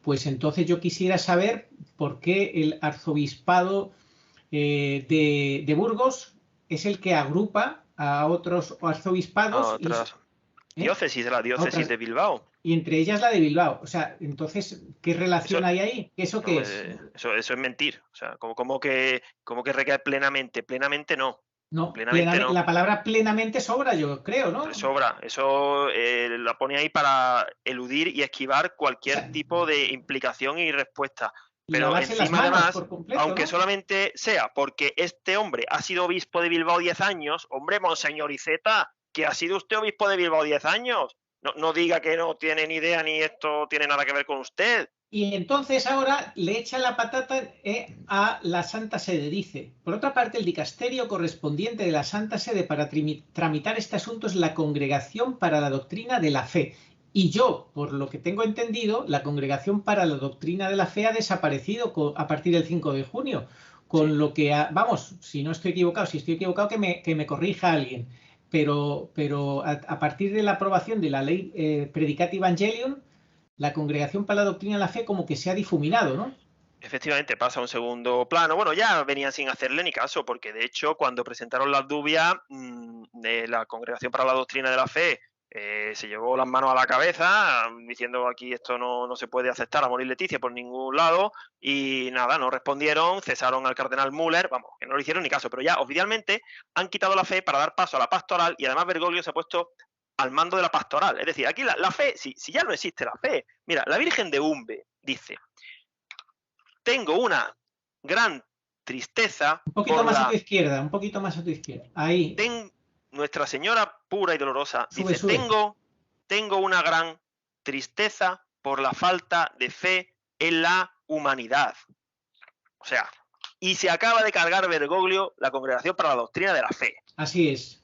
Speaker 3: pues entonces yo quisiera saber por qué el arzobispado de Burgos es el que agrupa a otros arzobispados.
Speaker 2: A otras diócesis, de la diócesis de Bilbao.
Speaker 3: Y entre ellas la de Bilbao. O sea, entonces, ¿qué relación hay ahí? ¿Eso qué es?
Speaker 2: Eso es mentir. O sea, como que recae plenamente. Plenamente no.
Speaker 3: No, la palabra plenamente sobra, yo creo, ¿no?
Speaker 2: Sobra. Eso la pone ahí para eludir y esquivar cualquier tipo de implicación y respuesta. Pero encima, además, aunque solamente sea porque este hombre ha sido obispo de Bilbao 10 años, hombre, Monseñor Iceta, que ha sido usted obispo de Bilbao 10 años. No diga que no tiene ni idea ni esto tiene nada que ver con usted.
Speaker 3: Y entonces ahora le echa la patata a la Santa Sede. Dice, por otra parte, el dicasterio correspondiente de la Santa Sede para tramitar este asunto es la Congregación para la Doctrina de la Fe. Y yo, por lo que tengo entendido, la Congregación para la Doctrina de la Fe ha desaparecido a partir del 5 de junio. Con lo que, vamos, si estoy equivocado, que me corrija alguien. Pero a partir de la aprobación de la ley Predicati Evangelium, la Congregación para la Doctrina de la Fe como que se ha difuminado, ¿no?
Speaker 2: Efectivamente, pasa a un segundo plano. Bueno, ya venían sin hacerle ni caso, porque de hecho, cuando presentaron las dubias de la Congregación para la Doctrina de la Fe, se llevó las manos a la cabeza, diciendo aquí esto no se puede aceptar a Mori Leticia por ningún lado, y nada, no respondieron, cesaron al cardenal Müller, vamos, que no le hicieron ni caso, pero ya oficialmente han quitado la fe para dar paso a la pastoral, y además Bergoglio se ha puesto al mando de la pastoral. Es decir, aquí la fe, si ya no existe la fe. Mira, la Virgen de Umbe dice: tengo una gran tristeza.
Speaker 3: Un poquito más a tu izquierda, un poquito más a tu izquierda. Ahí.
Speaker 2: Nuestra Señora pura y dolorosa dice,
Speaker 3: Sube.
Speaker 2: tengo una gran tristeza por la falta de fe en la humanidad. O sea, y se acaba de cargar Bergoglio la Congregación para la Doctrina de la Fe.
Speaker 3: Así es.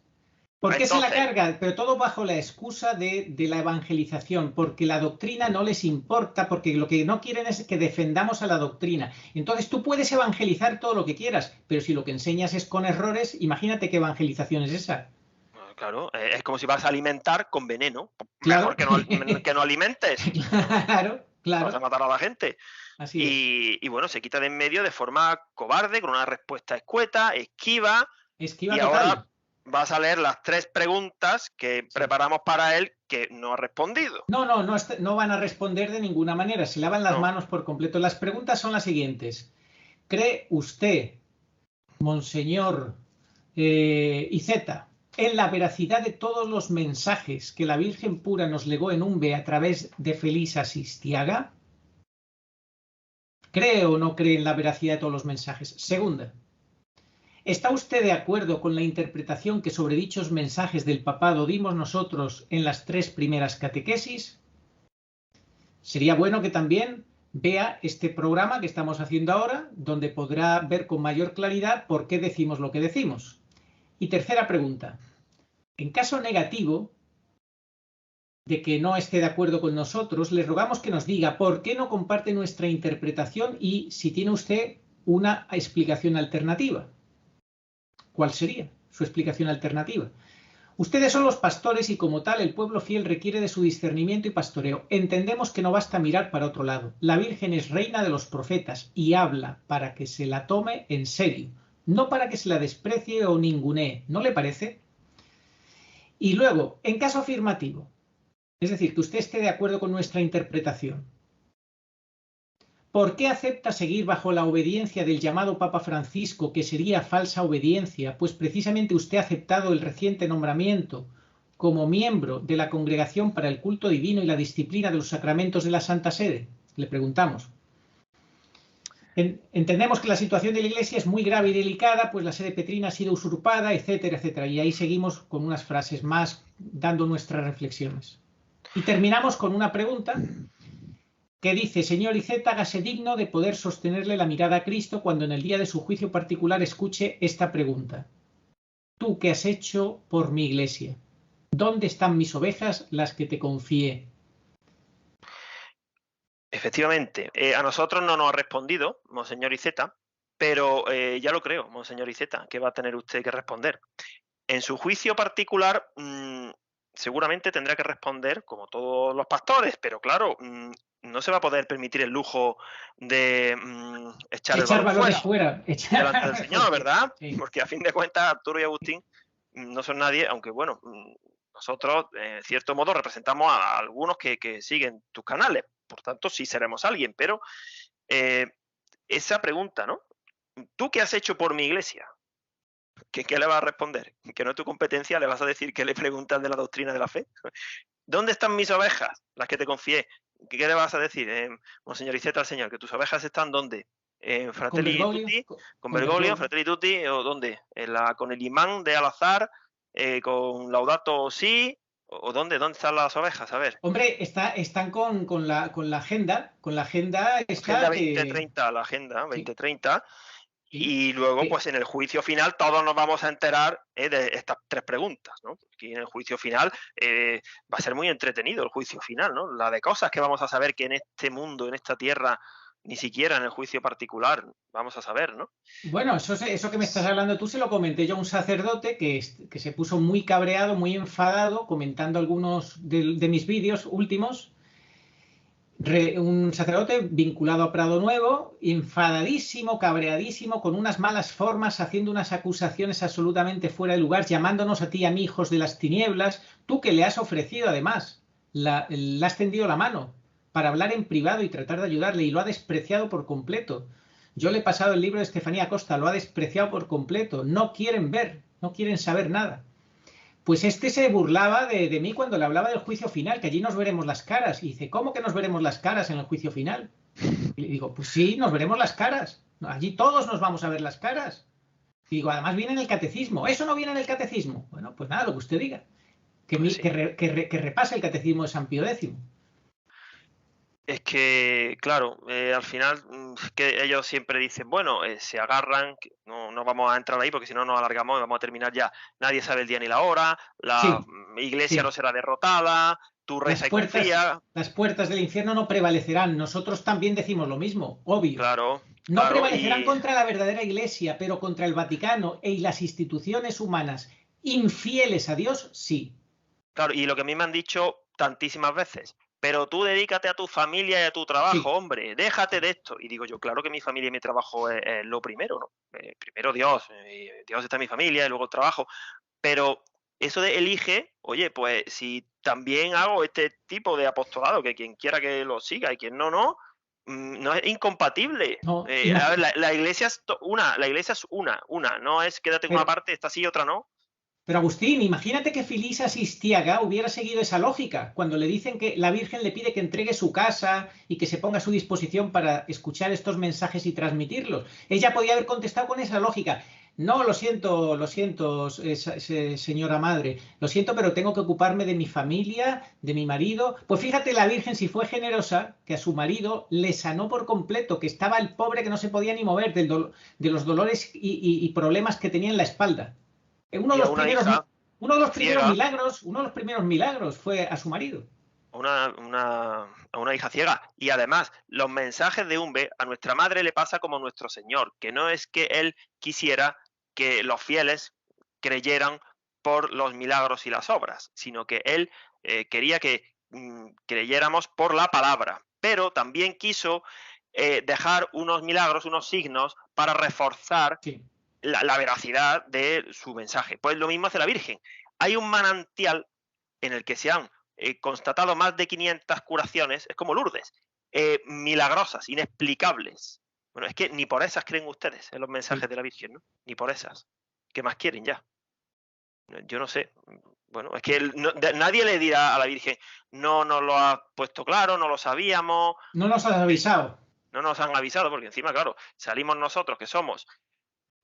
Speaker 3: ¿Por qué se la carga? Pero todo bajo la excusa de la evangelización, porque la doctrina no les importa, porque lo que no quieren es que defendamos a la doctrina. Entonces tú puedes evangelizar todo lo que quieras, pero si lo que enseñas es con errores, imagínate qué evangelización es esa.
Speaker 2: Claro, es como si vas a alimentar con veneno.
Speaker 3: Claro.
Speaker 2: Mejor que no alimentes.
Speaker 3: Claro.
Speaker 2: Vas a matar a la gente.
Speaker 3: Así
Speaker 2: y bueno, se quita de en medio de forma cobarde, con una respuesta escueta, esquiva y
Speaker 3: total.
Speaker 2: Ahora vas a leer las 3 preguntas que preparamos para él que no ha respondido.
Speaker 3: No van a responder de ninguna manera, se lavan las manos por completo. Las preguntas son las siguientes. ¿Cree usted, Monseñor Iceta, en la veracidad de todos los mensajes que la Virgen Pura nos legó en Umbe a través de Feliz Asistiaga? ¿Cree o no cree en la veracidad de todos los mensajes? Segunda, ¿está usted de acuerdo con la interpretación que sobre dichos mensajes del papado dimos nosotros en las 3 primeras catequesis? Sería bueno que también vea este programa que estamos haciendo ahora, donde podrá ver con mayor claridad por qué decimos lo que decimos. Y tercera pregunta, en caso negativo de que no esté de acuerdo con nosotros, le rogamos que nos diga por qué no comparte nuestra interpretación y si tiene usted una explicación alternativa. ¿Cuál sería su explicación alternativa? Ustedes son los pastores y como tal el pueblo fiel requiere de su discernimiento y pastoreo. Entendemos que no basta mirar para otro lado. La Virgen es reina de los profetas y habla para que se la tome en serio, no para que se la desprecie o ningunee. ¿No le parece? Y luego, en caso afirmativo, es decir, que usted esté de acuerdo con nuestra interpretación, ¿por qué acepta seguir bajo la obediencia del llamado Papa Francisco, que sería falsa obediencia? Pues precisamente usted ha aceptado el reciente nombramiento como miembro de la Congregación para el Culto Divino y la Disciplina de los Sacramentos de la Santa Sede. Le preguntamos. Entendemos que la situación de la Iglesia es muy grave y delicada, pues la sede petrina ha sido usurpada, etcétera, etcétera. Y ahí seguimos con unas frases más dando nuestras reflexiones. Y terminamos con una pregunta que dice, señor Iceta, hágase digno de poder sostenerle la mirada a Cristo cuando en el día de su juicio particular escuche esta pregunta. ¿Tú qué has hecho por mi iglesia? ¿Dónde están mis ovejas, las que te confié?
Speaker 2: Efectivamente, a nosotros no nos ha respondido, Monseñor Iceta, pero ya lo creo, Monseñor Iceta, que va a tener usted que responder. En su juicio particular, seguramente tendrá que responder como todos los pastores, pero claro, no se va a poder permitir el lujo de echar el balón
Speaker 3: fuera
Speaker 2: delante del Señor, ¿verdad?
Speaker 3: Sí.
Speaker 2: Porque a fin de cuentas Arturo y Agustín no son nadie, aunque bueno, nosotros en cierto modo representamos a algunos que siguen tus canales, por tanto sí seremos alguien, pero esa pregunta, ¿no? ¿Tú qué has hecho por mi iglesia? ¿Qué le vas a responder? ¿Que no es tu competencia? ¿Le vas a decir que le preguntas de la doctrina de la fe? ¿Dónde están mis ovejas? Las que te confié. ¿Qué le vas a decir? Monseñor Iceta al Señor, ¿que tus ovejas están dónde? ¿En Fratelli Tutti? ¿Con Bergoglio? ¿Fratelli Tutti? ¿O dónde? ¿Con el imán de Al-Azhar? ¿Con Laudato Si? ¿O dónde están las ovejas? A ver.
Speaker 3: Hombre, están con la agenda. Con la agenda está...
Speaker 2: Agenda 2030, la agenda 2030. Sí.
Speaker 3: Sí.
Speaker 2: Y luego, pues en el juicio final, todos nos vamos a enterar de estas 3 preguntas, ¿no? Aquí en el juicio final va a ser muy entretenido el juicio final, ¿no? La de cosas que vamos a saber que en este mundo, en esta tierra, ni siquiera en el juicio particular vamos a saber, ¿no?
Speaker 3: Bueno, eso que me estás hablando tú se lo comenté yo a un sacerdote que se puso muy cabreado, muy enfadado, comentando algunos de mis vídeos últimos. Un sacerdote vinculado a Prado Nuevo, enfadadísimo, cabreadísimo, con unas malas formas, haciendo unas acusaciones absolutamente fuera de lugar, llamándonos a ti y a mí hijos de las tinieblas, tú que le has ofrecido además, le has tendido la mano para hablar en privado y tratar de ayudarle, y lo ha despreciado por completo. Yo le he pasado el libro de Estefanía Costa, lo ha despreciado por completo, no quieren ver, no quieren saber nada. Pues este se burlaba de mí cuando le hablaba del juicio final, que allí nos veremos las caras. Y dice, ¿cómo que nos veremos las caras en el juicio final? Y le digo, pues sí, nos veremos las caras. Allí todos nos vamos a ver las caras. Y digo, además viene en el catecismo. ¿Eso no viene en el catecismo? Bueno, pues nada, lo que usted diga.
Speaker 2: Pues sí.
Speaker 3: Que repase el catecismo de San Pío X.
Speaker 2: Es que, claro, al final es que ellos siempre dicen, bueno, se agarran, no vamos a entrar ahí porque si no nos alargamos y vamos a terminar ya. Nadie sabe el día ni la hora, la
Speaker 3: Sí,
Speaker 2: iglesia no
Speaker 3: sí.
Speaker 2: será derrotada, tú reza y confía.
Speaker 3: Las puertas del infierno no prevalecerán. Nosotros también decimos lo mismo, obvio.
Speaker 2: Claro,
Speaker 3: No
Speaker 2: claro,
Speaker 3: prevalecerán contra la verdadera iglesia, pero contra el Vaticano y las instituciones humanas infieles a Dios, sí.
Speaker 2: claro, y lo que a mí me han dicho tantísimas veces, pero tú dedícate a tu familia y a tu trabajo,
Speaker 3: Sí.
Speaker 2: hombre, déjate de esto. Y digo yo, claro que mi familia y mi trabajo es lo primero, ¿no? Primero Dios, Dios está en mi familia y luego el trabajo. Pero eso de elige, oye, pues si también hago este tipo de apostolado, que quien quiera que lo siga y quien no, no, no es incompatible.
Speaker 3: No,
Speaker 2: A ver, la iglesia es una, la iglesia es una, no es quédate en una
Speaker 3: pero,
Speaker 2: parte, esta sí y otra no.
Speaker 3: pero Agustín, imagínate que Felisa Sistiaga hubiera seguido esa lógica, cuando le dicen que la Virgen le pide que entregue su casa y que se ponga a su disposición para escuchar estos mensajes y transmitirlos. Ella podía haber contestado con esa lógica. No, lo siento, señora madre, lo siento, pero tengo que ocuparme de mi familia, de mi marido. Pues fíjate, la Virgen, si fue generosa, que a su marido le sanó por completo, que estaba el pobre que no se podía ni mover de los dolores y problemas que tenía en la espalda. Uno de
Speaker 2: Y a
Speaker 3: los
Speaker 2: una
Speaker 3: primeros,
Speaker 2: hija ciega,
Speaker 3: uno de los primeros milagros fue a su marido.
Speaker 2: a una hija ciega. Y además, los mensajes de Umbe a nuestra madre le pasa como a nuestro Señor, que no es que Él quisiera que los fieles creyeran por los milagros y las obras, sino que Él quería que creyéramos por la palabra, pero también quiso dejar unos milagros, unos signos para reforzar
Speaker 3: Sí,
Speaker 2: la veracidad de su mensaje. Pues lo mismo hace la Virgen. Hay un manantial en el que se han constatado más de 500 curaciones, es como Lourdes, milagrosas, inexplicables. Bueno, es que ni por esas creen ustedes en los
Speaker 3: sí.
Speaker 2: mensajes de la Virgen, ¿no? Ni por esas. ¿Qué más quieren ya? Yo no sé. Bueno, es que nadie le dirá a la Virgen, no nos lo ha puesto claro, no lo sabíamos,
Speaker 3: No nos has avisado.
Speaker 2: no nos han avisado, porque encima, claro, salimos nosotros que somos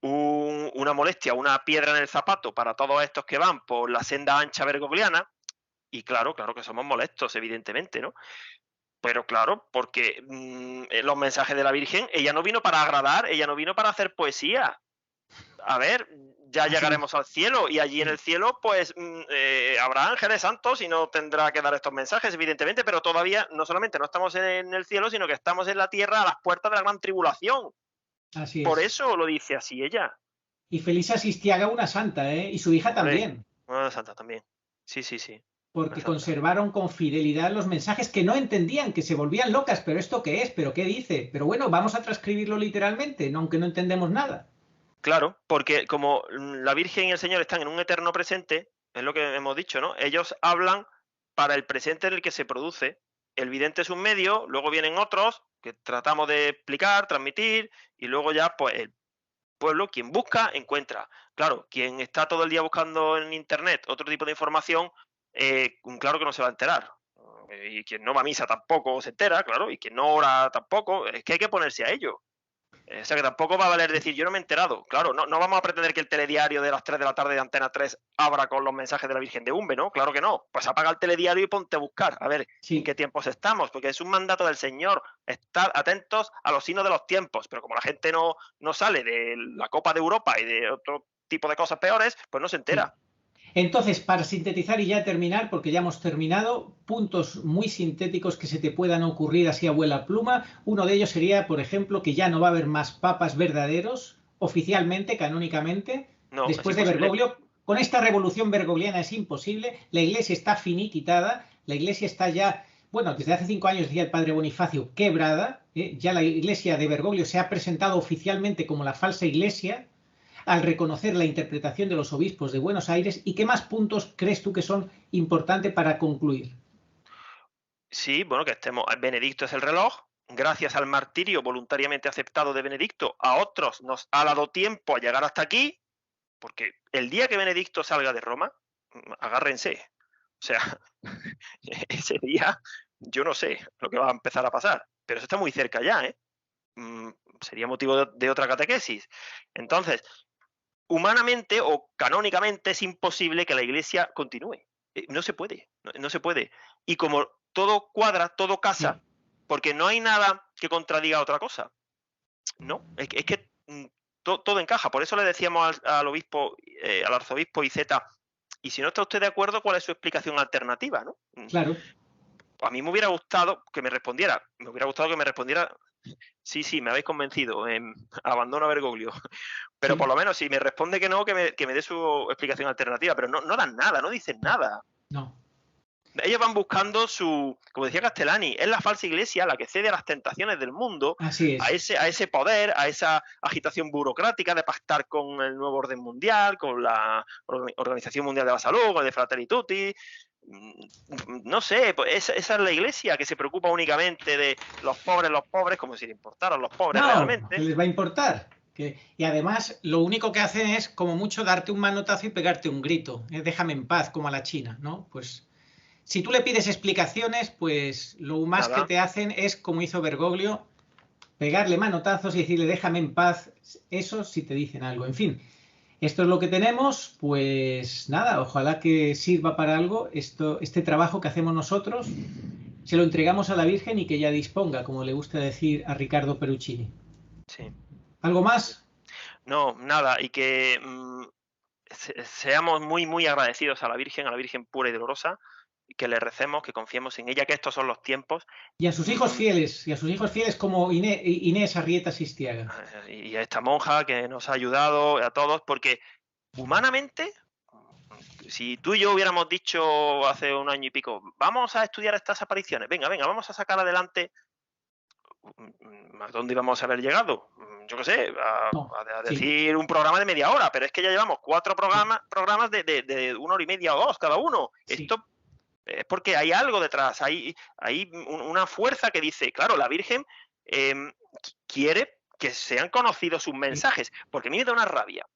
Speaker 2: una molestia, una piedra en el zapato para todos estos que van por la senda ancha bergogliana, y claro, claro que somos molestos, evidentemente, ¿no? Pero claro, porque los mensajes de la Virgen, ella no vino para agradar, ella no vino para hacer poesía. A ver, ya
Speaker 3: Así es.
Speaker 2: llegaremos al cielo y allí en el
Speaker 3: Sí.
Speaker 2: cielo pues habrá ángeles santos y no tendrá que dar estos mensajes, evidentemente, pero todavía no solamente no estamos en el cielo, sino que estamos en la tierra a las puertas de la gran tribulación.
Speaker 3: Así
Speaker 2: Por
Speaker 3: es.
Speaker 2: eso lo dice así ella.
Speaker 3: Y Felisa Sistiaga, una santa, ¿eh? Y su hija
Speaker 2: Hombre,
Speaker 3: también,
Speaker 2: una santa también. Sí, sí, sí, una
Speaker 3: porque
Speaker 2: santa.
Speaker 3: conservaron con fidelidad los mensajes que no entendían, que se volvían locas. ¿Pero esto qué es? ¿Pero qué dice? Pero bueno, vamos a transcribirlo literalmente, aunque no entendemos nada.
Speaker 2: Claro, porque como la Virgen y el Señor están en un eterno presente, es lo que hemos dicho, ¿no? Ellos hablan para el presente en el que se produce. El vidente es un medio, luego vienen otros que tratamos de explicar, transmitir, y luego ya, pues, el pueblo, quien busca, encuentra. Claro, quien está todo el día buscando en internet otro tipo de información, claro que no se va a enterar. Y quien no va a misa tampoco se entera, claro, y quien no ora tampoco, es que hay que ponerse a ello. O sea que tampoco va a valer decir, yo no me he enterado. Claro, no vamos a pretender que el telediario de las 3 de la tarde de Antena 3 abra con los mensajes de la Virgen de Umbe, ¿no? Claro que no. Pues apaga el telediario y ponte a buscar, a ver en
Speaker 3: Sí.
Speaker 2: qué tiempos estamos, porque es un mandato del Señor. Estar atentos a los signos de los tiempos, pero como la gente no sale de la Copa de Europa y de otro tipo de cosas peores, pues no se
Speaker 3: Sí.
Speaker 2: entera.
Speaker 3: Entonces, para sintetizar y ya terminar, porque ya hemos terminado, puntos muy sintéticos que se te puedan ocurrir así a vuela pluma. Uno de ellos sería, por ejemplo, que ya no va a haber más papas verdaderos, oficialmente, canónicamente,
Speaker 2: No, es
Speaker 3: después de
Speaker 2: imposible.
Speaker 3: Bergoglio. Con esta revolución bergogliana es imposible. La iglesia está finiquitada, la iglesia está ya, bueno, desde hace 5 años, decía el padre Bonifacio, quebrada. Ya la iglesia de Bergoglio se ha presentado oficialmente como la falsa iglesia, al reconocer la interpretación de los obispos de Buenos Aires. ¿Y qué más puntos crees tú que son importantes para concluir?
Speaker 2: Sí, bueno, que estemos. Benedicto es el reloj. Gracias al martirio voluntariamente aceptado de Benedicto, a otros nos ha dado tiempo a llegar hasta aquí, porque el día que Benedicto salga de Roma, agárrense. O sea, ese día yo no sé lo que va a empezar a pasar. pero eso está muy cerca ya, ¿eh? Sería motivo de otra catequesis. Entonces, humanamente o canónicamente es imposible que la Iglesia continúe. No se puede, no se puede. Y como todo cuadra, todo casa, porque no hay nada que contradiga a otra cosa. No, es que todo encaja. Por eso le decíamos al obispo, al arzobispo Iceta, y si no está usted de acuerdo, ¿cuál es su explicación alternativa, no?
Speaker 3: Claro.
Speaker 2: A mí me hubiera gustado que me respondiera. Sí, me habéis convencido, abandono a Bergoglio. Pero por lo menos si me responde que no, que me dé su explicación alternativa. Pero no dan nada, no dicen nada.
Speaker 3: No.
Speaker 2: Ellos van buscando como decía Castellani, es la falsa iglesia la que cede a las tentaciones del mundo,
Speaker 3: Así es.
Speaker 2: a ese poder, a esa agitación burocrática de pactar con el nuevo orden mundial, con la Organización Mundial de la Salud, con el de Fratelli Tutti. No sé, pues esa es la iglesia que se preocupa únicamente de los pobres, como si le importaran los pobres realmente.
Speaker 3: ¿Qué les va a importar? Y además lo único que hacen es como mucho darte un manotazo y pegarte un grito. Déjame en paz, como a la China, ¿no? Pues si tú le pides explicaciones, pues lo más que te hacen es, como hizo Bergoglio, pegarle manotazos y decirle déjame en paz. Eso sí te dicen algo. En fin, esto es lo que tenemos. Pues nada, ojalá que sirva para algo este trabajo que hacemos nosotros. Se lo entregamos a la Virgen y que ella disponga, como le gusta decir a Riccardo Peruccini.
Speaker 2: Sí.
Speaker 3: ¿Algo más?
Speaker 2: No, nada, y que seamos muy, muy agradecidos a la Virgen pura y dolorosa, que le recemos, que confiemos en ella, que estos son los tiempos.
Speaker 3: Y a sus hijos fieles, como Inés Arrieta Sistiaga.
Speaker 2: Y a esta monja que nos ha ayudado, a todos, porque humanamente, si tú y yo hubiéramos dicho hace un año y pico, vamos a estudiar estas apariciones, venga, vamos a sacar adelante, ¿a dónde íbamos a haber llegado? Yo qué sé, a decir un programa de media hora, pero es que ya llevamos 4 programas de 1 hora y media o 2 cada uno. Sí. Esto es porque hay algo detrás, hay una fuerza que dice, claro, la Virgen quiere que sean conocidos sus mensajes, porque a mí me da una rabia.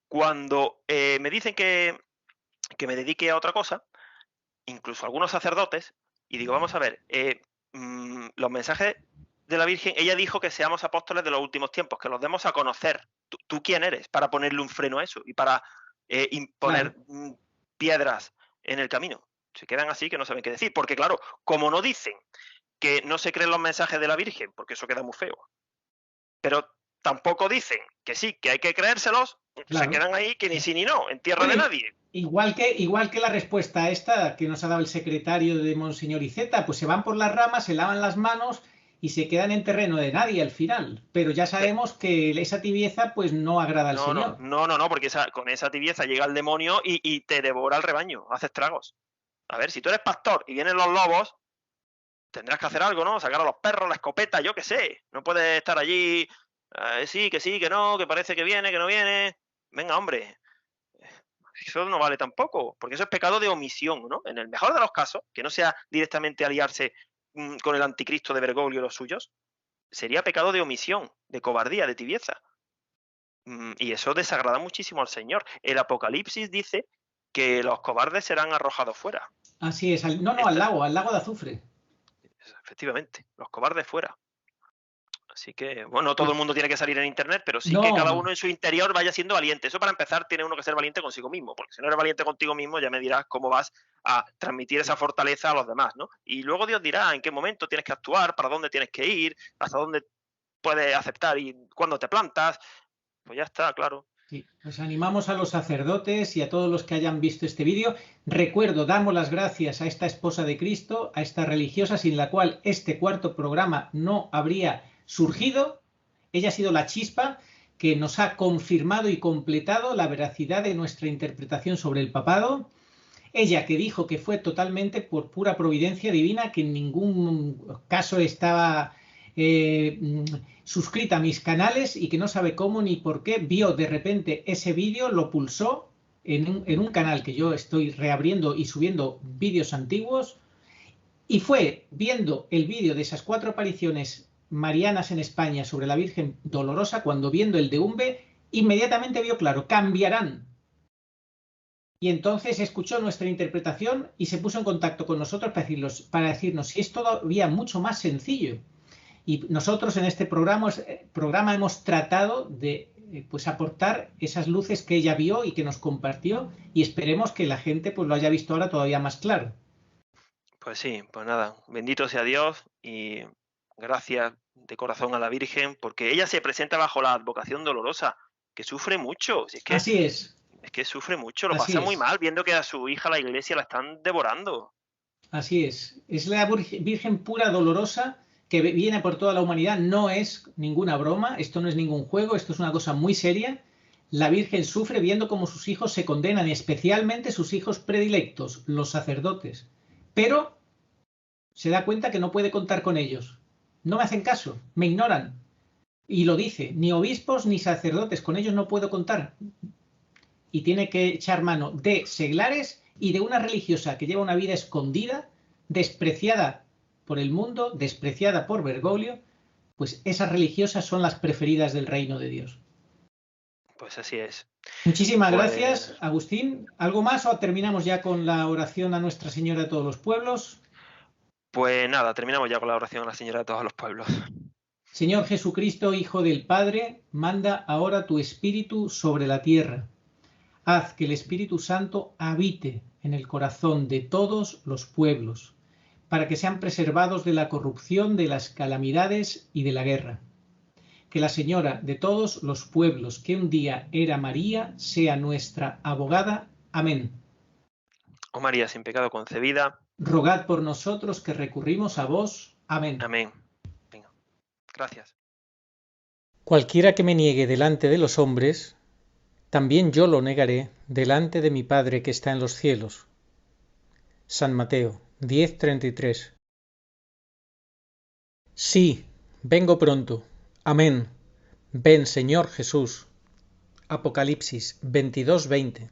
Speaker 2: Cuando me dicen que me dedique a otra cosa, incluso algunos sacerdotes, y digo, vamos a ver, los mensajes de la Virgen, ella dijo que seamos apóstoles de los últimos tiempos, que los demos a conocer. ¿Tú quién eres para ponerle un freno a eso y para imponer piedras en el camino? Se quedan así que no saben qué decir, porque claro, como no dicen que no se creen los mensajes de la Virgen, porque eso queda muy feo, pero tampoco dicen que sí, que hay que creérselos, se quedan ahí que ni sí ni no, en tierra de nadie.
Speaker 3: Igual que la respuesta esta que nos ha dado el secretario de Monseñor Iceta, pues se van por las ramas, se lavan las manos y se quedan en terreno de nadie al final. Pero ya sabemos que esa tibieza pues no agrada al Señor.
Speaker 2: No, porque con esa tibieza llega el demonio y te devora el rebaño, hace estragos. A ver, si tú eres pastor y vienen los lobos, tendrás que hacer algo, ¿no? Sacar a los perros, la escopeta, yo qué sé. No puedes estar allí, sí, que no, que parece que viene, que no viene. Venga, hombre. Eso no vale tampoco, porque eso es pecado de omisión, ¿no? En el mejor de los casos, que no sea directamente aliarse con el anticristo de Bergoglio y los suyos, sería pecado de omisión, de cobardía, de tibieza. Y eso desagrada muchísimo al Señor. El Apocalipsis dice que los cobardes serán arrojados fuera.
Speaker 3: Así es, al lago de azufre.
Speaker 2: Efectivamente, los cobardes fuera. Así que, bueno, no todo el mundo tiene que salir en internet, pero sí que cada uno en su interior vaya siendo valiente. Eso para empezar tiene uno que ser valiente consigo mismo, porque si no eres valiente contigo mismo ya me dirás cómo vas a transmitir esa fortaleza a los demás, ¿no? Y luego Dios dirá en qué momento tienes que actuar, para dónde tienes que ir, hasta dónde puedes aceptar y cuándo te plantas. Pues ya está, claro.
Speaker 3: Sí, pues animamos a los sacerdotes y a todos los que hayan visto este vídeo. Recuerdo, damos las gracias a esta esposa de Cristo, a esta religiosa sin la cual este cuarto programa no habría surgido. Ella ha sido la chispa que nos ha confirmado y completado la veracidad de nuestra interpretación sobre el papado. Ella que dijo que fue totalmente por pura providencia divina, que en ningún caso estaba suscrita a mis canales y que no sabe cómo ni por qué vio de repente ese vídeo, lo pulsó en un canal que yo estoy reabriendo y subiendo vídeos antiguos, y fue viendo el vídeo de esas 4 apariciones marianas en España sobre la Virgen Dolorosa, cuando viendo el de Umbe, inmediatamente vio claro, cambiarán. Y entonces escuchó nuestra interpretación y se puso en contacto con nosotros para decirnos si es todavía mucho más sencillo. Y nosotros en este programa hemos tratado de pues aportar esas luces que ella vio y que nos compartió, y esperemos que la gente pues lo haya visto ahora todavía más claro.
Speaker 2: Pues sí, pues nada, bendito sea Dios y gracias de corazón a la Virgen, porque ella se presenta bajo la advocación dolorosa, que sufre mucho, si
Speaker 3: Así es,
Speaker 2: es que sufre mucho, lo
Speaker 3: así
Speaker 2: pasa muy
Speaker 3: es,
Speaker 2: mal viendo que a su hija la iglesia la están devorando.
Speaker 3: así es. Es la Virgen pura, dolorosa, que viene por toda la humanidad. No es ninguna broma, esto no es ningún juego, esto es una cosa muy seria. La Virgen sufre viendo cómo sus hijos se condenan, y especialmente sus hijos predilectos, los sacerdotes. Pero se da cuenta que no puede contar con ellos. No me hacen caso, me ignoran. Y lo dice, ni obispos ni sacerdotes, con ellos no puedo contar. Y tiene que echar mano de seglares y de una religiosa que lleva una vida escondida, despreciada por el mundo, despreciada por Bergoglio, pues esas religiosas son las preferidas del reino de Dios.
Speaker 2: Pues así es.
Speaker 3: Muchísimas
Speaker 2: Pues,
Speaker 3: gracias, Agustín. ¿Algo más o terminamos ya con la oración a Nuestra Señora de todos los pueblos?
Speaker 2: pues nada, terminamos ya con la oración a la Señora de todos los pueblos.
Speaker 3: Señor Jesucristo, Hijo del Padre, manda ahora tu Espíritu sobre la tierra. Haz que el Espíritu Santo habite en el corazón de todos los pueblos, para que sean preservados de la corrupción, de las calamidades y de la guerra. Que la Señora de todos los pueblos, que un día era María, sea nuestra abogada. Amén.
Speaker 2: Oh María, sin pecado concebida.
Speaker 3: Rogad por nosotros que recurrimos a vos. Amén.
Speaker 2: Amén. Venga. Gracias.
Speaker 1: Cualquiera que me niegue delante de los hombres, también yo lo negaré delante de mi Padre que está en los cielos. San Mateo 10:33. Sí, vengo pronto. Amén. Ven, Señor Jesús. Apocalipsis 22:20.